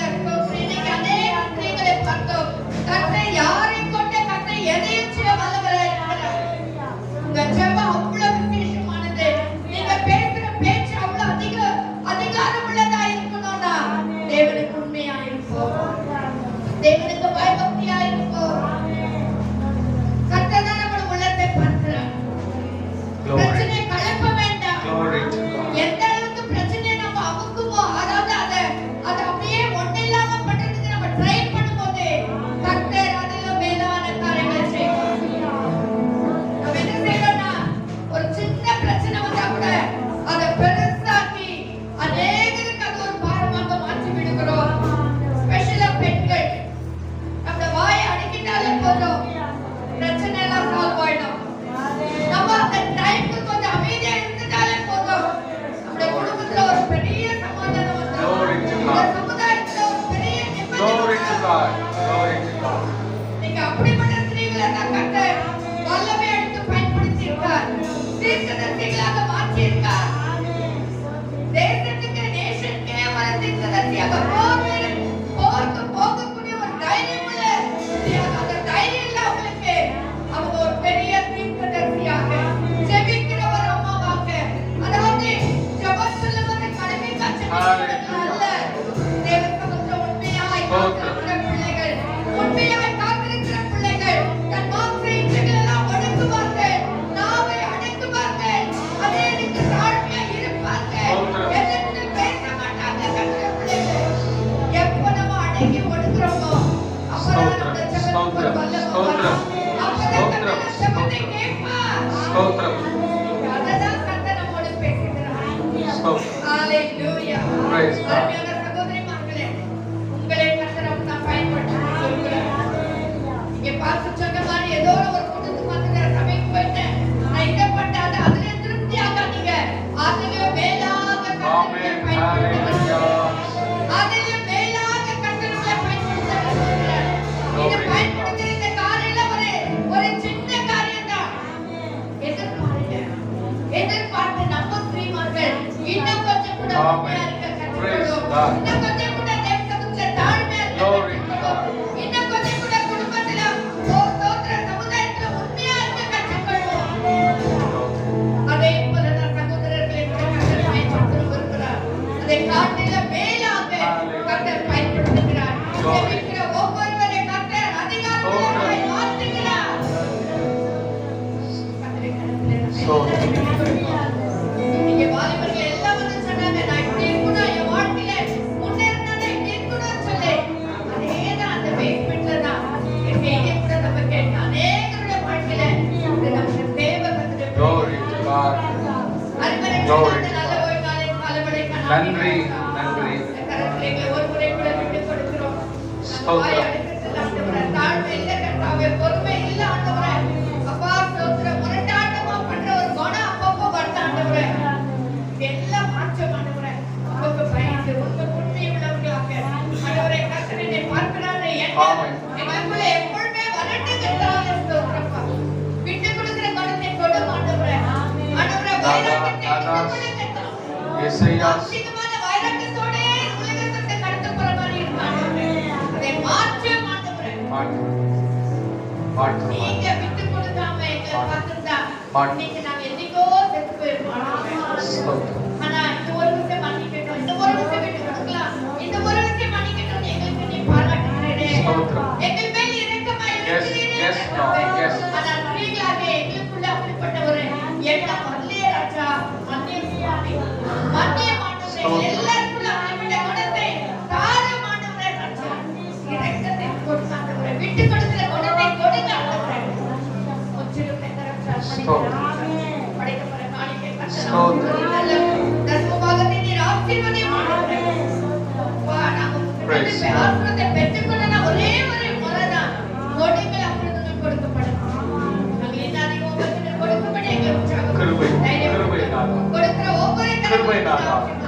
இன்னைக்கு அநேக ஸ்திரீகளை பார்த்தோம். கர்த்தர் யாரை கொண்டு கர்த்தர் எதையும் செய்ய வல்லவராய் இருக்கிறார். உங்க ஜெபம் அவ்வளவு விசேஷமானது. நீங்க பேசுற பேச்சு அவ்வளவு அதிகாரம் உள்ளதா இருக்கணும்னா தேவனுக்கு உண்மையா இருப்போம், தேவனுக்கு பயபக்தியா இருப்போம். கர்த்தர் தான் நம்ம உள்ளத்தை பார்க்கிறார். பிரச்சனை கலப்ப வேண்டாம். எந்த அளவுக்கு பிரச்சனையை நம்ம அமுக்குமோ, அதாவது அதை அப்படியே ஒண்ணு இல்லாம பண்றதுக்கு நம்ம ட்ரை பண்ணும்போது கர்த்தர் அதில் மேலான காரியங்களை செய்வார். நம்ம என்ன செய்யணும்னா, ஒரு சின்ன பிரச்சனை வந்தா கூட அதை பெருசாக்கி அநேகருக்கு அது ஒரு பாரமாக மாற்றி விடுகிறோம். ஸ்பெஷலா பெண்கள் நம்ம வாயை அடக்கிட்டாலே போதும், பிரச்சனை எல்லாம் சால்வ் ஆயிடும். நம்ம அந்த டைம்க்கு கொஞ்சம் அமைதியா இருந்துட்டாலே போதும், நம்ம குடும்பத்துல ஒரு பெரிய சமாதானம் வந்துடும். இந்த சமுதாயத்துல ஒரு பெரிய நிம்மதி. நீங்க அப்படிப்பட்ட ஸ்திரீகளை தான் கர்த்தர் வல்லமை எடுத்து பயன்படுத்தி இருக்கார். தீர்க்கதரிசிகளாக மாற்றி இருக்கார். தேசத்துக்கு நேஷனுக்கே ஒரு தீர்க்கதரிசியாக போருக்கு போகக்கூடிய ஒரு தைரியம் உள்ள ஸ்திரீயாக, அந்த தைரியம் இல்ல அவங்களுக்கு, அவங்க ஒரு பெரிய தீர்க்கதரிசியாக, ஜெபிக்கிற ஒரு அம்மாவாக, அதாவது ஜெபம் சொல்லுவது கடமை கச்சனை அல்ல, தேவனுக்கு உண்மையாய் காத்திருக்கிற பிள்ளைகள், உண்மையாய் காத்திருக்கிற பிள்ளைகள் தன் மாம்ச இச்சைகள் எல்லாம் ஒடுக்குவார்கள், நாவை அடக்குவார்கள், அதே எனக்கு தாழ்மையா இருப்பார்கள், எதிர்த்து பேச மாட்டாங்க. கர்த்தருடைய பிள்ளைகள் எப்ப நம்ம அடங்கி ஒடுக்குறோமோ அப்பதான் நம்ம ஜெபத்துக்கு ஒரு வல்லமை வரும். அப்பதான் கர்த்தர் ஜெபத்தை கேட்பார். அததான் கர்த்தர் நம்மோடு பேசுகிறார். ஹalleluya. அருமையான சகோதரிமார்களே, உங்களை கர்த்தர் நான் பயன்படுத்தி சொல்கிறார். இங்க பார்த்து சொன்ன மாதிரி ஏதோ ஒரு கூட்டத்துக்கு வந்துக்கிற சபைக்கு போயிட்டு நான் இதை பண்ணாத அதுல திருப்தி ஆகாதீங்க. அதுல மேலாக கர்த்தரை பயன்படுத்துகிறார். அதுல மேலாக கர்த்தரை பயன்படுத்துகிறார். இதை பயன்படுத்துகிற இந்த காரியம்ல ஒரு சின்ன காரியம் தான். எதிர்பார்த்து நம்ம ஸ்திரீமார்கள் இன்னும் கொஞ்சம் கூட உண்மையா இருக்க கற்றுக்கொள்வோம். இன்னும் கொஞ்சம் கூட தேவசமூகத்துல தாழ்மையா இருக்க, இன்னும் கொஞ்சம் கூட குடும்பத்துல சோதர சமுதாயத்துல உண்மையா இருக்க கற்றுக்கொள்வோம். அதே போலதான் சகோதரர்களை கூட கர்த்தர் பயன்படுத்த விரும்புகிறார். அதை காட்டில மேலாக கர்த்தர் பயன்படுத்துகிறார். ஜெபிக்கிற ஒவ்வொருவரை கர்த்தர் அதிகாரமுள்ளவராய் மாற்றுகிறார். நீங்க வாலிபர்கள் எல்லாம் வந்து சொன்னாங்க, நான் இப்படி இருக்கணும், என் வாழ்க்கையில முன்னேறினா இப்படி இருக்கணும்னு சொல்லி, அதேதான் அந்த பேஸ்மெண்ட்ல தான் எங்க கூட நம்ம கேட்க அநேகருடைய வாழ்க்கையில நமக்கு தேவை நல்ல ஒரு காலை காலவடை நன்றி நன்றி. கரத்திலே ஒரு முறை கூட விட்டு கொடுக்க ஏசையா. மானசீகமான வைராக்கியத்தோட உலகத்தை கடத்த போற மாதிரி இருக்காங்க. அதை மாற்ற மாட்டவரே. நீங்க விட்டு கொடுக்காம எங்களை பார்த்திருந்தா இன்னைக்கு நாங்க என்னைக்கோ செத்து போயிருப்போம். ஆனா இந்த ஒரு விஷயம் மன்னிக்கட்டும், இந்த ஒரு விஷயம் விட்டு கொடுக்கலாம், இந்த ஒரு விஷயம் மன்னிக்கட்டும் எங்களுக்கு நீ பாராட்டுகிறேனே. எங்கள் மேல் இரக்கமா இருக்கிறீரே. ஆனால் நீங்களாக எங்களுக்குள்ள அப்படிப்பட்ட ஒரு எண்ணம் வரலையே ராஜா. மன்னிய சுவாமி, மன்னிய மாட்டவரே. எல்லாருக்குள்ள அப்படிப்பட்ட குணத்தை தார மாட்டவரே ராஜா. இரக்கத்தை கொடுக்காதவரே, விட்டு கொடுக்கிற குணத்தை கொடுங்க ஆண்டவரே. முற்றிலும் எங்கள் ராஜா படைக்கப்பட்ட காணிக்கை கட்டளை தர்மபாகத்தை நீர் ஆசீர்வதியும் ஆண்டவரே. அப்பா, நாங்கள் ஆசீர்வாதத்தை பெற்றுக்கொள்ள ஒரே ஒரு முறைதான் கொடுங்கள், அப்பொழுது கொடுக்கப்படும். நாங்கள் என்ன அதிகம் உபத்திரங்கள் கொடுக்கப்பட எங்களை உற்சாகப்படுத்தும். தைரியம் கொடுக்கிற ஒவ்வொரு ஆமென்.